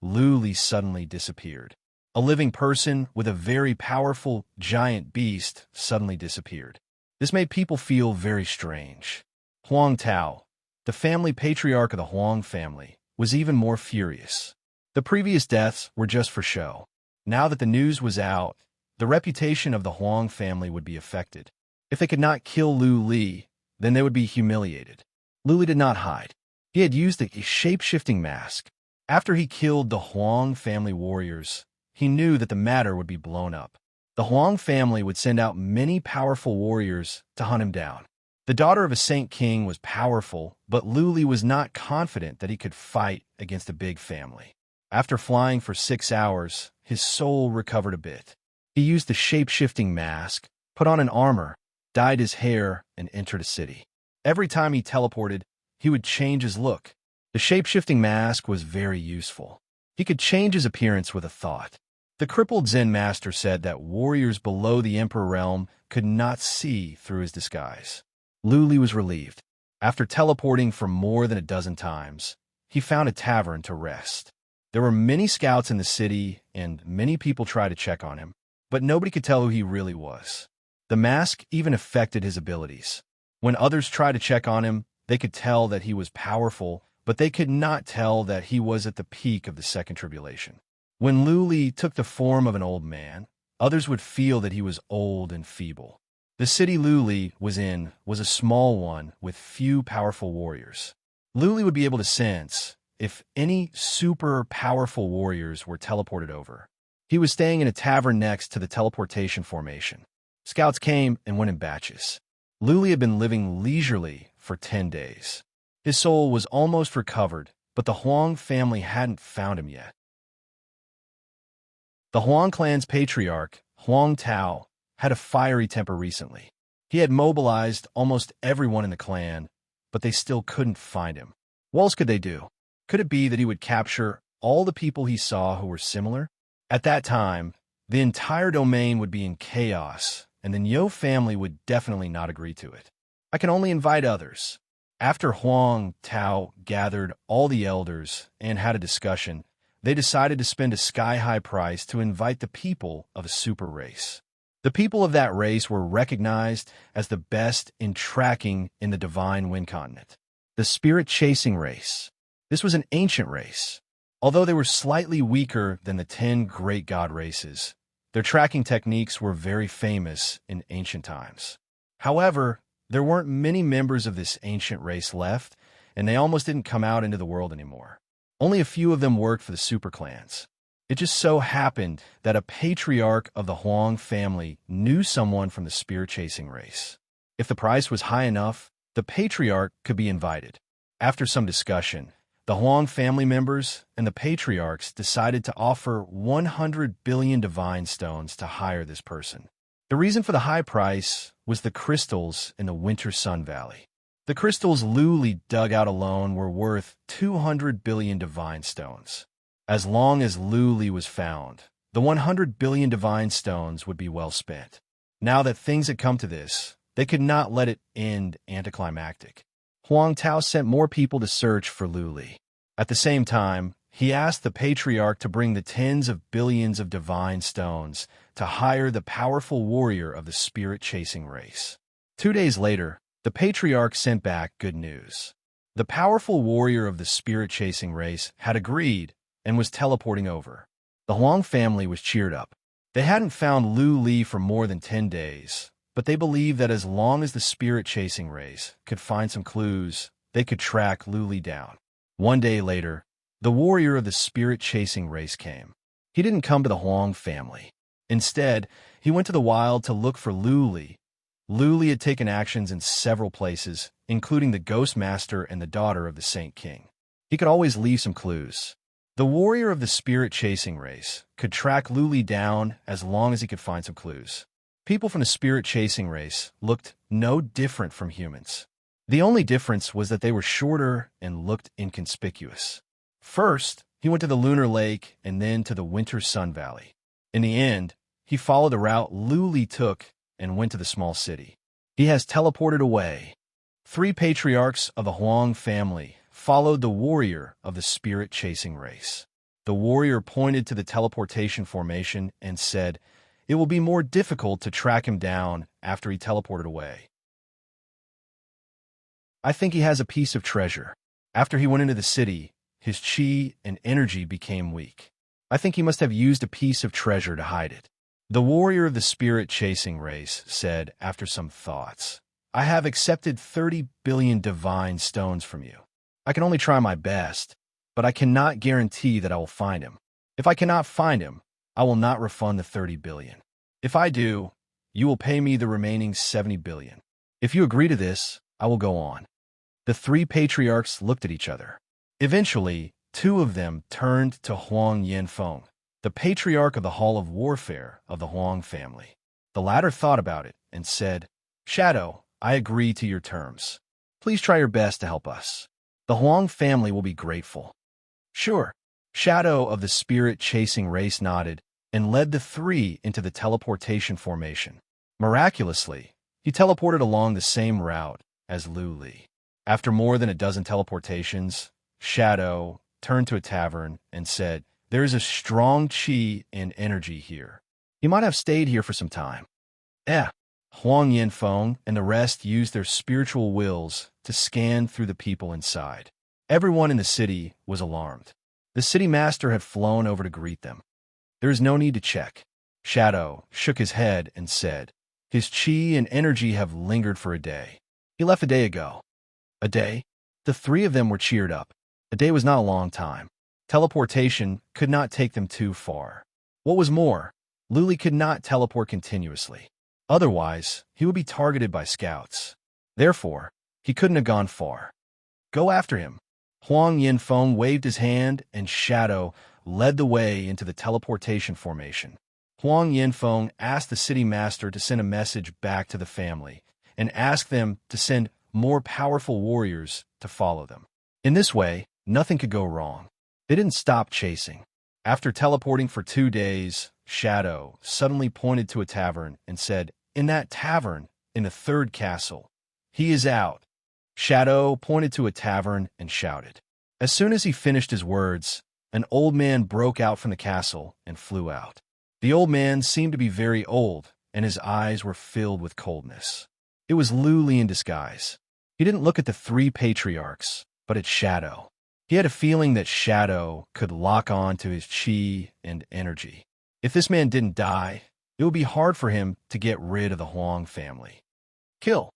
Luli suddenly disappeared. A living person with a very powerful giant beast suddenly disappeared. This made people feel very strange. Huang Tao, the family patriarch of the Huang family, was even more furious. The previous deaths were just for show. Now that the news was out, the reputation of the Huang family would be affected. If they could not kill Lu Li, then they would be humiliated. Luli did not hide. He had used a shape-shifting mask. After he killed the Huang family warriors, he knew that the matter would be blown up. The Huang family would send out many powerful warriors to hunt him down. The daughter of a Saint King was powerful, but Luli was not confident that he could fight against a big family. After flying for 6 hours, his soul recovered a bit. He used the shape-shifting mask, put on an armor, dyed his hair, and entered a city. Every time he teleported, he would change his look. The shape-shifting mask was very useful. He could change his appearance with a thought. The crippled Zen master said that warriors below the Emperor realm could not see through his disguise. Luli was relieved. After teleporting for more than a dozen times, he found a tavern to rest. There were many scouts in the city, and many people tried to check on him, but nobody could tell who he really was. The mask even affected his abilities. When others tried to check on him, they could tell that he was powerful, but they could not tell that he was at the peak of the second tribulation. When Luli took the form of an old man, others would feel that he was old and feeble. The city Luli was in was a small one with few powerful warriors. Luli would be able to sense if any super powerful warriors were teleported over. He was staying in a tavern next to the teleportation formation. Scouts came and went in batches. Luli had been living leisurely for 10 days. His soul was almost recovered, but the Huang family hadn't found him yet. The Huang clan's patriarch, Huang Tao, had a fiery temper recently. He had mobilized almost everyone in the clan, but they still couldn't find him. What else could they do? Could it be that he would capture all the people he saw who were similar? At that time, the entire domain would be in chaos, and the Niu family would definitely not agree to it. I can only invite others. After Huang Tao gathered all the elders and had a discussion, they decided to spend a sky-high price to invite the people of a super race. The people of that race were recognized as the best in tracking in the divine wind continent. The spirit-chasing race. This was an ancient race. Although they were slightly weaker than the 10 great god races, their tracking techniques were very famous in ancient times. However, there weren't many members of this ancient race left, and they almost didn't come out into the world anymore. Only a few of them worked for the super clans. It just so happened that a patriarch of the Huang family knew someone from the spirit-chasing race. If the price was high enough, the patriarch could be invited. After some discussion, the Huang family members and the patriarchs decided to offer 100 billion divine stones to hire this person. The reason for the high price was the crystals in the Winter Sun Valley. The crystals Luli dug out alone were worth 200 billion divine stones. As long as Luli was found, the 100 billion divine stones would be well spent. Now that things had come to this, they could not let it end anticlimactic. Huang Tao sent more people to search for Luli. At the same time, he asked the patriarch to bring the tens of billions of divine stones to hire the powerful warrior of the spirit-chasing race. 2 days later, the patriarch sent back good news. The powerful warrior of the spirit-chasing race had agreed and was teleporting over. The Huang family was cheered up. They hadn't found Luli for more than 10 days, but they believed that as long as the spirit-chasing race could find some clues, they could track Luli down. 1 day later, the warrior of the spirit-chasing race came. He didn't come to the Huang family. Instead, he went to the wild to look for Luli. Luli had taken actions in several places, including the Ghost Master and the daughter of the Saint King. He could always leave some clues. The warrior of the spirit-chasing race could track Luli down as long as he could find some clues. People from the spirit-chasing race looked no different from humans. The only difference was that they were shorter and looked inconspicuous. First, he went to the Lunar Lake and then to the Winter Sun Valley. In the end, he followed the route Luli took and went to the small city. He has teleported away. 3 patriarchs of the Huang family followed the warrior of the spirit-chasing race. The warrior pointed to the teleportation formation and said, "It will be more difficult to track him down after he teleported away. I think he has a piece of treasure. After he went into the city, his chi and energy became weak. I think he must have used a piece of treasure to hide it." The warrior of the spirit-chasing race said after some thoughts, "I have accepted 30 billion divine stones from you. I can only try my best, but I cannot guarantee that I will find him. If I cannot find him, I will not refund the 30 billion. If I do, you will pay me the remaining 70 billion. If you agree to this, I will go on." The 3 patriarchs looked at each other. Eventually, two of them turned to Huang Yanfeng, the patriarch of the Hall of Warfare of the Huang family. The latter thought about it and said, "Shadow, I agree to your terms. Please try your best to help us. The Huang family will be grateful." "Sure." Shadow of the spirit-chasing race nodded and led the three into the teleportation formation. Miraculously, he teleported along the same route as Lu Li. After more than a dozen teleportations, Shadow turned to a tavern and said, "There is a strong qi and energy here. You might have stayed here for some time." Huang Yanfeng and the rest used their spiritual wills to scan through the people inside. Everyone in the city was alarmed. The city master had flown over to greet them. "There is no need to check." Shadow shook his head and said, "His qi and energy have lingered for a day. He left a day ago." "A day?" The three of them were cheered up. A day was not a long time. Teleportation could not take them too far. What was more, Lu Li could not teleport continuously. Otherwise, he would be targeted by scouts. Therefore, he couldn't have gone far. "Go after him." Huang Yanfeng waved his hand, and Shadow led the way into the teleportation formation. Huang Yanfeng asked the city master to send a message back to the family and asked them to send more powerful warriors to follow them. In this way, nothing could go wrong. They didn't stop chasing. After teleporting for 2 days, Shadow suddenly pointed to a tavern and said, "In that tavern, in the third castle, he is out." Shadow pointed to a tavern and shouted. As soon as he finished his words, an old man broke out from the castle and flew out. The old man seemed to be very old, and his eyes were filled with coldness. It was Lu Li in disguise. He didn't look at the three patriarchs, but at Shadow. He had a feeling that Shadow could lock on to his qi and energy. If this man didn't die, it would be hard for him to get rid of the Huang family. Kill.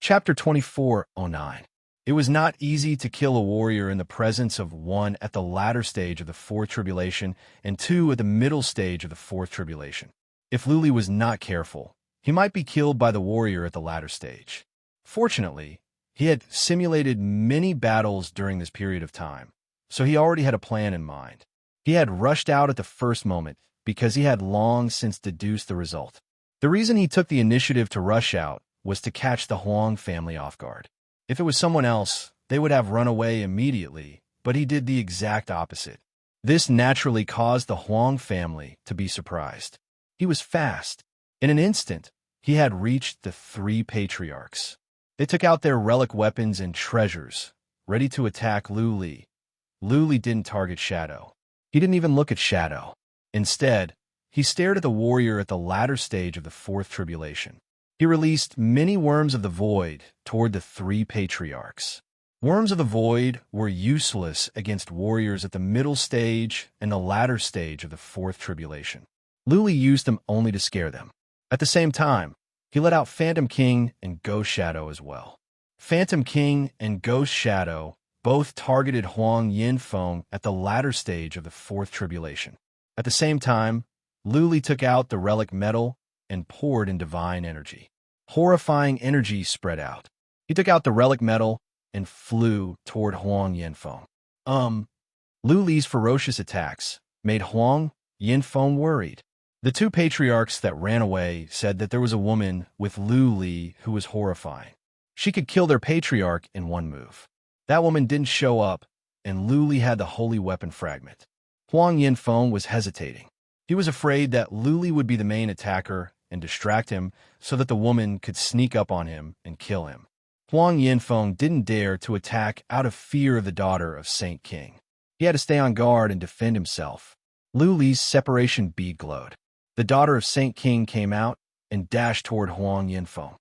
Chapter 2409. It was not easy to kill a warrior in the presence of one at the latter stage of the fourth tribulation and two at the middle stage of the fourth tribulation. If Lu Li was not careful, he might be killed by the warrior at the latter stage. Fortunately, he had simulated many battles during this period of time, so he already had a plan in mind. He had rushed out at the first moment because he had long since deduced the result. The reason he took the initiative to rush out was to catch the Huang family off guard. If it was someone else, they would have run away immediately, but he did the exact opposite. This naturally caused the Huang family to be surprised. He was fast. In an instant, he had reached the three patriarchs. They took out their relic weapons and treasures, ready to attack Lu Li. Lu Li didn't target Shadow. He didn't even look at Shadow. Instead, he stared at the warrior at the latter stage of the fourth tribulation. He released many worms of the void toward the three patriarchs. Worms of the void were useless against warriors at the middle stage and the latter stage of the fourth tribulation. Lu Li used them only to scare them. At the same time, he let out Phantom King and Ghost Shadow as well. Phantom King and Ghost Shadow both targeted Huang Yanfeng at the latter stage of the fourth tribulation. At the same time, Lu Li took out the relic metal and poured in divine energy. Horrifying energy spread out. He took out the relic metal and flew toward Huang Yanfeng. Lu Li's ferocious attacks made Huang Yanfeng worried. The two patriarchs that ran away said that there was a woman with Lu Li who was horrifying. She could kill their patriarch in one move. That woman didn't show up, and Lu Li had the holy weapon fragment. Huang Yanfeng was hesitating. He was afraid that Lu Li would be the main attacker and distract him so that the woman could sneak up on him and kill him. Huang Yanfeng didn't dare to attack out of fear of the daughter of Saint King. He had to stay on guard and defend himself. Lu Li's separation bead glowed. The daughter of Saint King came out and dashed toward Huang Yanfeng.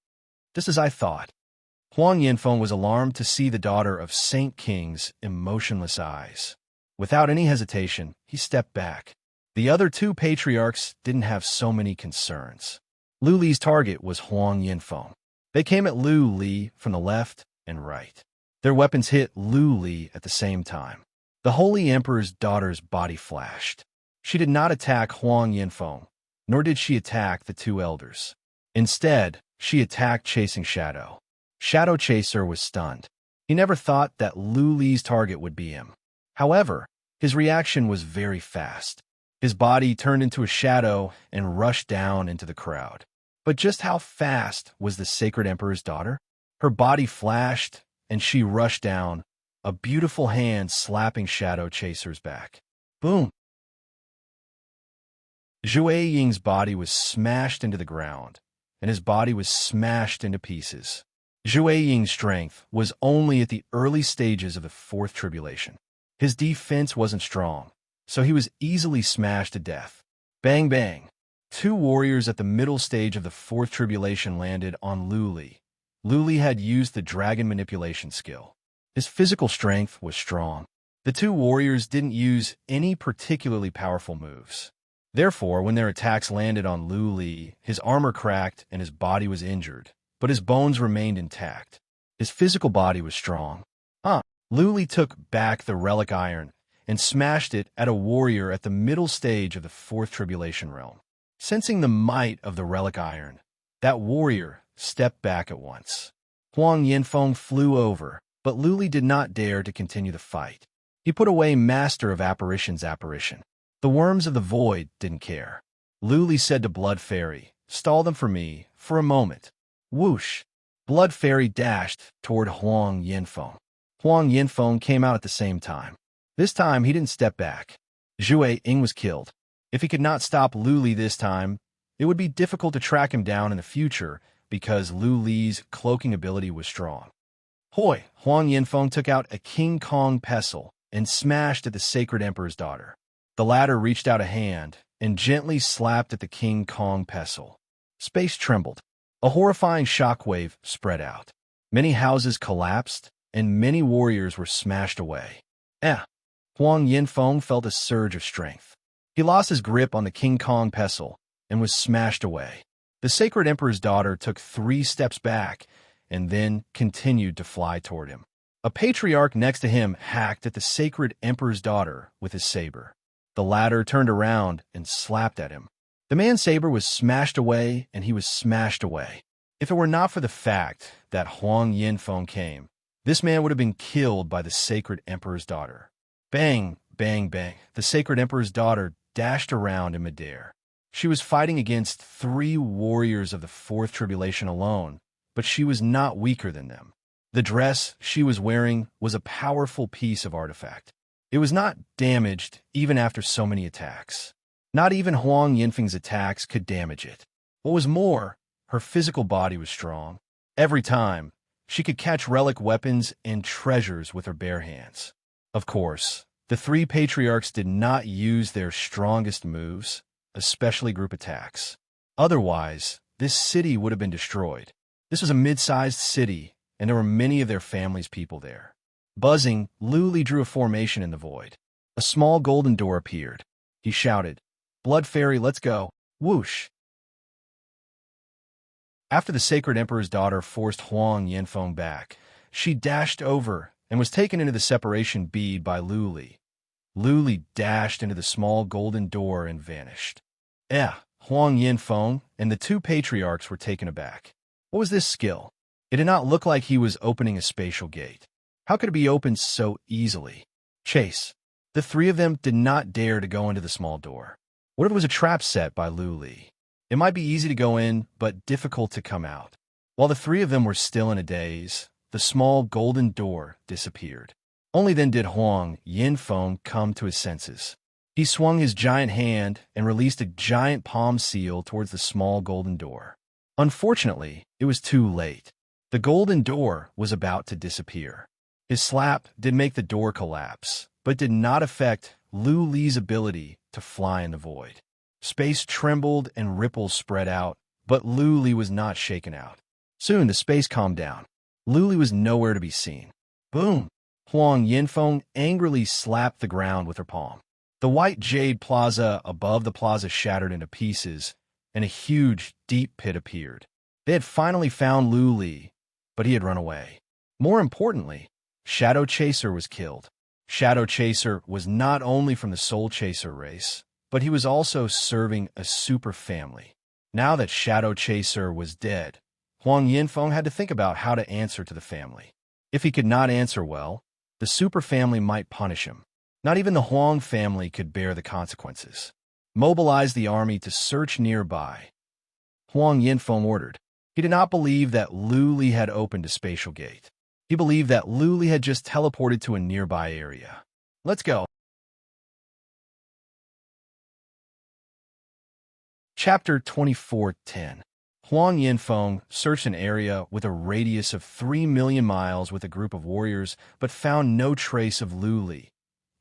Just as I thought. Huang Yanfeng was alarmed to see the daughter of Saint King's emotionless eyes. Without any hesitation, he stepped back. The other two patriarchs didn't have so many concerns. Lu Li's target was Huang Yanfeng. They came at Lu Li from the left and right. Their weapons hit Lu Li at the same time. The Holy Emperor's daughter's body flashed. She did not attack Huang Yanfeng, nor did she attack the two elders. Instead, she attacked chasing Shadow. Shadow Chaser was stunned. He never thought that Lu Li's target would be him. However, his reaction was very fast. His body turned into a shadow and rushed down into the crowd. But just how fast was the Sacred Emperor's daughter? Her body flashed, and she rushed down, a beautiful hand slapping Shadow Chaser's back. Boom! Zhuai Ying's body was smashed into the ground, and his body was smashed into pieces. Zhuai Ying's strength was only at the early stages of the fourth tribulation. His defense wasn't strong, so he was easily smashed to death. Bang bang! Two warriors at the middle stage of the fourth tribulation landed on Lu Li. Lu Li had used the dragon manipulation skill. His physical strength was strong. The two warriors didn't use any particularly powerful moves. Therefore, when their attacks landed on Lu Li, his armor cracked and his body was injured, but his bones remained intact. His physical body was strong. Lu Li took back the relic iron and smashed it at a warrior at the middle stage of the fourth tribulation realm. Sensing the might of the relic iron, that warrior stepped back at once. Huang Yanfeng flew over, but Lu Li did not dare to continue the fight. He put away Master of Apparition's apparition. The worms of the void didn't care. Lu Li said to Blood Fairy, "Stall them for me, for a moment." Whoosh! Blood Fairy dashed toward Huang Yanfeng. Huang Yanfeng came out at the same time. This time, he didn't step back. Zhuai Ying was killed. If he could not stop Lu Li this time, it would be difficult to track him down in the future because Lu Li's cloaking ability was strong. Hoi! Huang Yanfeng took out a King Kong pestle and smashed at the Sacred Emperor's daughter. The latter reached out a hand and gently slapped at the King Kong pestle. Space trembled. A horrifying shockwave spread out. Many houses collapsed, and many warriors were smashed away. Huang Yanfeng felt a surge of strength. He lost his grip on the King Kong pestle and was smashed away. The Sacred Emperor's daughter took 3 steps back and then continued to fly toward him. A patriarch next to him hacked at the Sacred Emperor's daughter with his saber. The latter turned around and slapped at him. The man's saber was smashed away, and he was smashed away. If it were not for the fact that Huang Yanfeng came, this man would have been killed by the Sacred Emperor's daughter. Bang, bang, bang. The Sacred Emperor's daughter dashed around in midair. She was fighting against 3 warriors of the fourth tribulation alone, but she was not weaker than them. The dress she was wearing was a powerful piece of artifact. It was not damaged even after so many attacks. Not even Huang Yanfeng's attacks could damage it. What was more, her physical body was strong. Every time, she could catch relic weapons and treasures with her bare hands. Of course, the 3 patriarchs did not use their strongest moves, especially group attacks. Otherwise, this city would have been destroyed. This was a mid-sized city, and there were many of their family's people there. Buzzing, Lu Li drew a formation in the void. A small golden door appeared. He shouted, "Blood Fairy, let's go." Whoosh! After the Sacred Emperor's daughter forced Huang Yanfeng back, she dashed over and was taken into the separation bead by Lu Li. Lu Li dashed into the small golden door and vanished. Huang Yanfeng and the 2 patriarchs were taken aback. What was this skill? It did not look like he was opening a spatial gate. How could it be opened so easily? Chase. The 3 of them did not dare to go into the small door. What if it was a trap set by Lu Li? It might be easy to go in, but difficult to come out. While the 3 of them were still in a daze, the small golden door disappeared. Only then did Huang Yanfeng come to his senses. He swung his giant hand and released a giant palm seal towards the small golden door. Unfortunately, it was too late. The golden door was about to disappear. His slap did make the door collapse, but did not affect Lu Li's ability to fly in the void. Space trembled and ripples spread out, but Lu Li was not shaken out. Soon the space calmed down. Lu Li was nowhere to be seen. Boom! Huang Yanfeng angrily slapped the ground with her palm. The white jade plaza above the plaza shattered into pieces, and a huge, deep pit appeared. They had finally found Lu Li, but he had run away. More importantly, Shadow Chaser was killed. Shadow Chaser was not only from the Soul Chaser race, but he was also serving a super family. Now that Shadow Chaser was dead, Huang Yinfeng had to think about how to answer to the family. If he could not answer well, the super family might punish him. Not even the Huang family could bear the consequences. Mobilize the army to search nearby, Huang Yinfeng ordered. He did not believe that Lu Li had opened a spatial gate. He believed that Lu Li had just teleported to a nearby area. Let's go. Chapter 24:10. Huang Yinfeng searched an area with a radius of 3 million miles with a group of warriors, but found no trace of Lu Li.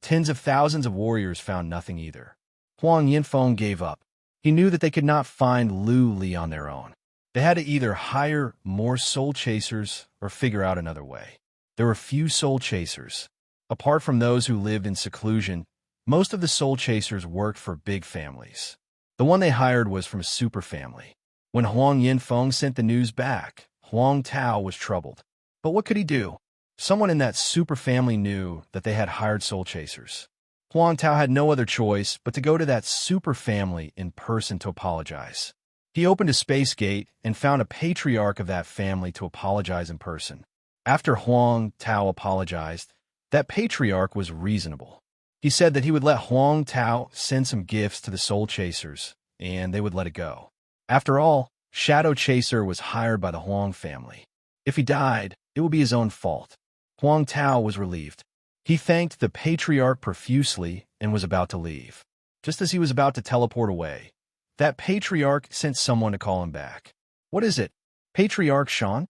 Tens of thousands of warriors found nothing either. Huang Yinfeng gave up. He knew that they could not find Lu Li on their own. They had to either hire more soul chasers or figure out another way. There were few soul chasers. Apart from those who lived in seclusion, most of the soul chasers worked for big families. The one they hired was from a super family. When Huang Yinfeng sent the news back, Huang Tao was troubled. But what could he do? Someone in that super family knew that they had hired soul chasers. Huang Tao had no other choice but to go to that super family in person to apologize. He opened a space gate and found a patriarch of that family to apologize in person. After Huang Tao apologized, that patriarch was reasonable. He said that he would let Huang Tao send some gifts to the soul chasers, and they would let it go. After all, Shadow Chaser was hired by the Huang family. If he died, it would be his own fault. Huang Tao was relieved. He thanked the patriarch profusely and was about to leave. Just as he was about to teleport away, that patriarch sent someone to call him back. What is it? Patriarch Shan?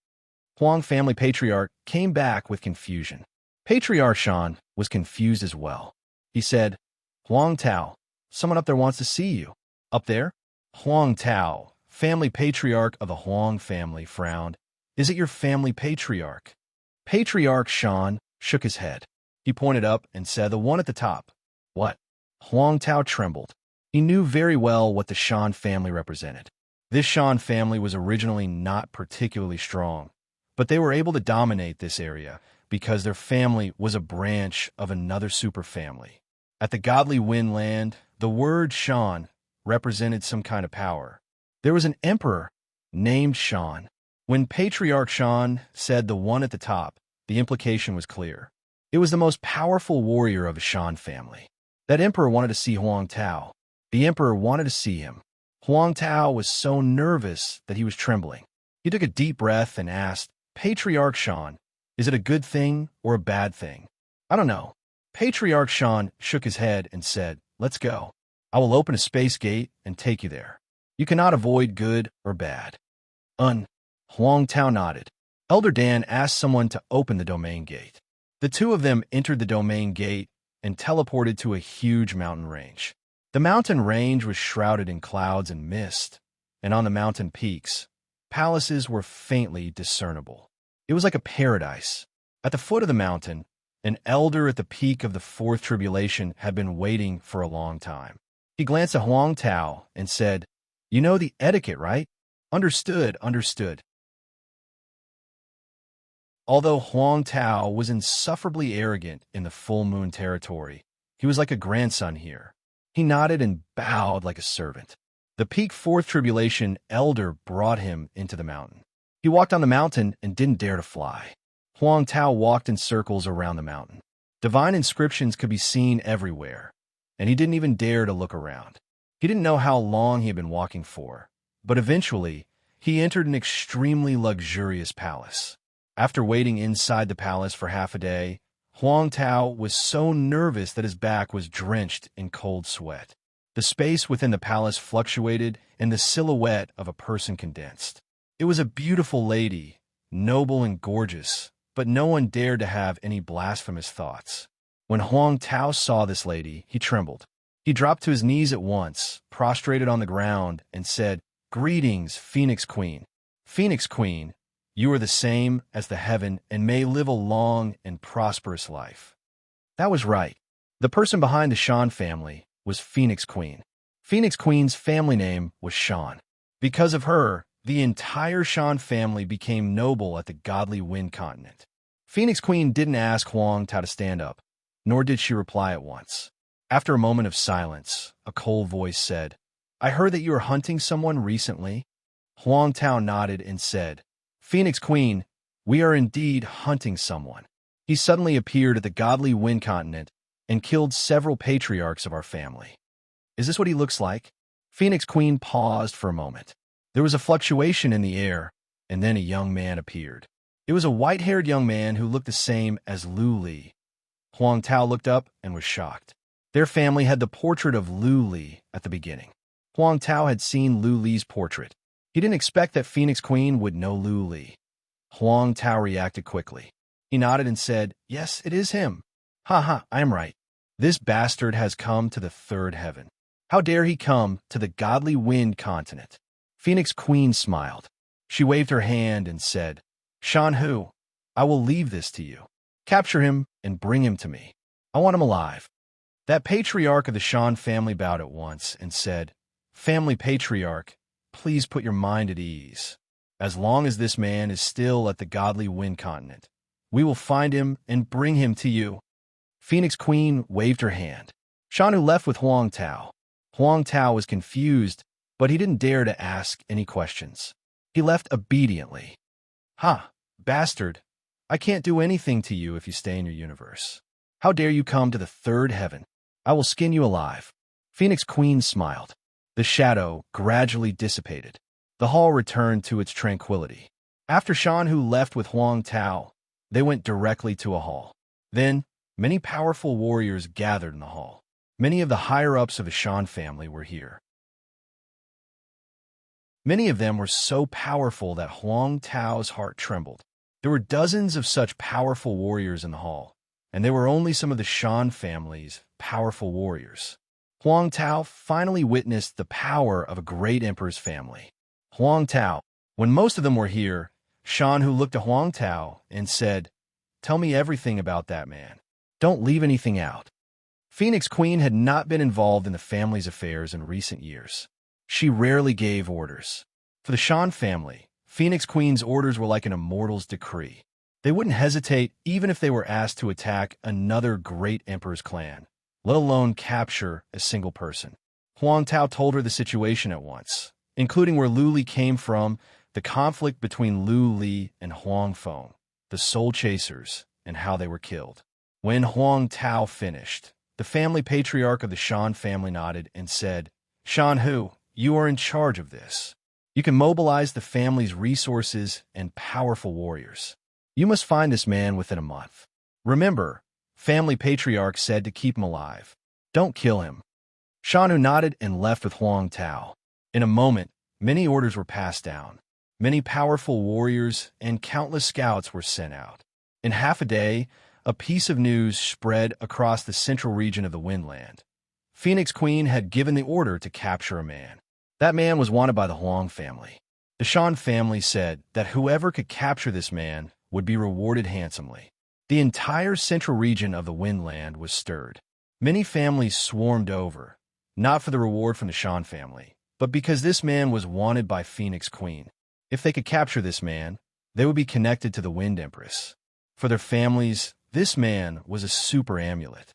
Huang family patriarch came back with confusion. Patriarch Shan was confused as well. He said, Huang Tao, someone up there wants to see you. Up there? Huang Tao, family patriarch of the Huang family, frowned. Is it your family patriarch? Patriarch Shan shook his head. He pointed up and said, the one at the top. What? Huang Tao trembled. He knew very well what the Shan family represented. This Shan family was originally not particularly strong, but they were able to dominate this area because their family was a branch of another super family. At the godly Wind Land, the word Shan represented some kind of power. There was an emperor named Shan. When Patriarch Shan said the one at the top, the implication was clear. It was the most powerful warrior of the Shan family. That emperor wanted to see Huang Tao. The emperor wanted to see him. Huang Tao was so nervous that he was trembling. He took a deep breath and asked, Patriarch Shan, is it a good thing or a bad thing? I don't know. Patriarch Shan shook his head and said, let's go. I will open a space gate and take you there. You cannot avoid good or bad. Huang Tao nodded. Elder Dan asked someone to open the domain gate. The two of them entered the domain gate and teleported to a huge mountain range. The mountain range was shrouded in clouds and mist, and on the mountain peaks, palaces were faintly discernible. It was like a paradise. At the foot of the mountain, an elder at the peak of the fourth tribulation had been waiting for a long time. He glanced at Huang Tao and said, You know the etiquette, right? Understood. Although Huang Tao was insufferably arrogant in the full moon territory, he was like a grandson here. He nodded and bowed like a servant. The peak fourth tribulation elder brought him into the mountain. He walked on the mountain and didn't dare to fly. Huang Tao walked in circles around the mountain. Divine inscriptions could be seen everywhere, and he didn't even dare to look around. He didn't know how long he had been walking for, but eventually, he entered an extremely luxurious palace. After waiting inside the palace for half a day, Huang Tao was so nervous that his back was drenched in cold sweat. The space within the palace fluctuated, and the silhouette of a person condensed. It was a beautiful lady, noble and gorgeous, but no one dared to have any blasphemous thoughts. When Huang Tao saw this lady, he trembled. He dropped to his knees at once, prostrated on the ground, and said, Greetings, Phoenix Queen. Phoenix Queen, you are the same as the heaven and may live a long and prosperous life. That was right. The person behind the Shan family was Phoenix Queen. Phoenix Queen's family name was Shan. Because of her, the entire Shan family became noble at the godly Wind Continent. Phoenix Queen didn't ask Huang Tao to stand up, nor did she reply at once. After a moment of silence, a cold voice said, I heard that you were hunting someone recently. Huang Tao nodded and said, Phoenix Queen, we are indeed hunting someone. He suddenly appeared at the godly wind continent and killed several patriarchs of our family. Is this what he looks like? Phoenix Queen paused for a moment. There was a fluctuation in the air, and then a young man appeared. It was a white-haired young man who looked the same as Lu Li. Huang Tao looked up and was shocked. Their family had the portrait of Lu Li at the beginning. Huang Tao had seen Lu Li's portrait. He didn't expect that Phoenix Queen would know Lu Li. Huang Tao reacted quickly. He nodded and said, "Yes, it is him. I am right. This bastard has come to the third heaven. How dare he come to the godly wind continent?" Phoenix Queen smiled. She waved her hand and said, "Shan Hu, I will leave this to you. Capture him and bring him to me. I want him alive." That patriarch of the Shan family bowed at once and said, "Family patriarch, please put your mind at ease. As long as this man is still at the godly wind continent, we will find him and bring him to you." Phoenix Queen waved her hand. Shan Hu left with Huang Tao. Huang Tao was confused, but he didn't dare to ask any questions. He left obediently. Bastard, I can't do anything to you if you stay in your universe. How dare you come to the third heaven? I will skin you alive." Phoenix Queen smiled. The shadow gradually dissipated. The hall returned to its tranquility. After Shan Hu left with Huang Tao, they went directly to a hall. Then, many powerful warriors gathered in the hall. Many of the higher-ups of the Shan family were here. Many of them were so powerful that Huang Tao's heart trembled. There were dozens of such powerful warriors in the hall, and they were only some of the Shan family's powerful warriors. Huang Tao finally witnessed the power of a great emperor's family. Huang Tao, when most of them were here, Shan Hu looked at Huang Tao and said, "Tell me everything about that man. Don't leave anything out." Phoenix Queen had not been involved in the family's affairs in recent years. She rarely gave orders. For the Shan family, Phoenix Queen's orders were like an immortal's decree. They wouldn't hesitate even if they were asked to attack another great emperor's clan, let alone capture a single person. Huang Tao told her the situation at once, including where Lu Li came from, the conflict between Lu Li and Huang Feng, the soul chasers, and how they were killed. When Huang Tao finished, the family patriarch of the Shan family nodded and said, "Shan Hu, you are in charge of this. You can mobilize the family's resources and powerful warriors. You must find this man within a month. Remember, family patriarch said to keep him alive. Don't kill him." Shan Hu nodded and left with Huang Tao. In a moment, many orders were passed down. Many powerful warriors and countless scouts were sent out. In half a day, a piece of news spread across the central region of the Windland. Phoenix Queen had given the order to capture a man. That man was wanted by the Huang family. The Shan family said that whoever could capture this man would be rewarded handsomely. The entire central region of the Windland was stirred. Many families swarmed over, not for the reward from the Shan family, but because this man was wanted by Phoenix Queen. If they could capture this man, they would be connected to the Wind Empress. For their families, this man was a super amulet.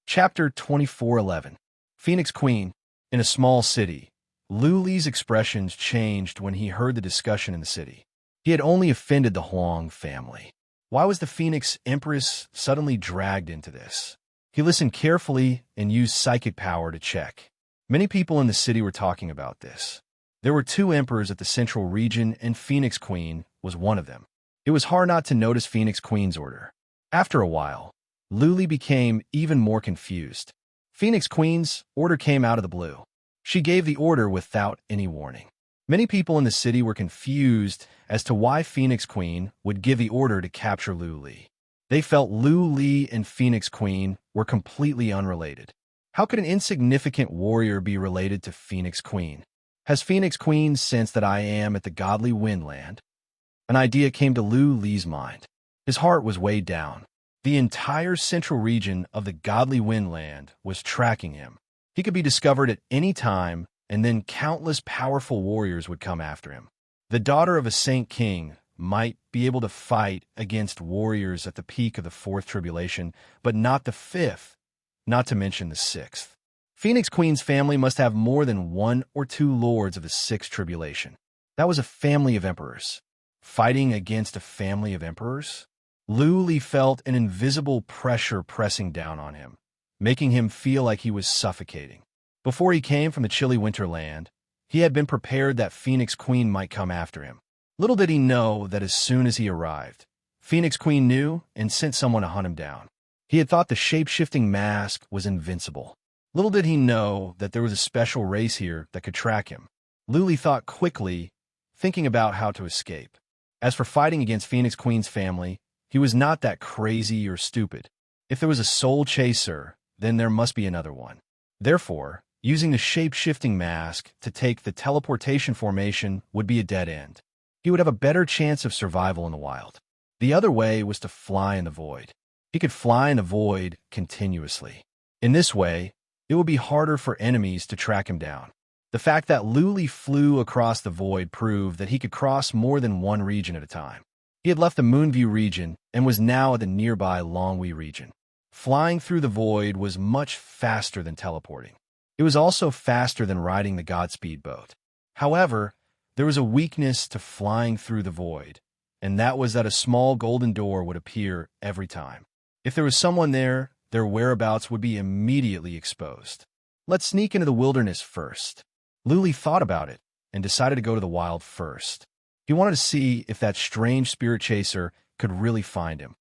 Chapter 24:11. Phoenix Queen. In a small city, Lu Li's expressions changed when he heard the discussion in the city. He had only offended the Huang family. Why was the Phoenix Empress suddenly dragged into this? He listened carefully and used psychic power to check. Many people in the city were talking about this. There were two emperors at the central region, and Phoenix Queen was one of them. It was hard not to notice Phoenix Queen's order. After a while, Lu Li became even more confused. Phoenix Queen's order came out of the blue. She gave the order without any warning. Many people in the city were confused as to why Phoenix Queen would give the order to capture Lu Li. They felt Lu Li and Phoenix Queen were completely unrelated. How could an insignificant warrior be related to Phoenix Queen? Has Phoenix Queen sensed that I am at the godly Windland? An idea came to Lu Li's mind. His heart was weighed down. The entire central region of the godly Windland was tracking him. He could be discovered at any time, and then countless powerful warriors would come after him. The daughter of a Saint King might be able to fight against warriors at the peak of the fourth tribulation, but not the fifth, not to mention the sixth. Phoenix Queen's family must have more than one or two lords of the sixth tribulation. That was a family of emperors. Fighting against a family of emperors? Luli felt an invisible pressure pressing down on him, making him feel like he was suffocating. Before he came from the chilly winter land, he had been prepared that Phoenix Queen might come after him. Little did he know that as soon as he arrived, Phoenix Queen knew and sent someone to hunt him down. He had thought the shape-shifting mask was invincible. Little did he know that there was a special race here that could track him. Luli thought quickly, thinking about how to escape. As for fighting against Phoenix Queen's family, he was not that crazy or stupid. If there was a soul chaser, then there must be another one. Therefore, using the shape-shifting mask to take the teleportation formation would be a dead end. He would have a better chance of survival in the wild. The other way was to fly in the void. He could fly in the void continuously. In this way, it would be harder for enemies to track him down. The fact that Luli flew across the void proved that he could cross more than one region at a time. He had left the Moonview region and was now at the nearby Longwy region. Flying through the void was much faster than teleporting. It was also faster than riding the Godspeed boat. However, there was a weakness to flying through the void, and that was that a small golden door would appear every time. If there was someone there, their whereabouts would be immediately exposed. Let's sneak into the wilderness first. Luli thought about it and decided to go to the wild first. He wanted to see if that strange spirit chaser could really find him.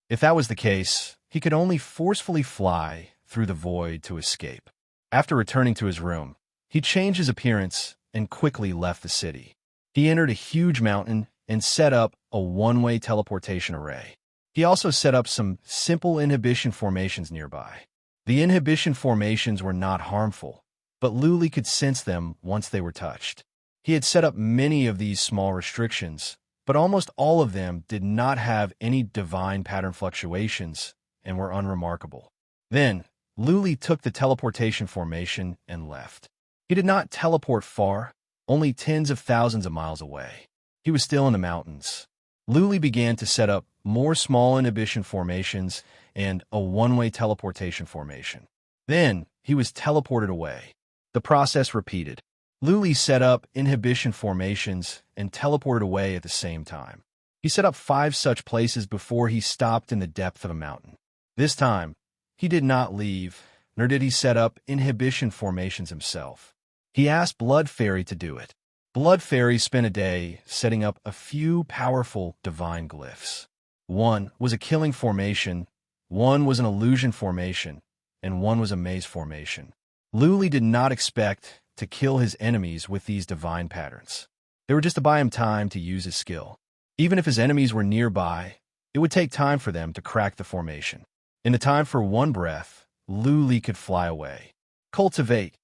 If that was the case, he could only forcefully fly through the void to escape. After returning to his room, he changed his appearance and quickly left the city. He entered a huge mountain and set up a one-way teleportation array. He also set up some simple inhibition formations nearby. The inhibition formations were not harmful, but Luli could sense them once they were touched. He had set up many of these small restrictions, but almost all of them did not have any divine pattern fluctuations and were unremarkable. Then, Luli took the teleportation formation and left. He did not teleport far, only tens of thousands of miles away. He was still in the mountains. Luli began to set up more small inhibition formations and a one-way teleportation formation. Then, he was teleported away. The process repeated. Luli set up inhibition formations and teleported away at the same time. He set up 5 such places before he stopped in the depth of a mountain. This time, he did not leave, nor did he set up inhibition formations himself. He asked Blood Fairy to do it. Blood Fairy spent a day setting up a few powerful divine glyphs. One was a killing formation, one was an illusion formation, and one was a maze formation. Luli did not expect to kill his enemies with these divine patterns. They were just to buy him time to use his skill. Even if his enemies were nearby, it would take time for them to crack the formation. In the time for one breath, Luli could fly away. Cultivate.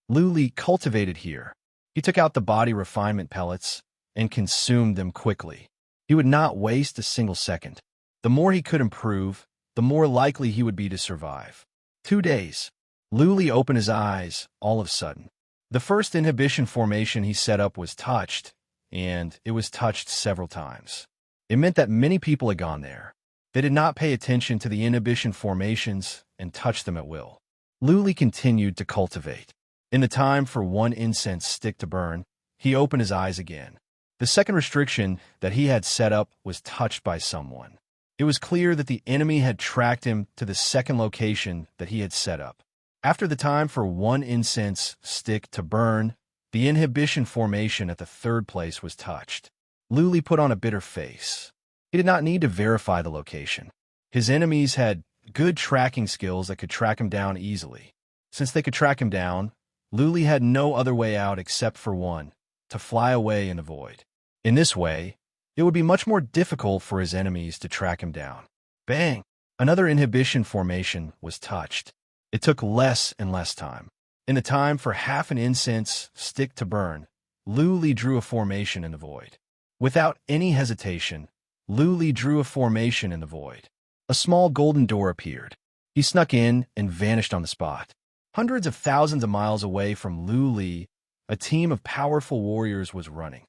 Luli cultivated here. He took out the body refinement pellets and consumed them quickly. He would not waste a single second. The more he could improve, the more likely he would be to survive. 2 days. Luli opened his eyes all of a sudden. The first inhibition formation he set up was touched, and it was touched several times. It meant that many people had gone there. They did not pay attention to the inhibition formations and touched them at will. Luli continued to cultivate. In the time for one incense stick to burn, he opened his eyes again. The second restriction that he had set up was touched by someone. It was clear that the enemy had tracked him to the second location that he had set up. After the time for one incense stick to burn, the inhibition formation at the third place was touched. Luli put on a bitter face. He did not need to verify the location. His enemies had good tracking skills that could track him down easily. Since they could track him down, Luli had no other way out except for one, to fly away in the void. In this way, it would be much more difficult for his enemies to track him down. Bang! Another inhibition formation was touched. It took less and less time. In the time for half an incense stick to burn, Luli drew a formation in the void. Without any hesitation, Luli drew a formation in the void. A small golden door appeared. He snuck in and vanished on the spot. Hundreds of thousands of miles away from Luli, a team of powerful warriors was running.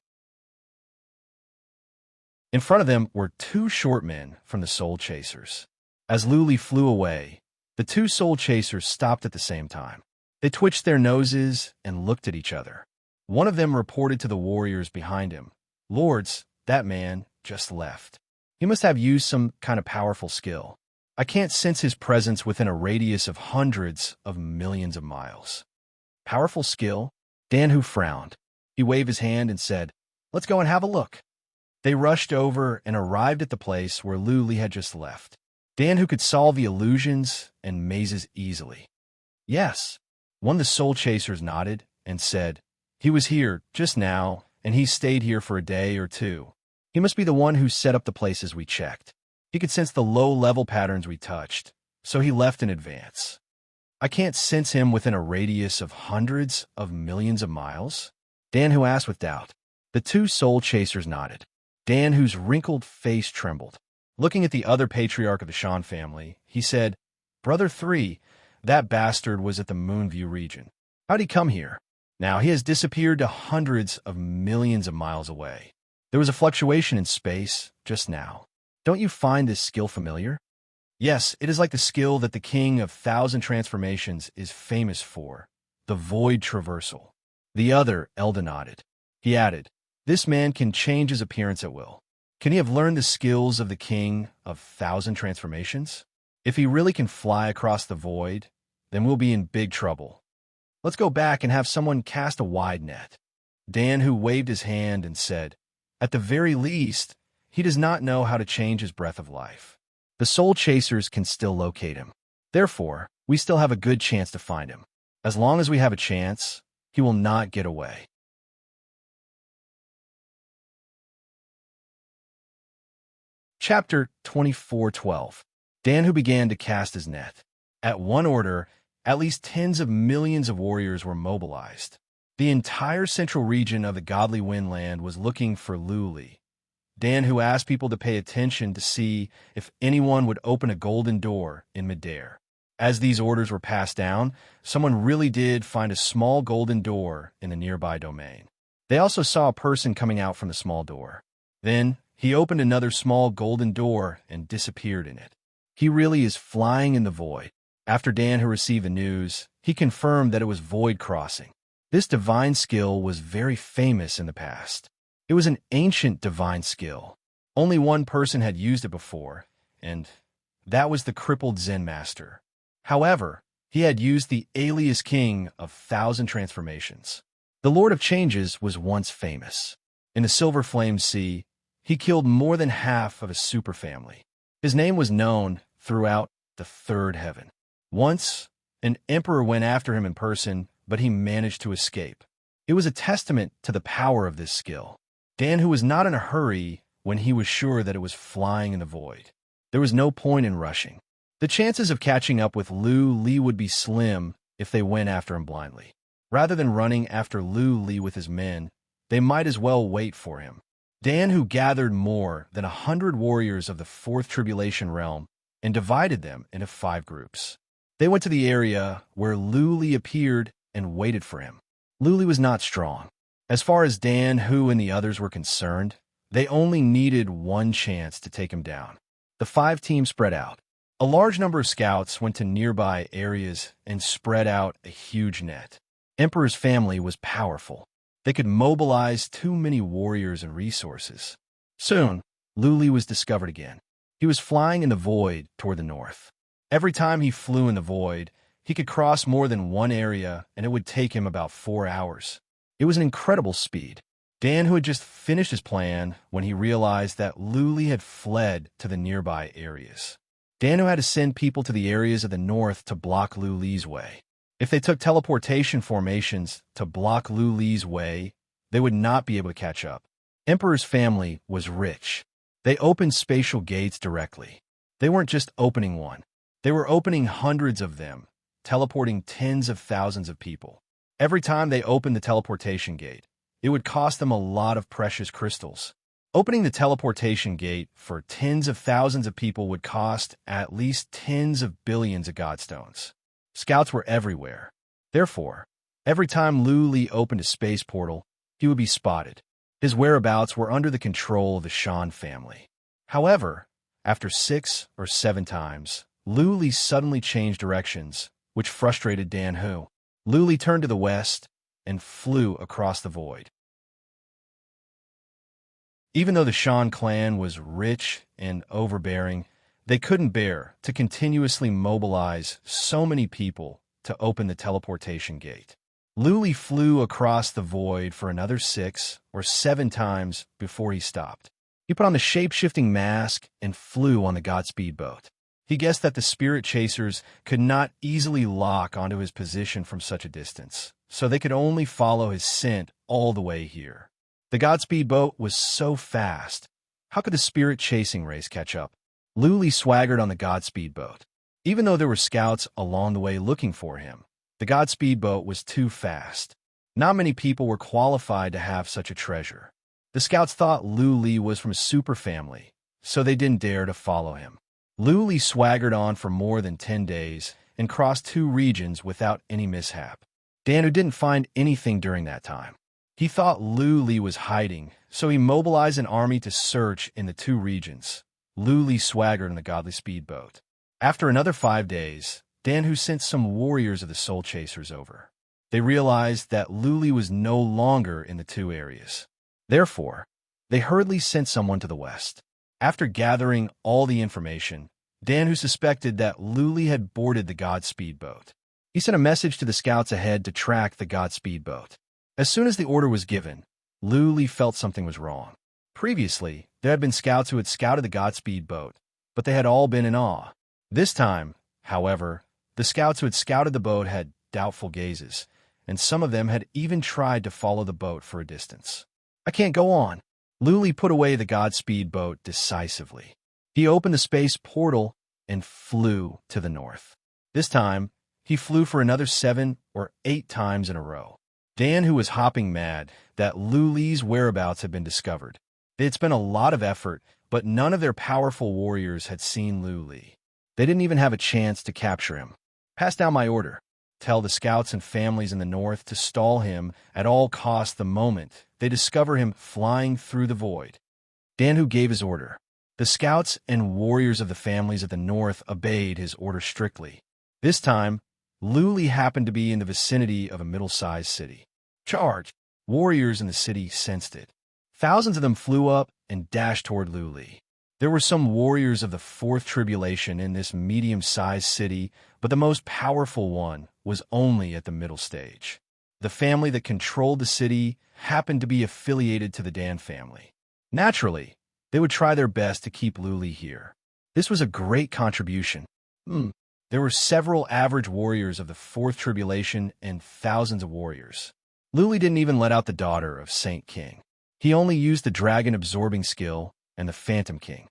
In front of them were 2 short men from the Soul Chasers. As Luli flew away, The two soul chasers stopped at the same time. They twitched their noses and looked at each other. One of them reported to the warriors behind him, "Lords, that man just left. He must have used some kind of powerful skill. I can't sense his presence within a radius of hundreds of millions of miles." Powerful skill? Danhu frowned. He waved his hand and said, "Let's go and have a look." They rushed over and arrived at the place where Lu Li had just left. Danhu could solve the illusions and mazes easily. "Yes." One of the soul chasers nodded and said, "He was here just now, and he stayed here for a day or two. He must be the one who set up the places we checked. He could sense the low-level patterns we touched, so he left in advance." "I can't sense him within a radius of hundreds of millions of miles?" Danhu asked with doubt. The two soul chasers nodded. Danhu's wrinkled face trembled. Looking at the other patriarch of the Shan family, he said, "Brother 3, that bastard was at the Moonview region. How'd he come here? Now he has disappeared to hundreds of millions of miles away. There was a fluctuation in space just now. Don't you find this skill familiar?" "Yes, it is like the skill that the king of 1,000 transformations is famous for, the void traversal." The other Elda nodded. He added, "This man can change his appearance at will. Can he have learned the skills of the king of 1,000 transformations? If he really can fly across the void, then we'll be in big trouble. Let's go back and have someone cast a wide net." Danhu waved his hand and said, "At the very least, he does not know how to change his breath of life. The soul chasers can still locate him. Therefore, we still have a good chance to find him. As long as we have a chance, he will not get away." Chapter 24:12. Danhu began to cast his net. At one order, at least tens of millions of warriors were mobilized. The entire central region of the Godly Windland was looking for Lu Li. Danhu asked people to pay attention to see if anyone would open a golden door in midair. As these orders were passed down, someone really did find a small golden door in the nearby domain. They also saw a person coming out from the small door. Then, he opened another small golden door and disappeared in it. He really is flying in the void. After Danhu received the news, he confirmed that it was void crossing. This divine skill was very famous in the past. It was an ancient divine skill. Only one person had used it before, and that was the crippled Zen master. However, he had used the alias king of 1,000 transformations. The Lord of Changes was once famous. In the Silver Flame Sea, he killed more than half of his superfamily. His name was known throughout the third heaven. Once, an emperor went after him in person, but he managed to escape. It was a testament to the power of this skill. Danhu was not in a hurry when he was sure that it was flying in the void. There was no point in rushing. The chances of catching up with Lu Li would be slim if they went after him blindly. Rather than running after Lu Li with his men, they might as well wait for him. Danhu gathered more than 100 warriors of the Fourth Tribulation Realm and divided them into 5 groups. They went to the area where Lu Li appeared and waited for him. Lu Li was not strong. As far as Danhu and the others were concerned, they only needed one chance to take him down. The 5 teams spread out. A large number of scouts went to nearby areas and spread out a huge net. Emperor's family was powerful. They could mobilize too many warriors and resources. Soon, Lu Li was discovered again. He was flying in the void toward the north. Every time he flew in the void, he could cross more than one area, and it would take him about 4 hours. It was an incredible speed. Danhu had just finished his plan when he realized that Lu Li had fled to the nearby areas. Danhu had to send people to the areas of the north to block Lu Li's way. If they took teleportation formations to block Lu Li's way, they would not be able to catch up. Emperor's family was rich. They opened spatial gates directly. They weren't just opening one. They were opening hundreds of them, teleporting tens of thousands of people. Every time they opened the teleportation gate, it would cost them a lot of precious crystals. Opening the teleportation gate for tens of thousands of people would cost at least tens of billions of godstones. Scouts were everywhere. Therefore, every time Lu Li opened a space portal, he would be spotted. His whereabouts were under the control of the Shan family. However, after 6 or 7 times, Luli suddenly changed directions, which frustrated Dan Hu. Luli turned to the west and flew across the void. Even though the Shan clan was rich and overbearing, they couldn't bear to continuously mobilize so many people to open the teleportation gate. Luli flew across the void for another 6 or 7 times before he stopped. He put on the shape-shifting mask and flew on the Godspeed boat. He guessed that the spirit chasers could not easily lock onto his position from such a distance, so they could only follow his scent all the way here. The Godspeed boat was so fast. How could the spirit chasing race catch up? Luli swaggered on the Godspeed boat. Even though there were scouts along the way looking for him, the Godspeed boat was too fast. Not many people were qualified to have such a treasure. The scouts thought Luli was from a super family, so they didn't dare to follow him. Luli swaggered on for more than 10 days and crossed 2 regions without any mishap. Danu didn't find anything during that time. He thought Luli was hiding, so he mobilized an army to search in the 2 regions. Luli swaggered on the godly speedboat. After another 5 days, Danhu sent some warriors of the Soul Chasers over. They realized that Luli was no longer in the 2 areas. Therefore, they hurriedly sent someone to the west. After gathering all the information, Danhu suspected that Luli had boarded the Godspeed boat. He sent a message to the scouts ahead to track the Godspeed boat. As soon as the order was given, Luli felt something was wrong. Previously, there had been scouts who had scouted the Godspeed boat, but they had all been in awe. This time, however, the scouts who had scouted the boat had doubtful gazes, and some of them had even tried to follow the boat for a distance. "I can't go on." Luli put away the Godspeed boat decisively. He opened the space portal and flew to the north. This time, he flew for another 7 or 8 times in a row. Dan, who was hopping mad that Luli's whereabouts had been discovered. They had spent a lot of effort, but none of their powerful warriors had seen Luli. They didn't even have a chance to capture him. "Pass down my order. Tell the scouts and families in the north to stall him at all costs the moment they discover him flying through the void." Danhu gave his order. The scouts and warriors of the families of the north obeyed his order strictly. This time, Luli happened to be in the vicinity of a middle-sized city. "Charge!" Warriors in the city sensed it. Thousands of them flew up and dashed toward Luli. There were some warriors of the 4th tribulation in this medium-sized city, but the most powerful one was only at the middle stage. The family that controlled the city happened to be affiliated to the Dan family. Naturally, they would try their best to keep Luli here. This was a great contribution. There were several average warriors of the 4th tribulation and thousands of warriors. Luli didn't even let out the daughter of Saint King. He only used the dragon-absorbing skill and the Phantom King.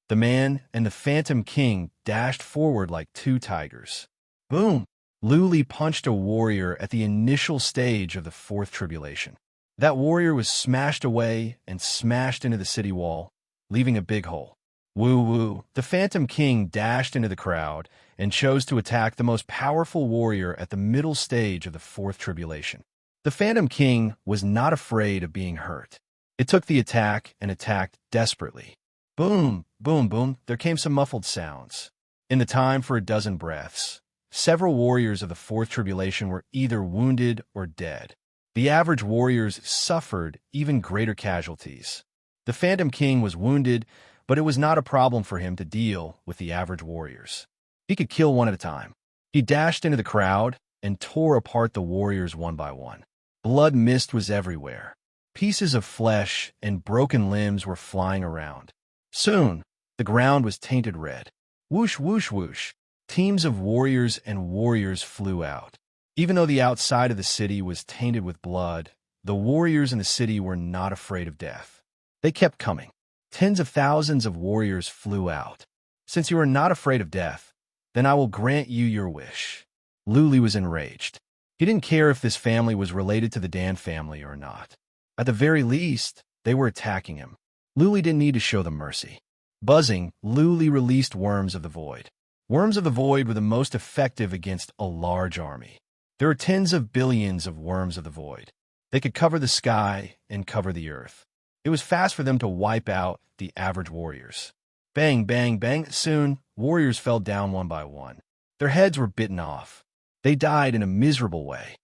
The man and the Phantom King dashed forward like 2 tigers. Boom! Luli punched a warrior at the initial stage of the 4th tribulation. That warrior was smashed away and smashed into the city wall, leaving a big hole. Woo-woo! The Phantom King dashed into the crowd and chose to attack the most powerful warrior at the middle stage of the 4th tribulation. The Phantom King was not afraid of being hurt. It took the attack and attacked desperately. Boom, boom, boom, there came some muffled sounds. In the time for a dozen breaths, several warriors of the 4th tribulation were either wounded or dead. The average warriors suffered even greater casualties. The Phantom King was wounded, but it was not a problem for him to deal with the average warriors. He could kill one at a time. He dashed into the crowd and tore apart the warriors one by one. Blood mist was everywhere. Pieces of flesh and broken limbs were flying around. Soon, the ground was tainted red. Whoosh, whoosh, whoosh. Teams of warriors and warriors flew out. Even though the outside of the city was tainted with blood, the warriors in the city were not afraid of death. They kept coming. Tens of thousands of warriors flew out. "Since you are not afraid of death, then I will grant you your wish." Luli was enraged. He didn't care if this family was related to the Dan family or not. At the very least, they were attacking him. Luli didn't need to show them mercy. Buzzing, Luli released Worms of the Void. Worms of the Void were the most effective against a large army. There are tens of billions of Worms of the Void. They could cover the sky and cover the earth. It was fast for them to wipe out the average warriors. Bang, bang, bang. Soon, warriors fell down one by one. Their heads were bitten off. They died in a miserable way.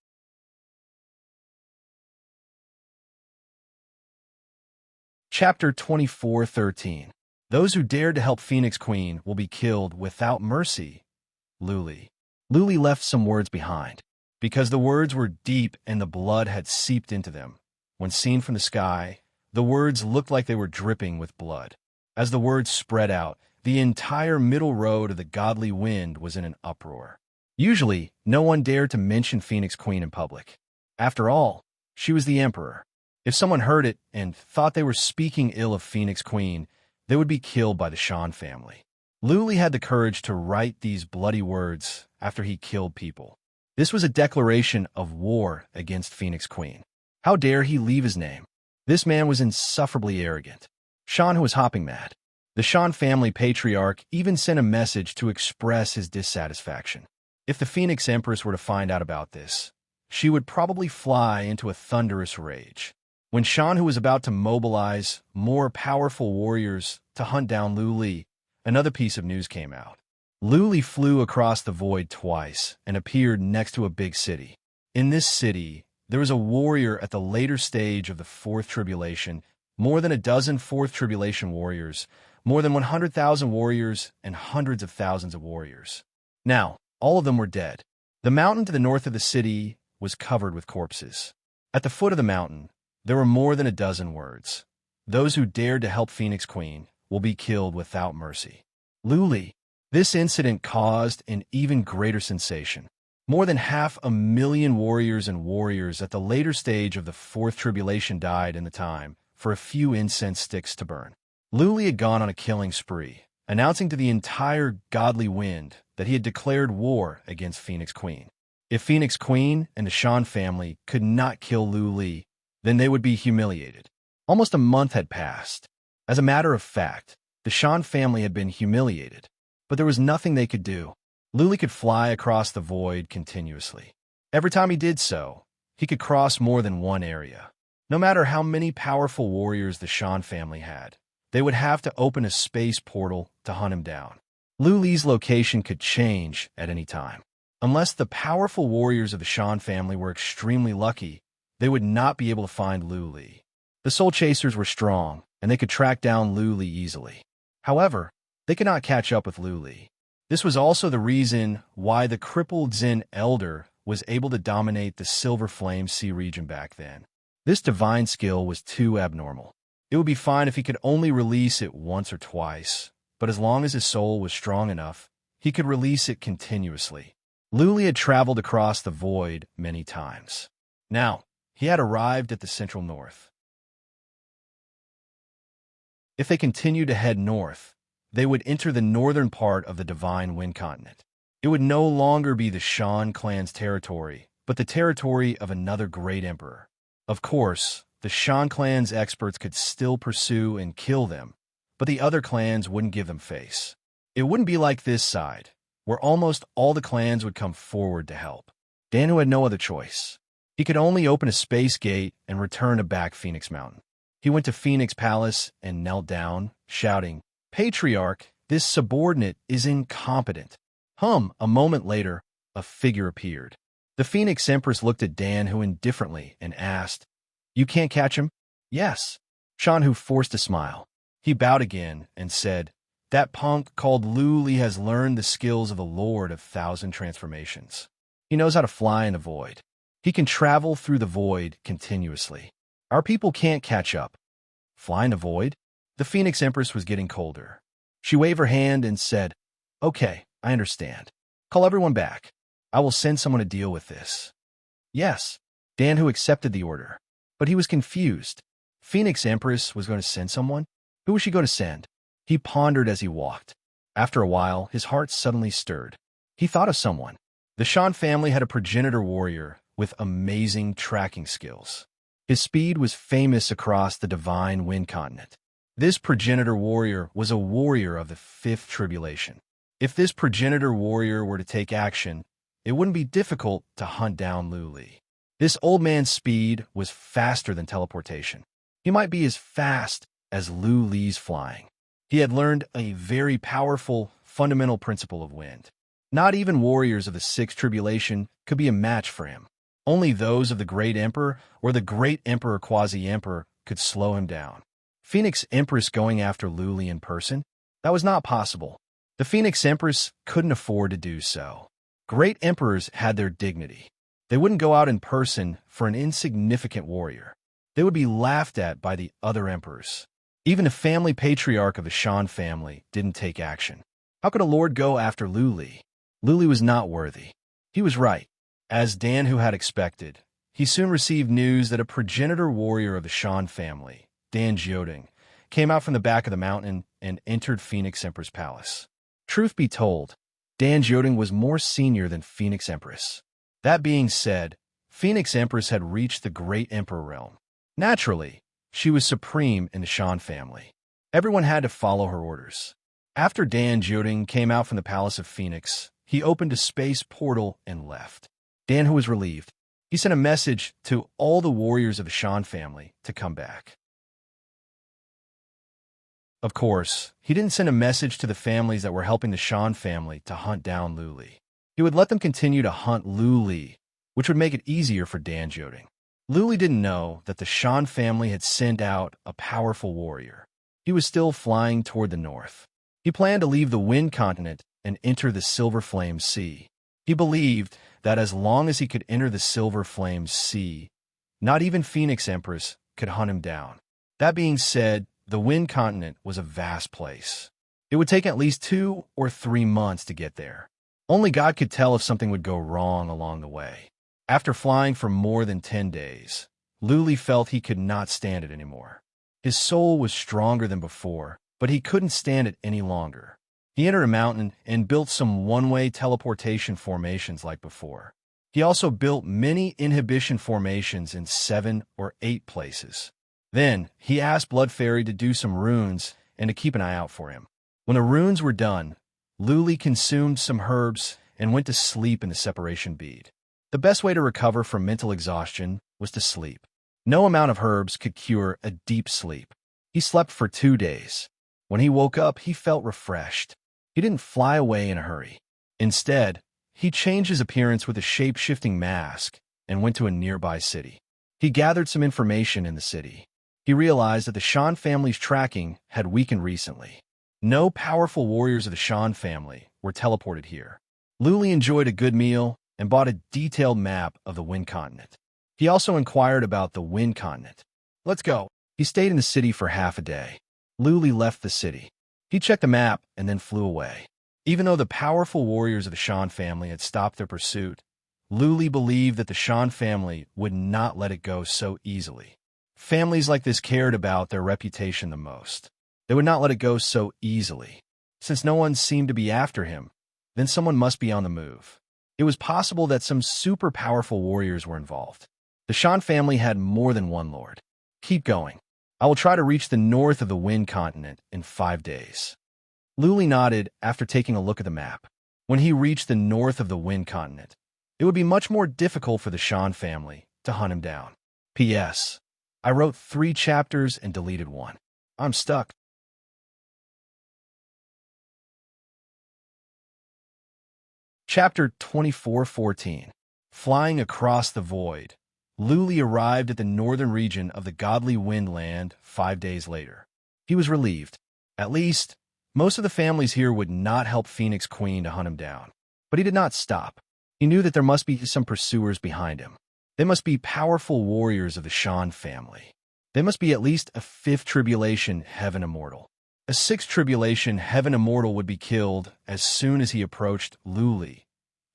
Chapter 24:13. Those who dared to help Phoenix Queen will be killed without mercy. Luli. Luli left some words behind. Because the words were deep and the blood had seeped into them. When seen from the sky, the words looked like they were dripping with blood. As the words spread out, the entire middle road of the godly wind was in an uproar. Usually, no one dared to mention Phoenix Queen in public. After all, she was the emperor. If someone heard it and thought they were speaking ill of Phoenix Queen, they would be killed by the Shan family. Luli had the courage to write these bloody words after he killed people. This was a declaration of war against Phoenix Queen. How dare he leave his name? This man was insufferably arrogant. Shan was hopping mad. The Shan family patriarch even sent a message to express his dissatisfaction. If the Phoenix Empress were to find out about this, she would probably fly into a thunderous rage. When Shan was about to mobilize more powerful warriors to hunt down Luli, another piece of news came out. Luli flew across the void twice and appeared next to a big city. In this city, there was a warrior at the later stage of the Fourth Tribulation, more than a dozen Fourth Tribulation warriors, more than 100,000 warriors, and hundreds of thousands of warriors. Now, all of them were dead. The mountain to the north of the city was covered with corpses. At the foot of the mountain, there were more than a dozen words. Those who dared to help Phoenix Queen will be killed without mercy. Luli. This incident caused an even greater sensation. More than 500,000 warriors and warriors at the later stage of the Fourth Tribulation died in the time for a few incense sticks to burn. Luli had gone on a killing spree, announcing to the entire godly wind that he had declared war against Phoenix Queen. If Phoenix Queen and the Shan family could not kill Luli, then they would be humiliated. Almost a month had passed. As a matter of fact, the Shan family had been humiliated. But there was nothing they could do. Luli could fly across the void continuously. Every time he did so, he could cross more than one area. No matter how many powerful warriors the Shan family had, they would have to open a space portal to hunt him down. Luli's location could change at any time. Unless the powerful warriors of the Shan family were extremely lucky, they would not be able to find Luli. The Soul Chasers were strong, and they could track down Luli easily. However, they could not catch up with Luli. This was also the reason why the crippled Zen Elder was able to dominate the Silver Flame Sea region back then. This divine skill was too abnormal. It would be fine if he could only release it once or twice, but as long as his soul was strong enough, he could release it continuously. Luli had traveled across the void many times. Now, he had arrived at the central north. If they continued to head north, they would enter the northern part of the Divine Wind Continent. It would no longer be the Shan clan's territory, but the territory of another great emperor. Of course, the Shan clan's experts could still pursue and kill them, but the other clans wouldn't give them face. It wouldn't be like this side, where almost all the clans would come forward to help. Danu had no other choice. He could only open a space gate and return to back Phoenix Mountain. He went to Phoenix Palace and knelt down, shouting, "Patriarch, this subordinate is incompetent." A moment later, a figure appeared. The Phoenix Empress looked at Danhu indifferently and asked, "You can't catch him?" "Yes." Shanhu forced a smile. He bowed again and said, "That punk called Luli has learned the skills of the Lord of Thousand Transformations. He knows how to fly in the void. He can travel through the void continuously. Our people can't catch up." "Fly in the void?" The Phoenix Empress was getting colder. She waved her hand and said, "Okay, I understand. Call everyone back. I will send someone to deal with this." "Yes." Danhu accepted the order, but he was confused. Phoenix Empress was going to send someone? Who was she going to send? He pondered as he walked. After a while, his heart suddenly stirred. He thought of someone. The Shan family had a progenitor warrior with amazing tracking skills. His speed was famous across the Divine Wind Continent. This progenitor warrior was a warrior of the Fifth Tribulation. If this progenitor warrior were to take action, it wouldn't be difficult to hunt down Luli. This old man's speed was faster than teleportation. He might be as fast as Luli's flying. He had learned a very powerful, fundamental principle of wind. Not even warriors of the Sixth Tribulation could be a match for him. Only those of the Great Emperor or the Great Emperor Quasi-Emperor could slow him down. Phoenix Empress going after Luli in person? That was not possible. The Phoenix Empress couldn't afford to do so. Great emperors had their dignity. They wouldn't go out in person for an insignificant warrior. They would be laughed at by the other emperors. Even the family patriarch of the Shan family didn't take action. How could a lord go after Luli? Luli was not worthy. He was right. As Dan Hu had expected, he soon received news that a progenitor warrior of the Shan family, Dan Jioding, came out from the back of the mountain and entered Phoenix Empress' palace. Truth be told, Dan Jioding was more senior than Phoenix Empress. That being said, Phoenix Empress had reached the Great Emperor realm. Naturally, she was supreme in the Shan family. Everyone had to follow her orders. After Dan Jioding came out from the Palace of Phoenix, he opened a space portal and left. Dan Hu was relieved. He sent a message to all the warriors of the Shan family to come back. Of course, he didn't send a message to the families that were helping the Shan family to hunt down Luli. He would let them continue to hunt Luli, which would make it easier for Dan Jioding. Luli didn't know that the Shan family had sent out a powerful warrior. He was still flying toward the north. He planned to leave the Wind Continent and enter the Silver Flame Sea. He believed that as long as he could enter the Silver Flame Sea, not even Phoenix Empress could hunt him down. That being said, the Wind Continent was a vast place. It would take at least 2 or 3 months to get there. Only God could tell if something would go wrong along the way. After flying for more than 10 days, Luli felt he could not stand it anymore. His soul was stronger than before, but he couldn't stand it any longer. He entered a mountain and built some one-way teleportation formations like before. He also built many inhibition formations in 7 or 8 places. Then, he asked Blood Fairy to do some runes and to keep an eye out for him. When the runes were done, Luli consumed some herbs and went to sleep in the separation bead. The best way to recover from mental exhaustion was to sleep. No amount of herbs could cure a deep sleep. He slept for 2 days. When he woke up, he felt refreshed. He didn't fly away in a hurry. Instead, he changed his appearance with a shape-shifting mask and went to a nearby city. He gathered some information in the city. He realized that the Shan family's tracking had weakened recently. No powerful warriors of the Shan family were teleported here. Luli enjoyed a good meal and bought a detailed map of the Wind Continent. He also inquired about the Wind Continent. Let's go. He stayed in the city for half a day. Luli left the city. He checked the map and then flew away. Even though the powerful warriors of the Shan family had stopped their pursuit, Luli believed that the Shan family would not let it go so easily. Families like this cared about their reputation the most. They would not let it go so easily. Since no one seemed to be after him, then someone must be on the move. It was possible that some super powerful warriors were involved. The Shan family had more than one lord. Keep going. I will try to reach the north of the Wind Continent in 5 days. Luli nodded after taking a look at the map. When he reached the north of the Wind Continent, it would be much more difficult for the Shan family to hunt him down. P.S. I wrote 3 chapters and deleted 1. I'm stuck. Chapter 24:14. Flying Across the Void. Luli arrived at the northern region of the godly Wind Land 5 days later. He was relieved. At least, most of the families here would not help Phoenix Queen to hunt him down. But he did not stop. He knew that there must be some pursuers behind him. They must be powerful warriors of the Shan family. They must be at least a 5th Tribulation Heaven Immortal. A 6th Tribulation Heaven Immortal would be killed as soon as he approached Luli.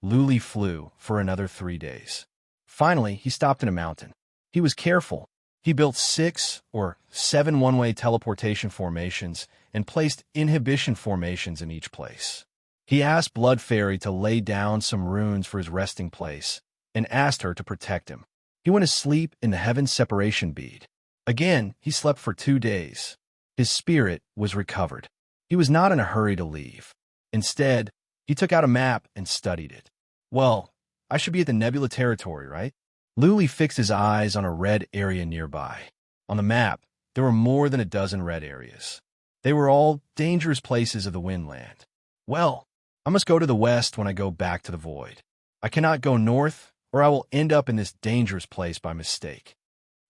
Luli flew for another 3 days. Finally, he stopped in a mountain. He was careful. He built 6 or 7 one-way teleportation formations and placed inhibition formations in each place. He asked Blood Fairy to lay down some runes for his resting place and asked her to protect him. He went to sleep in the Heaven Separation Bead. Again, he slept for 2 days. His spirit was recovered. He was not in a hurry to leave. Instead, he took out a map and studied it. Well, I should be at the Nebula territory, right? Luli fixed his eyes on a red area nearby. On the map, there were more than a dozen red areas. They were all dangerous places of the Windland. Well, I must go to the west when I go back to the void. I cannot go north, or I will end up in this dangerous place by mistake.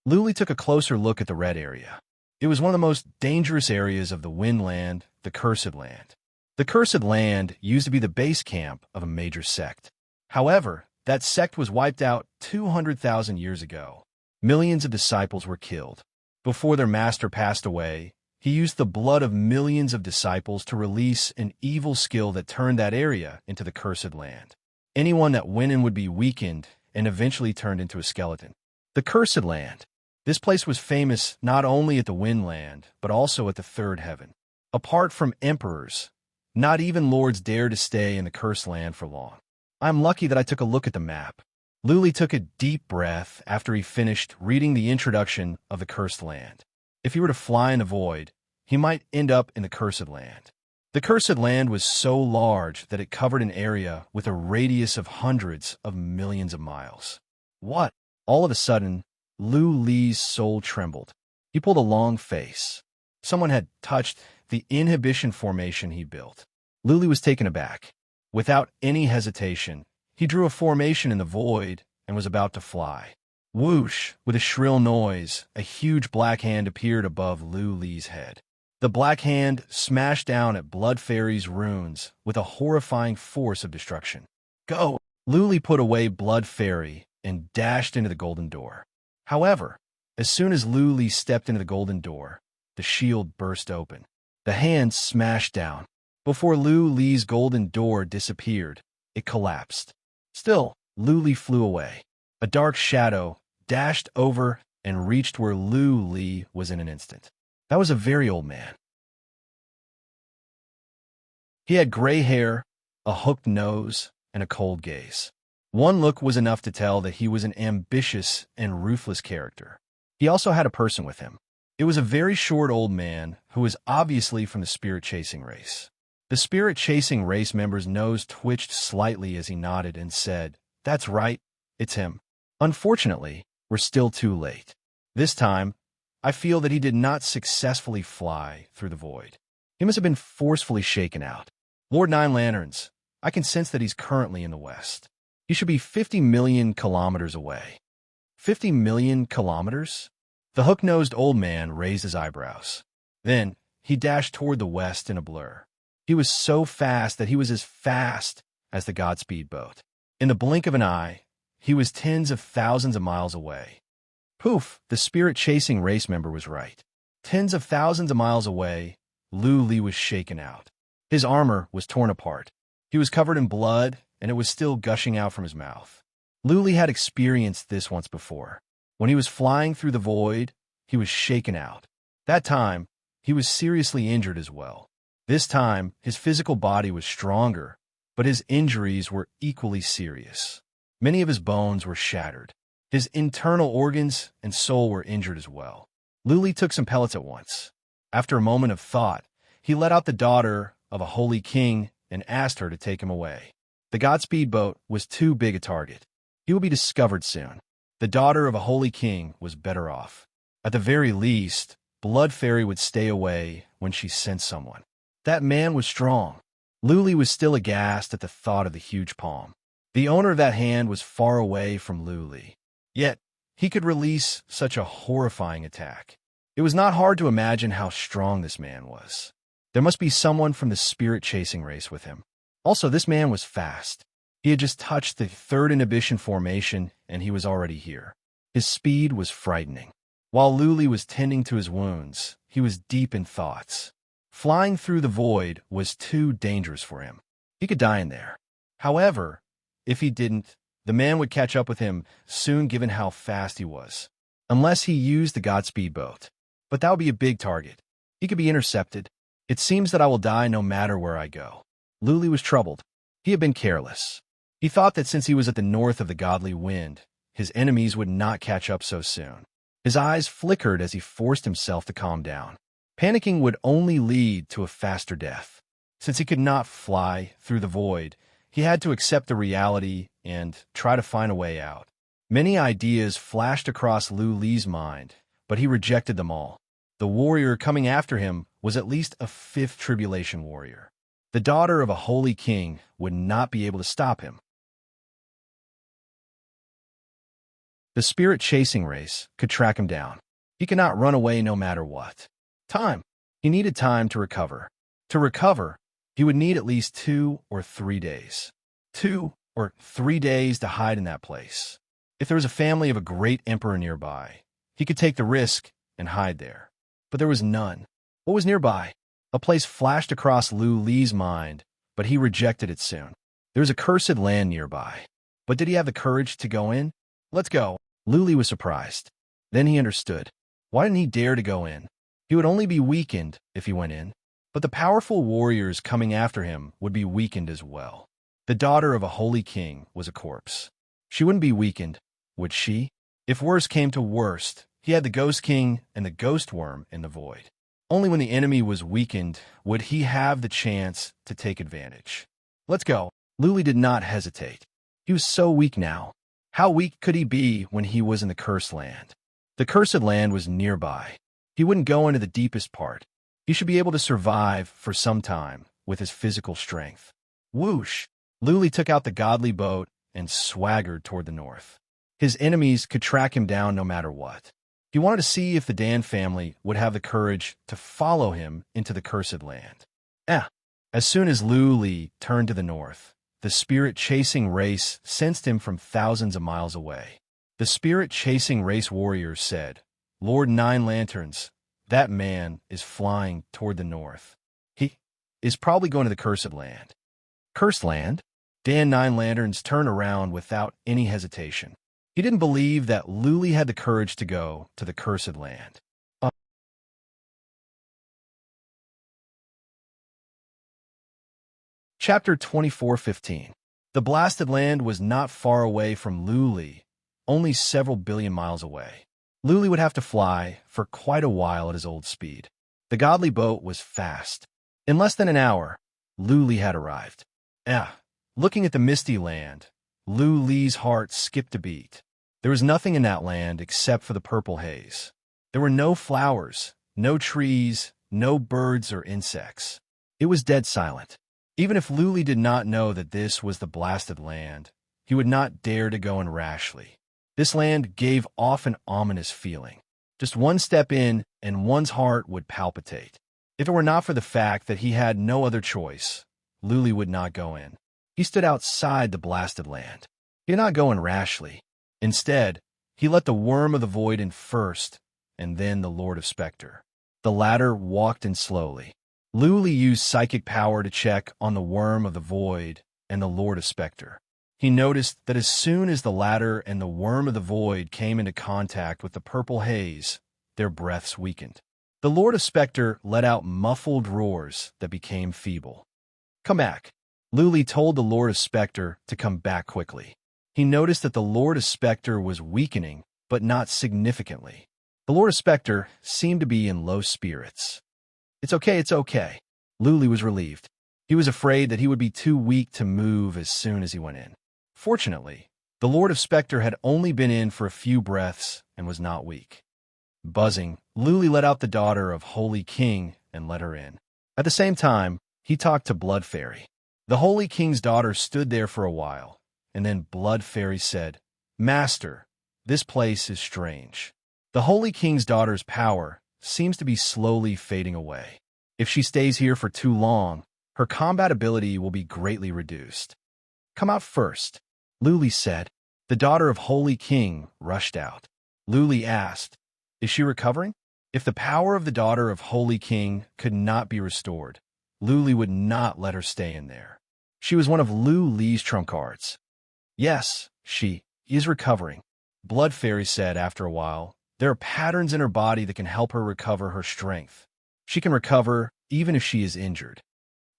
Luli took a closer look at the red area. It was one of the most dangerous areas of the Windland, the Cursed Land. The Cursed Land used to be the base camp of a major sect. However, that sect was wiped out 200,000 years ago. Millions of disciples were killed. Before their master passed away, he used the blood of millions of disciples to release an evil skill that turned that area into the Cursed Land. Anyone that went in would be weakened and eventually turned into a skeleton. The Cursed Land. This place was famous not only at the Windland, but also at the Third Heaven. Apart from emperors, not even lords dared to stay in the Cursed Land for long. I'm lucky that I took a look at the map. Luli took a deep breath after he finished reading the introduction of the Cursed Land. If he were to fly in the void, he might end up in the Cursed Land. The Cursed Land was so large that it covered an area with a radius of hundreds of millions of miles. What? All of a sudden, Lu Li's soul trembled. He pulled a long face. Someone had touched the inhibition formation he built. Luli was taken aback. Without any hesitation, he drew a formation in the void and was about to fly. Whoosh! With a shrill noise, a huge black hand appeared above Lu Li's head. The black hand smashed down at Blood Fairy's runes with a horrifying force of destruction. Go! Lu Li put away Blood Fairy and dashed into the golden door. However, as soon as Lu Li stepped into the golden door, the shield burst open. The hand smashed down. Before Lu Li's golden door disappeared, it collapsed. Still, Lu Li flew away. A dark shadow dashed over and reached where Lu Li was in an instant. That was a very old man. He had gray hair, a hooked nose, and a cold gaze. One look was enough to tell that he was an ambitious and ruthless character. He also had a person with him. It was a very short old man who was obviously from the spirit-chasing race. The spirit-chasing race member's nose twitched slightly as he nodded and said, "That's right, it's him." Unfortunately, we're still too late. This time, I feel that he did not successfully fly through the void. He must have been forcefully shaken out. Lord Nine Lanterns, I can sense that he's currently in the west. He should be 50 million kilometers away. 50 million kilometers? The hook-nosed old man raised his eyebrows. Then, he dashed toward the west in a blur. He was so fast that he was as fast as the Godspeed boat. In the blink of an eye, he was tens of thousands of miles away. Poof, the spirit-chasing race member was right. Tens of thousands of miles away, Lu Li was shaken out. His armor was torn apart. He was covered in blood, and it was still gushing out from his mouth. Lu Li had experienced this once before. When he was flying through the void, he was shaken out. That time, he was seriously injured as well. This time, his physical body was stronger, but his injuries were equally serious. Many of his bones were shattered. His internal organs and soul were injured as well. Lu Li took some pellets at once. After a moment of thought, he let out the daughter of a holy king and asked her to take him away. The Godspeed boat was too big a target. He would be discovered soon. The daughter of a holy king was better off. At the very least, Blood Fairy would stay away when she sent someone. That man was strong. Lu Li was still aghast at the thought of the huge palm. The owner of that hand was far away from Lu Li. Yet, he could release such a horrifying attack. It was not hard to imagine how strong this man was. There must be someone from the spirit-chasing race with him. Also, this man was fast. He had just touched the third inhibition formation, and he was already here. His speed was frightening. While Lu Li was tending to his wounds, he was deep in thoughts. Flying through the void was too dangerous for him. He could die in there. However, if he didn't, the man would catch up with him soon given how fast he was. Unless he used the Godspeed boat. But that would be a big target. He could be intercepted. It seems that I will die no matter where I go. Lu Li was troubled. He had been careless. He thought that since he was at the north of the godly wind, his enemies would not catch up so soon. His eyes flickered as he forced himself to calm down. Panicking would only lead to a faster death. Since he could not fly through the void, he had to accept the reality and try to find a way out. Many ideas flashed across Lu Li's mind, but he rejected them all. The warrior coming after him was at least a fifth tribulation warrior. The daughter of a holy king would not be able to stop him. The spirit chasing race could track him down. He could not run away no matter what. Time. He needed time to recover. To recover, he would need at least 2 or 3 days. 2 or 3 days to hide in that place. If there was a family of a great emperor nearby, he could take the risk and hide there. But there was none. What was nearby? A place flashed across Lu Li's mind, but he rejected it soon. There was a cursed land nearby. But did he have the courage to go in? Let's go. Lu Li was surprised. Then he understood. Why didn't he dare to go in? He would only be weakened if he went in. But the powerful warriors coming after him would be weakened as well. The daughter of a holy king was a corpse. She wouldn't be weakened, would she? If worst came to worst, he had the Ghost King and the Ghost Worm in the void. Only when the enemy was weakened would he have the chance to take advantage. Let's go. Lu Li did not hesitate. He was so weak now. How weak could he be when he was in the cursed land? The cursed land was nearby. He wouldn't go into the deepest part. He should be able to survive for some time with his physical strength. Whoosh! Lu Li took out the godly boat and swaggered toward the north. His enemies could track him down no matter what. He wanted to see if the Dan family would have the courage to follow him into the cursed land. As soon as Lu Li turned to the north, the spirit-chasing race sensed him from thousands of miles away. The spirit-chasing race warriors said, "Lord Nine Lanterns, that man is flying toward the north. He is probably going to the cursed land." Cursed land? Dan Nine Lanterns turned around without any hesitation. He didn't believe that Lu Li had the courage to go to the cursed land. Chapter 24:15. The blasted land was not far away from Lu Li, only several billion miles away. Lu Li would have to fly for quite a while at his old speed. The godly boat was fast. In less than an hour, Lu Li had arrived. Looking at the misty land, Lu Li's heart skipped a beat. There was nothing in that land except for the purple haze. There were no flowers, no trees, no birds or insects. It was dead silent. Even if Lu Li did not know that this was the blasted land, he would not dare to go in rashly. This land gave off an ominous feeling. Just one step in, and one's heart would palpitate. If it were not for the fact that he had no other choice, Lu Li would not go in. He stood outside the blasted land. He did not go in rashly. Instead, he let the worm of the void in first, and then the Lord of Spectre. The latter walked in slowly. Lu Li used psychic power to check on the worm of the void and the Lord of Spectre. He noticed that as soon as the latter and the worm of the void came into contact with the purple haze, their breaths weakened. The Lord of Spectre let out muffled roars that became feeble. "Come back." Lu Li told the Lord of Spectre to come back quickly. He noticed that the Lord of Spectre was weakening, but not significantly. The Lord of Spectre seemed to be in low spirits. It's okay. Lu Li was relieved. He was afraid that he would be too weak to move as soon as he went in. Fortunately, the Lord of Spectre had only been in for a few breaths and was not weak. Buzzing, Lu Li let out the daughter of Holy King and let her in. At the same time, he talked to Blood Fairy. The Holy King's daughter stood there for a while, and then Blood Fairy said, "Master, this place is strange. The Holy King's daughter's power seems to be slowly fading away. If she stays here for too long, her combat ability will be greatly reduced." "Come out first," Lu Li said. The daughter of Holy King rushed out. Lu Li asked, "Is she recovering?" If the power of the daughter of Holy King could not be restored, Lu Li would not let her stay in there. She was one of Lu Li's trump cards. "Yes, she is recovering," Blood Fairy said after a while. "There are patterns in her body that can help her recover her strength. She can recover even if she is injured."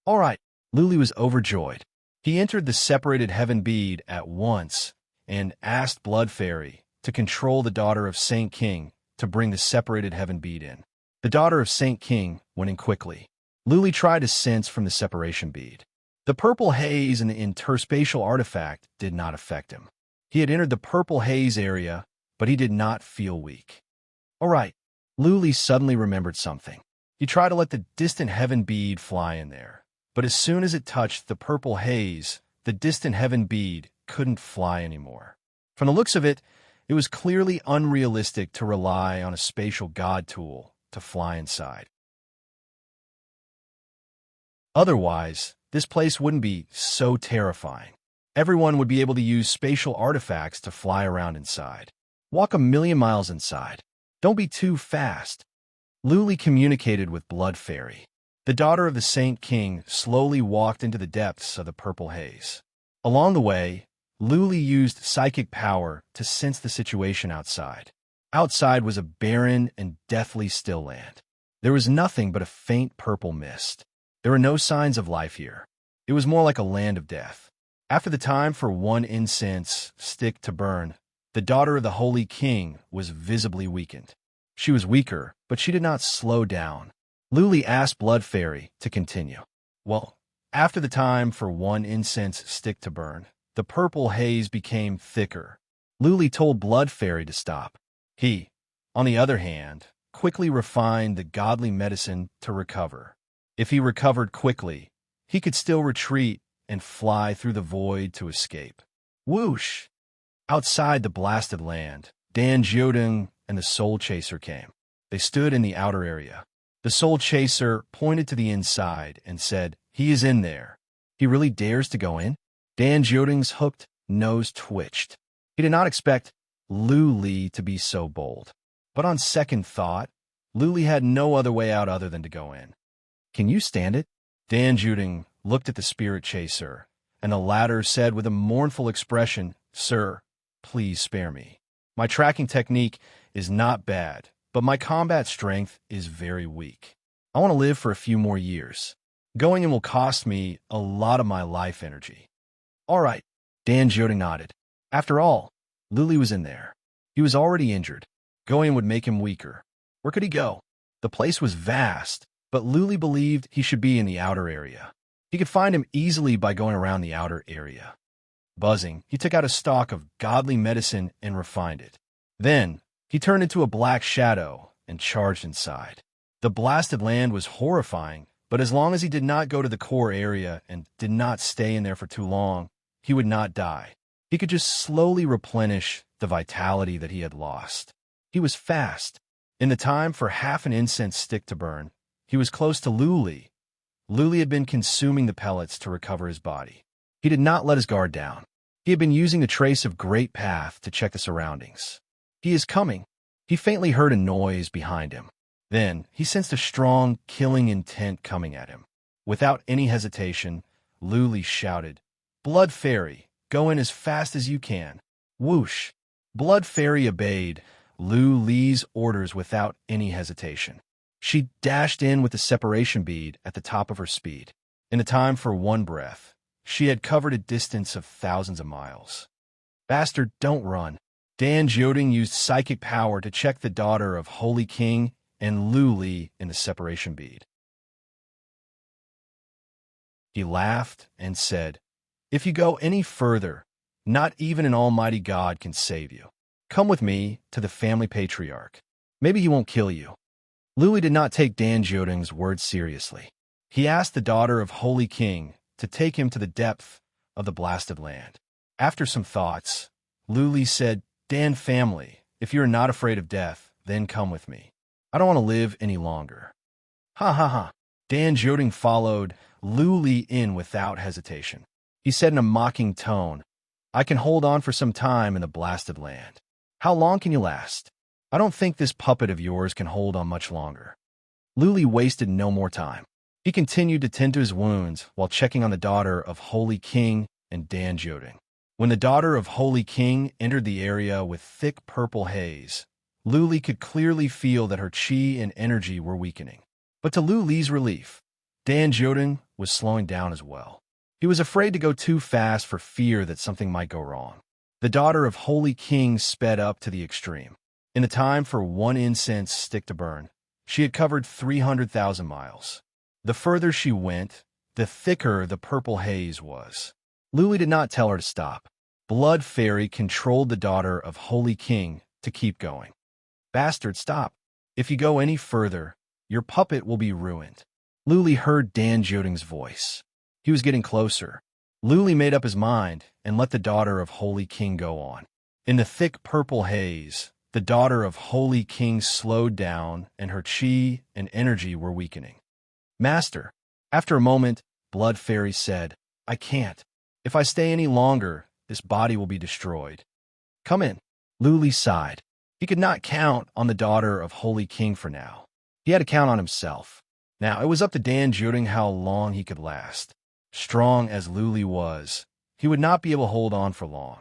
"All right." Lu Li was overjoyed. He entered the separated heaven bead at once and asked Blood Fairy to control the daughter of Saint King to bring the separated heaven bead in. The daughter of Saint King went in quickly. Lu Li tried to sense from the separation bead. The purple haze and the interspatial artifact did not affect him. He had entered the purple haze area, but he did not feel weak. "All right." Luli suddenly remembered something. He tried to let the distant heaven bead fly in there, but as soon as it touched the purple haze, the distant heaven bead couldn't fly anymore. From the looks of it, it was clearly unrealistic to rely on a spatial god tool to fly inside. Otherwise, this place wouldn't be so terrifying. Everyone would be able to use spatial artifacts to fly around inside. Walk 1,000,000 miles inside. Don't be too fast. Luli communicated with Blood Fairy. The daughter of the Saint King slowly walked into the depths of the purple haze. Along the way, Luli used psychic power to sense the situation outside. Outside was a barren and deathly still land. There was nothing but a faint purple mist. There were no signs of life here. It was more like a land of death. After the time for one incense stick to burn, the daughter of the Holy King was visibly weakened. She was weaker, but she did not slow down. Luli asked Blood Fairy to continue. Well, after the time for one incense stick to burn, the purple haze became thicker. Luli told Blood Fairy to stop. He, on the other hand, quickly refined the godly medicine to recover. If he recovered quickly, he could still retreat and fly through the void to escape. Whoosh! Outside the blasted land, Dan Jiodong and the Soul Chaser came. They stood in the outer area. The Soul Chaser pointed to the inside and said, "He is in there." He really dares to go in? Dan Jiodong's hooked nose twitched. He did not expect Luli to be so bold. But on second thought, Luli had no other way out other than to go in. Can you stand it? Dan Jiodong looked at the Spirit Chaser, and the latter said with a mournful expression, "Sir, please spare me. My tracking technique is not bad, but my combat strength is very weak. I want to live for a few more years. Going in will cost me a lot of my life energy." All right, Dan Jiodong nodded. After all, Luli was in there. He was already injured. Going in would make him weaker. Where could he go? The place was vast, but Luli believed he should be in the outer area. He could find him easily by going around the outer area. Buzzing, he took out a stalk of godly medicine and refined it. Then, he turned into a black shadow and charged inside. The blasted land was horrifying, but as long as he did not go to the core area and did not stay in there for too long, he would not die. He could just slowly replenish the vitality that he had lost. He was fast. In the time for half an incense stick to burn, he was close to Luli. Luli had been consuming the pellets to recover his body. He did not let his guard down. He had been using the trace of Great Path to check the surroundings. He is coming. He faintly heard a noise behind him. Then, he sensed a strong, killing intent coming at him. Without any hesitation, Luli shouted, "Blood Fairy, go in as fast as you can." Whoosh! Blood Fairy obeyed Luli's orders without any hesitation. She dashed in with the separation bead at the top of her speed. In a time for one breath, she had covered a distance of thousands of miles. Bastard, don't run. Dan Jiodong used psychic power to check the daughter of Holy King and Luli in the separation bead. He laughed and said, "If you go any further, not even an almighty God can save you. Come with me to the family patriarch. Maybe he won't kill you." Luli did not take Dan Jiodong's words seriously. He asked the daughter of Holy King to take him to the depth of the blasted land. After some thoughts, Luli said, "Dan family, if you are not afraid of death, then come with me. I don't want to live any longer." Ha ha ha. Dan Jiodong followed Luli in without hesitation. He said in a mocking tone, "I can hold on for some time in the blasted land. How long can you last? I don't think this puppet of yours can hold on much longer." Luli wasted no more time. He continued to tend to his wounds while checking on the daughter of Holy King and Dan Jiodong. When the daughter of Holy King entered the area with thick purple haze, Luli could clearly feel that her chi and energy were weakening. But to Luli's relief, Dan Jiodong was slowing down as well. He was afraid to go too fast for fear that something might go wrong. The daughter of Holy King sped up to the extreme. In the time for one incense stick to burn, she had covered 300,000 miles. The further she went, the thicker the purple haze was. Luli did not tell her to stop. Blood Fairy controlled the daughter of Holy King to keep going. "Bastard, stop. If you go any further, your puppet will be ruined. Luli heard Dan Joding's voice. He was getting closer. Luli made up his mind and let the daughter of Holy King go on. In the thick purple haze, the daughter of Holy King slowed down and her chi and energy were weakening. Master, after a moment, Blood Fairy said, I can't. If I stay any longer, this body will be destroyed. Come in. Luli sighed. He could not count on the daughter of Holy King for now. He had to count on himself. Now, it was up to Dan Joding how long he could last. Strong as Luli was, he would not be able to hold on for long.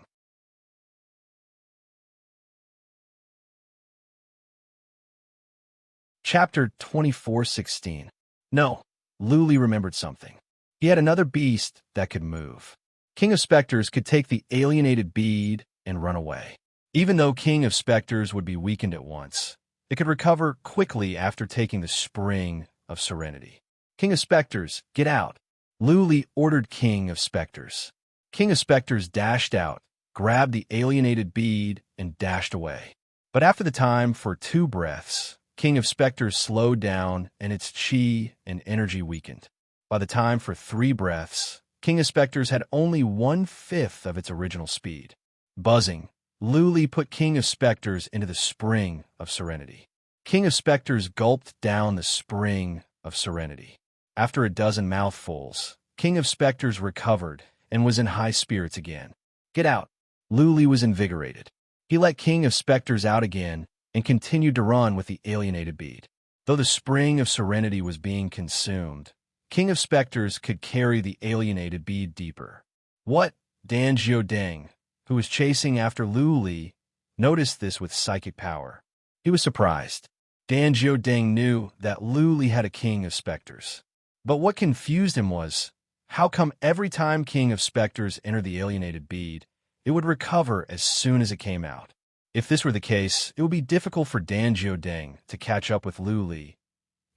Chapter 24:16. No, Luli remembered something. He had another beast that could move. King of Spectres could take the alienated bead and run away. Even though King of Spectres would be weakened at once, it could recover quickly after taking the Spring of Serenity. King of Spectres, get out. Luli ordered King of Spectres. King of Spectres dashed out, grabbed the alienated bead, and dashed away. But after the time for 2 breaths, King of Spectres slowed down and its chi and energy weakened. By the time for 3 breaths, King of Spectres had only 1/5 of its original speed. Buzzing, Luli put King of Spectres into the Spring of Serenity. King of Spectres gulped down the Spring of Serenity. After a dozen mouthfuls, King of Spectres recovered and was in high spirits again. Get out. Luli was invigorated. He let King of Spectres out again and continued to run with the alienated bead. Though the Spring of Serenity was being consumed, King of Spectres could carry the alienated bead deeper. What? Dan Joding, who was chasing after Luli, noticed this with psychic power. He was surprised. Dan Joding knew that Luli had a King of Spectres. But what confused him was, how come every time King of Spectres entered the alienated bead, it would recover as soon as it came out? If this were the case, it would be difficult for Dan Joding to catch up with Luli.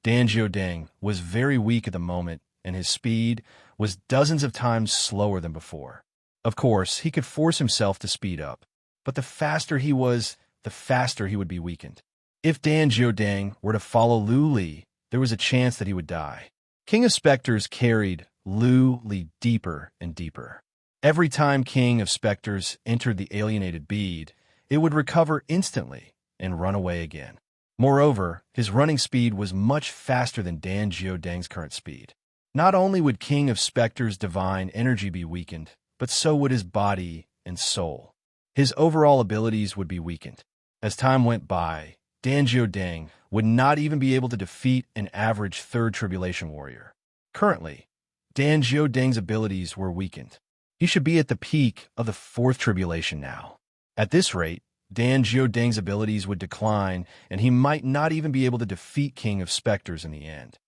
Dan Joding was very weak at the moment, and his speed was dozens of times slower than before. Of course, he could force himself to speed up, but the faster he was, the faster he would be weakened. If Dan Joding were to follow Luli, there was a chance that he would die. King of Spectres carried Luli deeper and deeper. Every time King of Spectres entered the alienated bead, it would recover instantly and run away again. Moreover, his running speed was much faster than Dan Joding's current speed. Not only would King of Spectres' divine energy be weakened, but so would his body and soul. His overall abilities would be weakened. As time went by, Dan Joding would not even be able to defeat an average 3rd Tribulation warrior. Currently, Dan Joding's abilities were weakened. He should be at the peak of the 4th Tribulation now. At this rate, Dan Joding's abilities would decline, and he might not even be able to defeat King of Spectres in the end.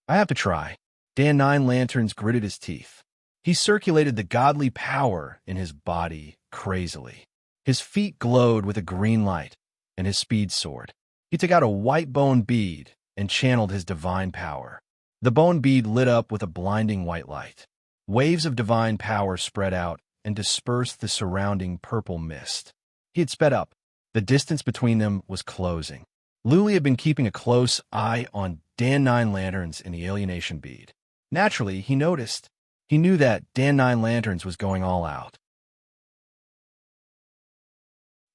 I have to try. Dan Nine Lanterns gritted his teeth. He circulated the godly power in his body crazily. His feet glowed with a green light, and his speed soared. He took out a white bone bead and channeled his divine power. The bone bead lit up with a blinding white light. Waves of divine power spread out and dispersed the surrounding purple mist. He had sped up. The distance between them was closing. Luli had been keeping a close eye on Dan Nine Lanterns in the alienation bead. Naturally, he noticed. He knew that Dan Nine Lanterns was going all out.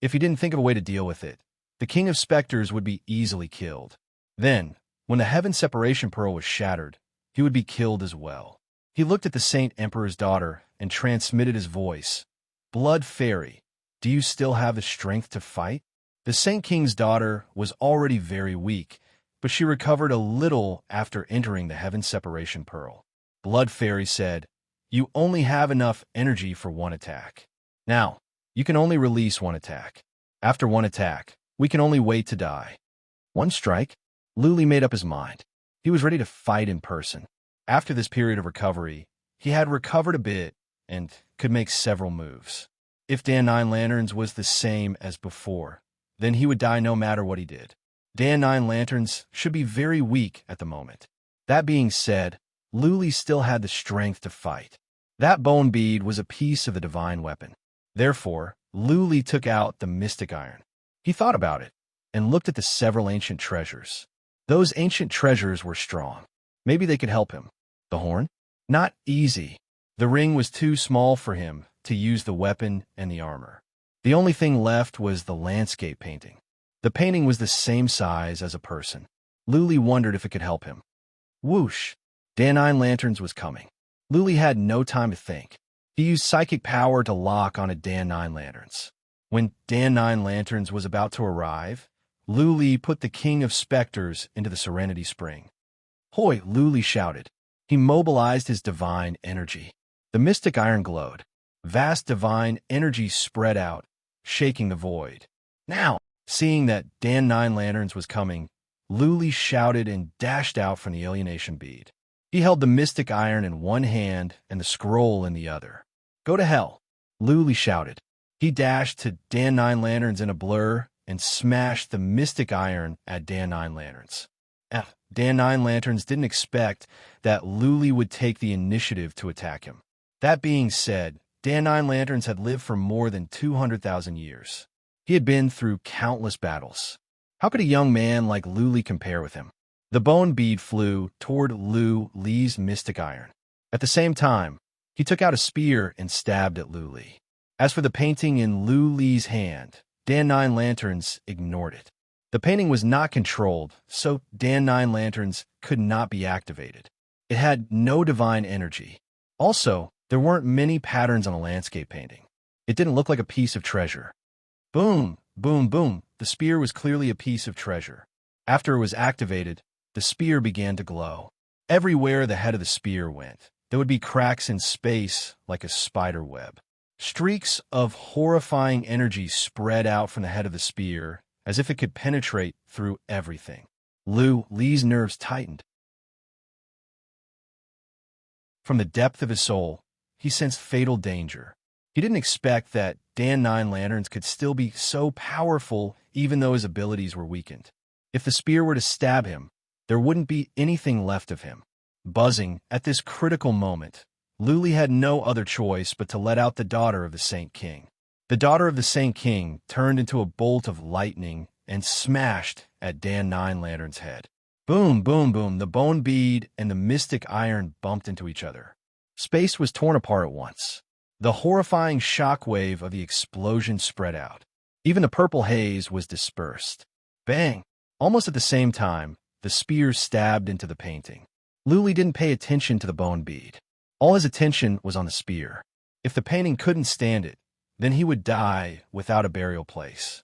If he didn't think of a way to deal with it, the King of Spectres would be easily killed. Then, when the Heaven Separation Pearl was shattered, he would be killed as well. He looked at the Saint Emperor's daughter and transmitted his voice. Blood Fairy, do you still have the strength to fight? The Saint King's daughter was already very weak, but she recovered a little after entering the Heaven Separation Pearl. Blood Fairy said, you only have enough energy for 1 attack. Now, you can only release 1 attack. After 1 attack, we can only wait to die. 1 strike? Luli made up his mind. He was ready to fight in person. After this period of recovery, he had recovered a bit and could make several moves. If Dan Nine Lanterns was the same as before, then he would die no matter what he did. Dan Nine Lanterns should be very weak at the moment. That being said, Luli still had the strength to fight. That bone bead was a piece of the divine weapon. Therefore, Luli took out the mystic iron. He thought about it, and looked at the several ancient treasures. Those ancient treasures were strong. Maybe they could help him. The horn? Not easy. The ring was too small for him to use the weapon and the armor. The only thing left was the landscape painting. The painting was the same size as a person. Luli wondered if it could help him. Whoosh! Dan9 Lanterns was coming. Luli had no time to think. He used psychic power to lock on a Dan9 Lanterns. When Dan9 Lanterns was about to arrive, Luli put the King of Specters into the Serenity Spring. Hoi! Luli shouted. He mobilized his divine energy. The mystic iron glowed. Vast divine energy spread out, shaking the void. Now, seeing that Dan9 Lanterns was coming, Luli shouted and dashed out from the alienation bead. He held the mystic iron in one hand and the scroll in the other. Go to hell, Luli shouted. He dashed to Dan9 Lanterns in a blur and smashed the mystic iron at Dan9 Lanterns. Dan9 Lanterns didn't expect that Luli would take the initiative to attack him. That being said, Dan9 Lanterns had lived for more than 200,000 years. He had been through countless battles. How could a young man like Luli compare with him? The bone bead flew toward Luli's mystic iron. At the same time, he took out a spear and stabbed at Luli. As for the painting in Luli's hand, Dan9 Lanterns ignored it. The painting was not controlled, so Dan9 Lanterns could not be activated. It had no divine energy. Also, there weren't many patterns on a landscape painting. It didn't look like a piece of treasure. Boom, boom, boom. The spear was clearly a piece of treasure. After it was activated, the spear began to glow. Everywhere the head of the spear went, there would be cracks in space like a spider web. Streaks of horrifying energy spread out from the head of the spear, as if it could penetrate through everything. Luli's nerves tightened. From the depth of his soul, he sensed fatal danger. He didn't expect that Dan9 Lanterns could still be so powerful even though his abilities were weakened. If the spear were to stab him, there wouldn't be anything left of him. Buzzing at this critical moment, Luli had no other choice but to let out the daughter of the Saint King. The daughter of the Saint King turned into a bolt of lightning and smashed at Dan9 Lanterns' head. Boom, boom, boom, the bone bead and the mystic iron bumped into each other. Space was torn apart at once. The horrifying shockwave of the explosion spread out. Even the purple haze was dispersed. Bang! Almost at the same time, the spear stabbed into the painting. Luli didn't pay attention to the bone bead. All his attention was on the spear. If the painting couldn't stand it, then he would die without a burial place.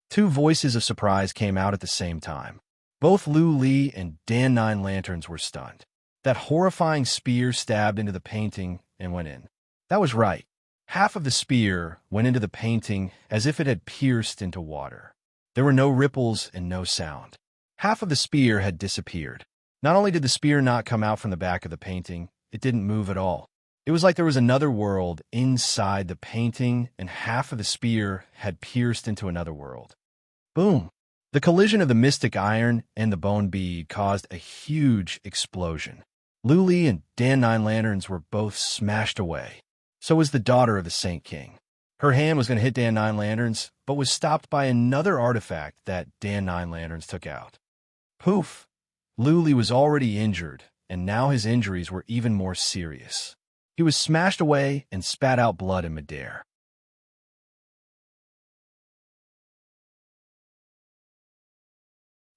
Two voices of surprise came out at the same time. Both Luli and Dan9 Lanterns were stunned. That horrifying spear stabbed into the painting and went in. That was right. Half of the spear went into the painting as if it had pierced into water. There were no ripples and no sound. Half of the spear had disappeared. Not only did the spear not come out from the back of the painting, it didn't move at all. It was like there was another world inside the painting, and half of the spear had pierced into another world. Boom! The collision of the mystic iron and the bone bead caused a huge explosion. Luli and Dan9 Lanterns were both smashed away. So was the daughter of the Saint King. Her hand was going to hit Dan9 Lanterns, but was stopped by another artifact that Dan9 Lanterns took out. Poof! Luli was already injured, and now his injuries were even more serious. He was smashed away and spat out blood in midair.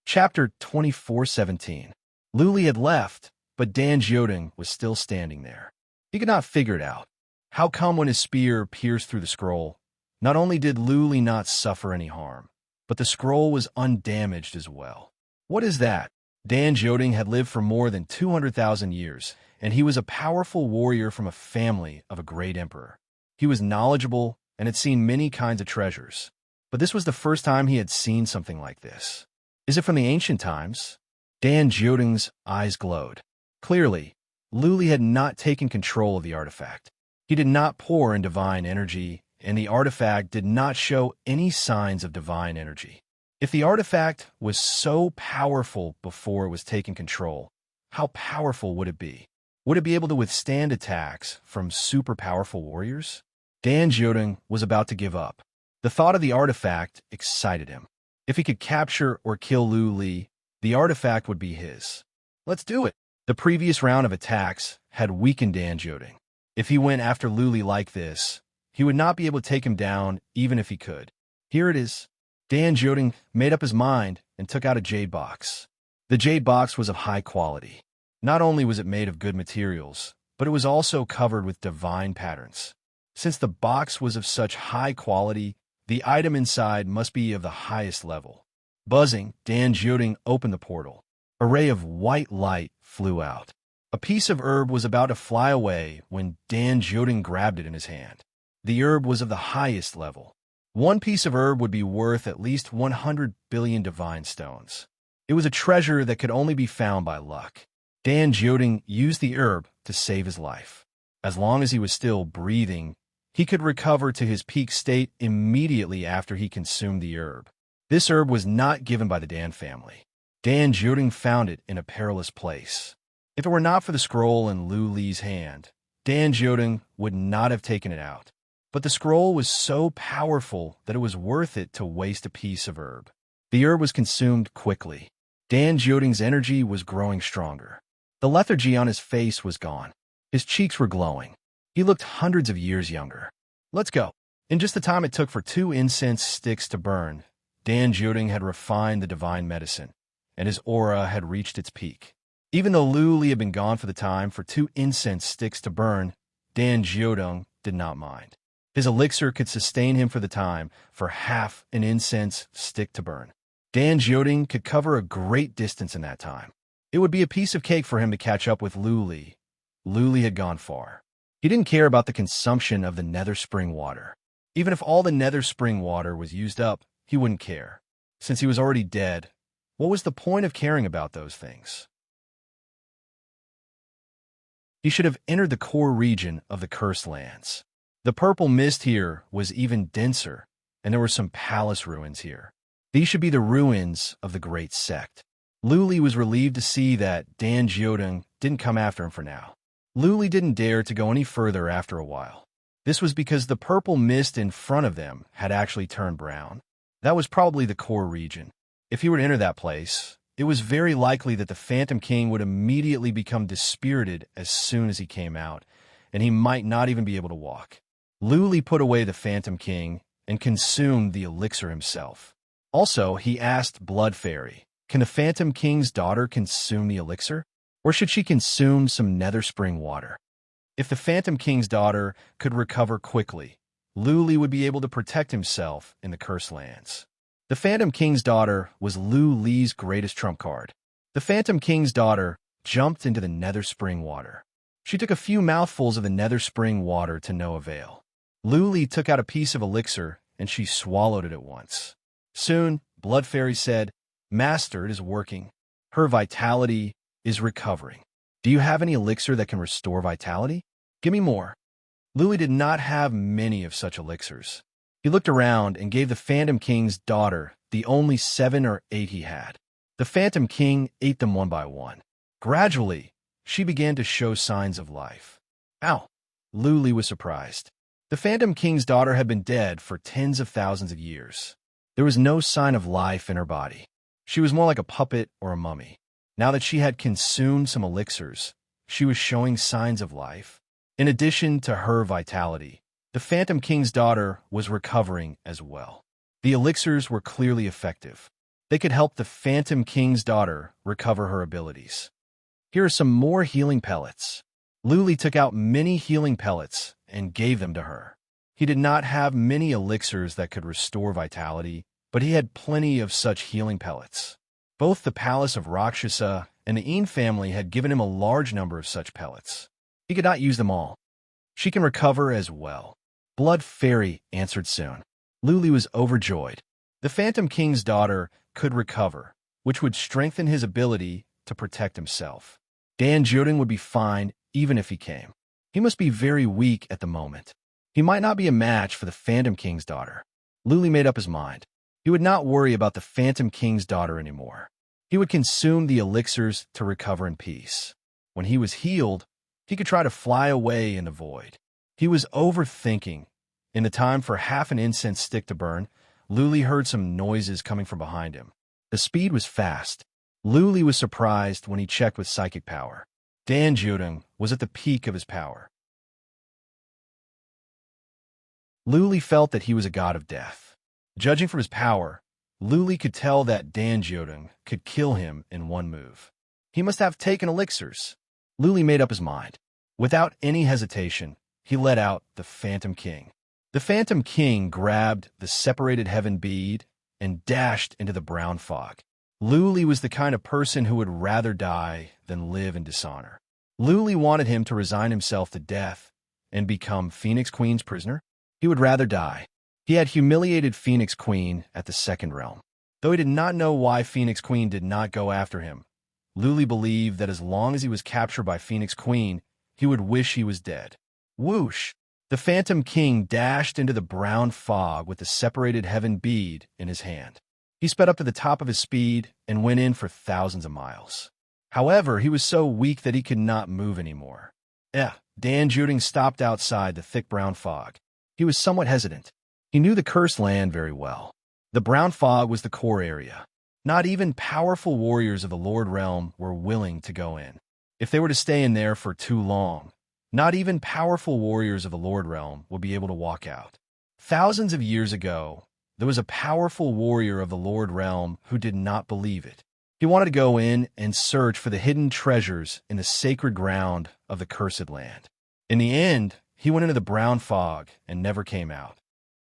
Chapter 24:17. Luli had left, but Dan Jioding was still standing there. He could not figure it out. How come when his spear pierced through the scroll, not only did Luli not suffer any harm, but the scroll was undamaged as well? What is that? Dan Jioding had lived for more than 200,000 years, and he was a powerful warrior from a family of a great emperor. He was knowledgeable and had seen many kinds of treasures, but this was the first time he had seen something like this. Is it from the ancient times? Dan Jioding's eyes glowed. Clearly, Luli had not taken control of the artifact. He did not pour in divine energy, and the artifact did not show any signs of divine energy. If the artifact was so powerful before it was taken control, how powerful would it be? Would it be able to withstand attacks from super powerful warriors? Dan Jioding was about to give up. The thought of the artifact excited him. If he could capture or kill Lu Li, the artifact would be his. Let's do it. The previous round of attacks had weakened Dan Joding. If he went after Lu Li like this, he would not be able to take him down even if he could. Here it is. Dan Joding made up his mind and took out a jade box. The jade box was of high quality. Not only was it made of good materials, but it was also covered with divine patterns. Since the box was of such high quality, the item inside must be of the highest level. Buzzing, Dan Joding opened the portal. A ray of white light flew out. A piece of herb was about to fly away when Dan Joding grabbed it in his hand. The herb was of the highest level. One piece of herb would be worth at least 100 billion divine stones. It was a treasure that could only be found by luck. Dan Joding used the herb to save his life. As long as he was still breathing, he could recover to his peak state immediately after he consumed the herb. This herb was not given by the Dan family. Dan Joding found it in a perilous place. If it were not for the scroll in Lu Li's hand, Dan Joding would not have taken it out. But the scroll was so powerful that it was worth it to waste a piece of herb. The herb was consumed quickly. Dan Joding's energy was growing stronger. The lethargy on his face was gone. His cheeks were glowing. He looked hundreds of years younger. Let's go. In just the time it took for 2 incense sticks to burn, Dan Joding had refined the divine medicine, and his aura had reached its peak. Even though Lu Li had been gone for the time for 2 incense sticks to burn, Dan Joding did not mind. His elixir could sustain him for the time for half an incense stick to burn. Dan Joding could cover a great distance in that time. It would be a piece of cake for him to catch up with Lu Li. Lu Li had gone far. He didn't care about the consumption of the nether spring water. Even if all the nether spring water was used up, he wouldn't care. Since he was already dead, what was the point of caring about those things? He should have entered the core region of the Cursed Lands. The purple mist here was even denser, and there were some palace ruins here. These should be the ruins of the great sect. Lu Li was relieved to see that Dan Joding didn't come after him for now. Lu Li didn't dare to go any further after a while. This was because the purple mist in front of them had actually turned brown. That was probably the core region. If he were to enter that place, it was very likely that the Phantom King would immediately become dispirited as soon as he came out, and he might not even be able to walk. Lu Li put away the Phantom King and consumed the elixir himself. Also, he asked Blood Fairy, can the Phantom King's daughter consume the elixir? Or should she consume some nether spring water? If the Phantom King's daughter could recover quickly, Lu Li would be able to protect himself in the Cursed Lands. The Phantom King's daughter was Lu Li's greatest trump card. The Phantom King's daughter jumped into the nether spring water. She took a few mouthfuls of the nether spring water to no avail. Lu Li took out a piece of elixir, and she swallowed it at once. Soon, Blood Fairy said, Master, it is working. Her vitality is recovering. Do you have any elixir that can restore vitality? Give me more. Lu Li did not have many of such elixirs. He looked around and gave the Phantom King's daughter the only 7 or 8 he had. The Phantom King ate them one by one. Gradually, she began to show signs of life. Ow! Lu Li was surprised. The Phantom King's daughter had been dead for tens of thousands of years. There was no sign of life in her body. She was more like a puppet or a mummy. Now that she had consumed some elixirs, she was showing signs of life. In addition to her vitality, the Phantom King's daughter was recovering as well. The elixirs were clearly effective. They could help the Phantom King's daughter recover her abilities. Here are some more healing pellets. Lu Li took out many healing pellets and gave them to her. He did not have many elixirs that could restore vitality, but he had plenty of such healing pellets. Both the Palace of Rakshasa and the Een family had given him a large number of such pellets. He could not use them all. She can recover as well. Blood Fairy answered soon. Lu Li was overjoyed. The Phantom King's daughter could recover, which would strengthen his ability to protect himself. Dan Joding would be fine even if he came. He must be very weak at the moment. He might not be a match for the Phantom King's daughter. Lu Li made up his mind. He would not worry about the Phantom King's daughter anymore. He would consume the elixirs to recover in peace. When he was healed, he could try to fly away in the void. He was overthinking. In the time for half an incense stick to burn, Luli heard some noises coming from behind him. The speed was fast. Luli was surprised when he checked with psychic power. Dan Judong was at the peak of his power. Luli felt that he was a god of death. Judging from his power, Luli could tell that Dan Judong could kill him in one move. He must have taken elixirs. Luli made up his mind. Without any hesitation, he let out the Phantom King. The Phantom King grabbed the separated heaven bead and dashed into the brown fog. Luli was the kind of person who would rather die than live in dishonor. Luli wanted him to resign himself to death and become Phoenix Queen's prisoner. He would rather die. He had humiliated Phoenix Queen at the second realm. Though he did not know why Phoenix Queen did not go after him, Luli believed that as long as he was captured by Phoenix Queen, he would wish he was dead. Whoosh! The Phantom King dashed into the brown fog with the separated heaven bead in his hand. He sped up to the top of his speed and went in for thousands of miles. However, he was so weak that he could not move anymore. Dan Judong stopped outside the thick brown fog. He was somewhat hesitant. He knew the cursed land very well. The brown fog was the core area. Not even powerful warriors of the Lord Realm were willing to go in. If they were to stay in there for too long, not even powerful warriors of the Lord Realm would be able to walk out. Thousands of years ago, there was a powerful warrior of the Lord Realm who did not believe it. He wanted to go in and search for the hidden treasures in the sacred ground of the cursed land. In the end, he went into the brown fog and never came out.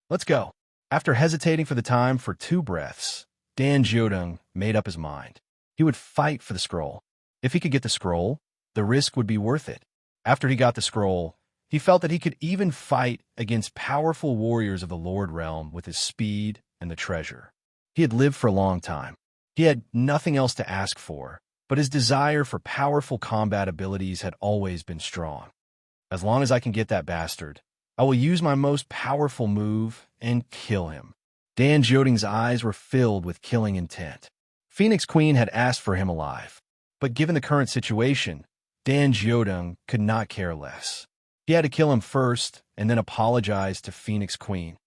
Let's go. After hesitating for the time for 2 breaths, Dan Judong made up his mind. He would fight for the scroll. If he could get the scroll, the risk would be worth it. After he got the scroll, he felt that he could even fight against powerful warriors of the Lord Realm with his speed and the treasure. He had lived for a long time. He had nothing else to ask for, but his desire for powerful combat abilities had always been strong. As long as I can get that bastard, I will use my most powerful move and kill him. Dan Jodong's eyes were filled with killing intent. Phoenix Queen had asked for him alive, but given the current situation, Dan Judong could not care less. He had to kill him first and then apologize to Phoenix Queen.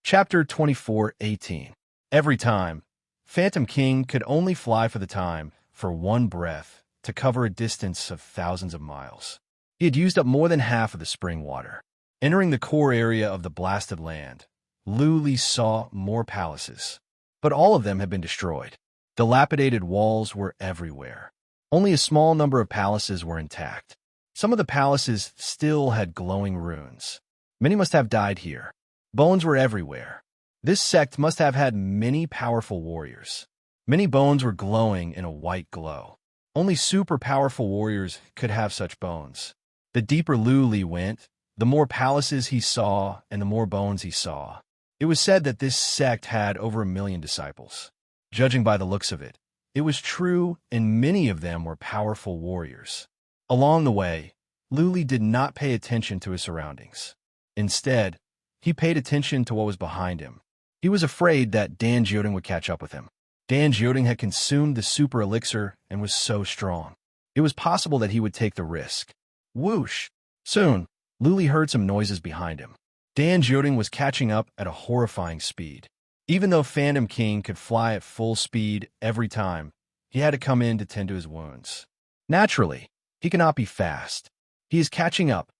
Chapter 24:18. Every time, Phantom King could only fly for the time for 1 breath to cover a distance of thousands of miles. He had used up more than half of the spring water. Entering the core area of the blasted land, Luli saw more palaces, but all of them had been destroyed. Dilapidated walls were everywhere. Only a small number of palaces were intact. Some of the palaces still had glowing ruins. Many must have died here. Bones were everywhere. This sect must have had many powerful warriors. Many bones were glowing in a white glow. Only super powerful warriors could have such bones. The deeper Luli went, the more palaces he saw and the more bones he saw. It was said that this sect had over 1 million disciples. Judging by the looks of it, it was true, and many of them were powerful warriors. Along the way, Luli did not pay attention to his surroundings. Instead, he paid attention to what was behind him. He was afraid that Dan Judong would catch up with him. Dan Judong had consumed the super elixir and was so strong. It was possible that he would take the risk. Whoosh! Soon, Luli heard some noises behind him. Dan Judong was catching up at a horrifying speed. Even though Phantom King could fly at full speed every time, he had to come in to tend to his wounds. Naturally, he cannot be fast. He is catching up.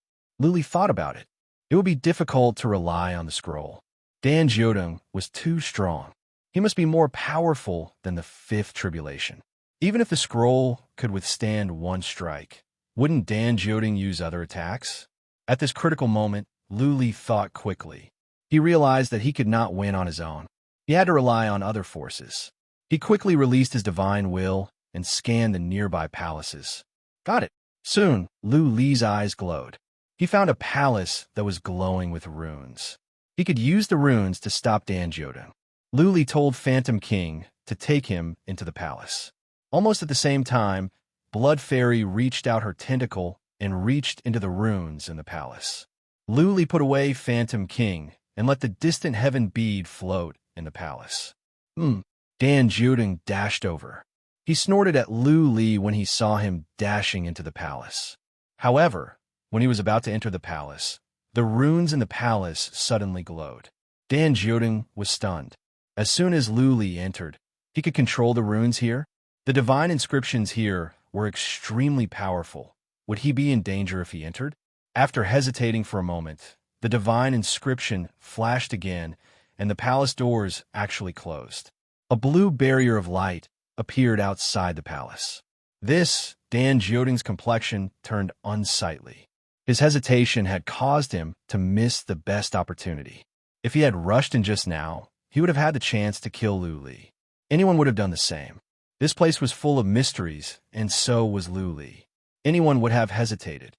Luli thought about it. It would be difficult to rely on the scroll. Dan Judong was too strong. He must be more powerful than the 5th tribulation. Even if the scroll could withstand 1 strike, wouldn't Dan Judong use other attacks? At this critical moment, Luli thought quickly. He realized that he could not win on his own. He had to rely on other forces. He quickly released his divine will and scanned the nearby palaces. Got it. Soon, Luli's eyes glowed. He found a palace that was glowing with runes. He could use the runes to stop Dan Judong. Luli told Phantom King to take him into the palace. Almost at the same time, Blood Fairy reached out her tentacle and reached into the runes in the palace. Luli put away Phantom King and let the distant heaven bead float in the palace. Dan Judong dashed over. He snorted at Luli when he saw him dashing into the palace. However, When he was about to enter the palace, the runes in the palace suddenly glowed. Dan Jioding was stunned. As soon as Lu Li entered, he could control the runes here. The divine inscriptions here were extremely powerful. Would he be in danger if he entered? After hesitating for a moment, the divine inscription flashed again, and the palace doors actually closed. A blue barrier of light appeared outside the palace. This, Dan Jioding's complexion turned unsightly. His hesitation had caused him to miss the best opportunity. If he had rushed in just now, he would have had the chance to kill Lu Li. Anyone would have done the same. This place was full of mysteries, and so was Lu Li. Anyone would have hesitated.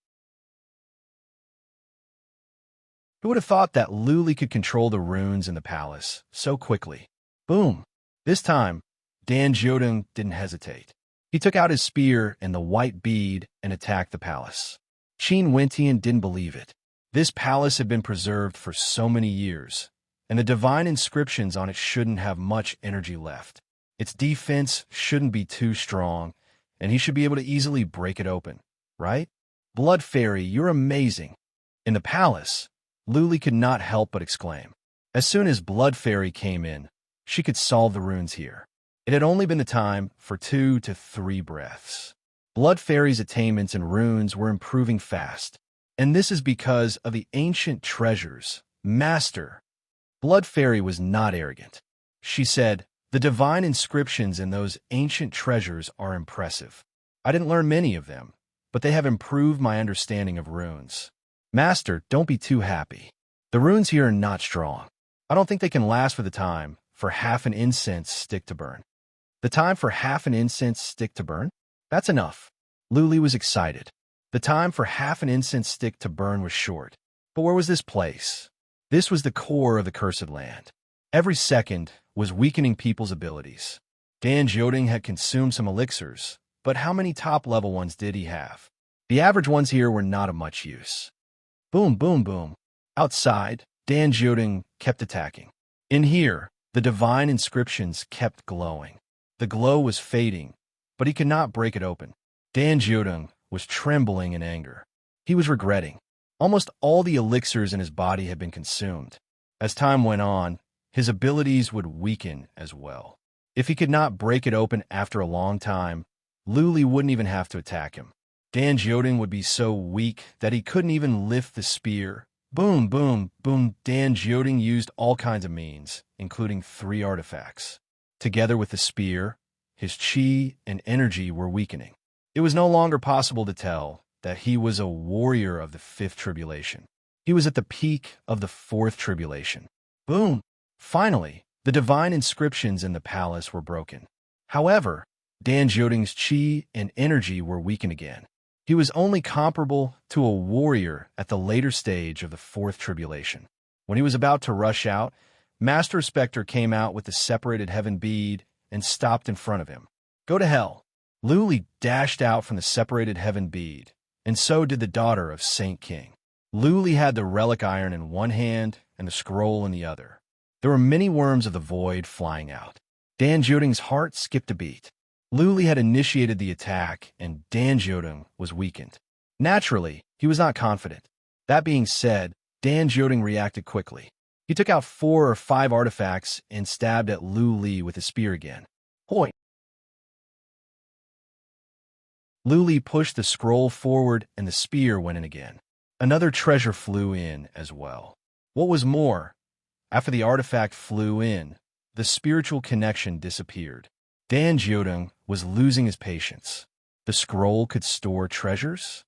Who would have thought that Lu Li could control the runes in the palace so quickly? Boom! This time, Dan Jioding didn't hesitate. He took out his spear and the white bead and attacked the palace. Qin Wentian didn't believe it. This palace had been preserved for so many years, and the divine inscriptions on it shouldn't have much energy left. Its defense shouldn't be too strong, and he should be able to easily break it open, right? Blood Fairy, you're amazing. In the palace, Lu Li could not help but exclaim. As soon as Blood Fairy came in, she could solve the runes here. It had only been the time for 2 to 3 breaths. Blood Fairy's attainments and runes were improving fast, and this is because of the ancient treasures. Master, Blood Fairy was not arrogant. She said, "The divine inscriptions in those ancient treasures are impressive. I didn't learn many of them, but they have improved my understanding of runes. Master, don't be too happy. The runes here are not strong. I don't think they can last for the time for half an incense stick to burn." The time for half an incense stick to burn? That's enough. Lu Li was excited. The time for half an incense stick to burn was short. But where was this place? This was the core of the cursed land. Every second was weakening people's abilities. Dan Jioding had consumed some elixirs, but how many top-level ones did he have? The average ones here were not of much use. Boom, boom, boom. Outside, Dan Jioding kept attacking. In here, the divine inscriptions kept glowing. The glow was fading, but he could not break it open. Dan Jioding was trembling in anger. He was regretting. Almost all the elixirs in his body had been consumed. As time went on, his abilities would weaken as well. If he could not break it open after a long time, Lu Li wouldn't even have to attack him. Dan Jioding would be so weak that he couldn't even lift the spear. Boom, boom, boom. Dan Jioding used all kinds of means, including 3 artifacts. Together with the spear, his chi and energy were weakening. It was no longer possible to tell that he was a warrior of the 5th tribulation. He was at the peak of the 4th tribulation. Boom! Finally, the divine inscriptions in the palace were broken. However, Dan Jioding's chi and energy were weakened again. He was only comparable to a warrior at the later stage of the 4th tribulation. When he was about to rush out, Master Spectre came out with the separated heaven bead and stopped in front of him. Go to hell. Lu Li dashed out from the separated heaven bead, and so did the daughter of Saint King. Lu Li had the relic iron in one hand and the scroll in the other. There were many worms of the void flying out. Dan Jioding's heart skipped a beat. Lu Li had initiated the attack, and Dan Jioding was weakened. Naturally, he was not confident. That being said, Dan Jioding reacted quickly. He took out 4 or 5 artifacts and stabbed at Lu Li with his spear again. Hoi! Lu Li pushed the scroll forward and the spear went in again. Another treasure flew in as well. What was more, after the artifact flew in, the spiritual connection disappeared. Dan Jioding was losing his patience. The scroll could store treasures?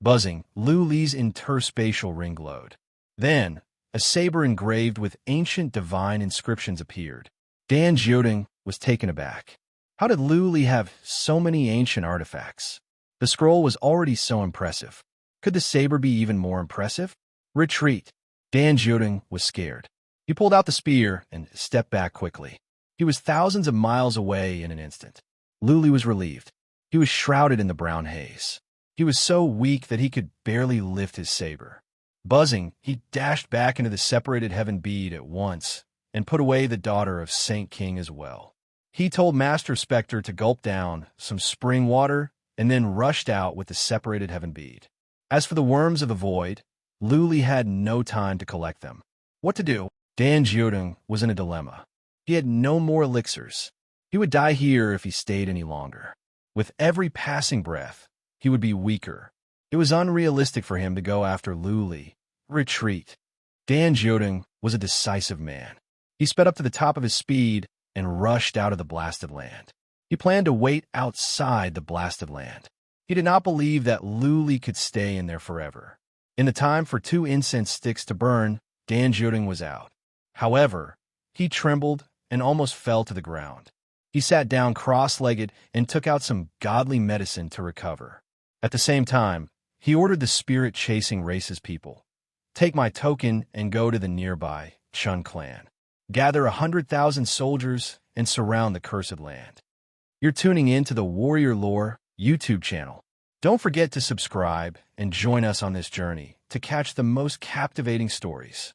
Buzzing, Lu Li's interspatial ring glowed. Then, a saber engraved with ancient divine inscriptions appeared. Dan Jioding was taken aback. How did Lu Li have so many ancient artifacts? The scroll was already so impressive. Could the saber be even more impressive? Retreat. Dan Jioding was scared. He pulled out the spear and stepped back quickly. He was thousands of miles away in an instant. Lu Li was relieved. He was shrouded in the brown haze. He was so weak that he could barely lift his saber. Buzzing, he dashed back into the separated heaven bead at once and put away the daughter of Saint King as well. He told Master Spectre to gulp down some spring water and then rushed out with the separated heaven bead. As for the worms of the void, Luli had no time to collect them. What to do? Dan Jiodong was in a dilemma. He had no more elixirs. He would die here if he stayed any longer. With every passing breath, he would be weaker. It was unrealistic for him to go after Luli. Retreat. Dan Jiodong was a decisive man. He sped up to the top of his speed and rushed out of the blasted land. He planned to wait outside the blasted land. He did not believe that Luli could stay in there forever. In the time for 2 incense sticks to burn, Dan Jiodong was out. However, he trembled and almost fell to the ground. He sat down cross-legged and took out some godly medicine to recover. At the same time, he ordered the spirit-chasing race's people, "Take my token and go to the nearby Chun clan. Gather 100,000 soldiers and surround the cursed land." You're tuning in to the Warrior Lore YouTube channel. Don't forget to subscribe and join us on this journey to catch the most captivating stories.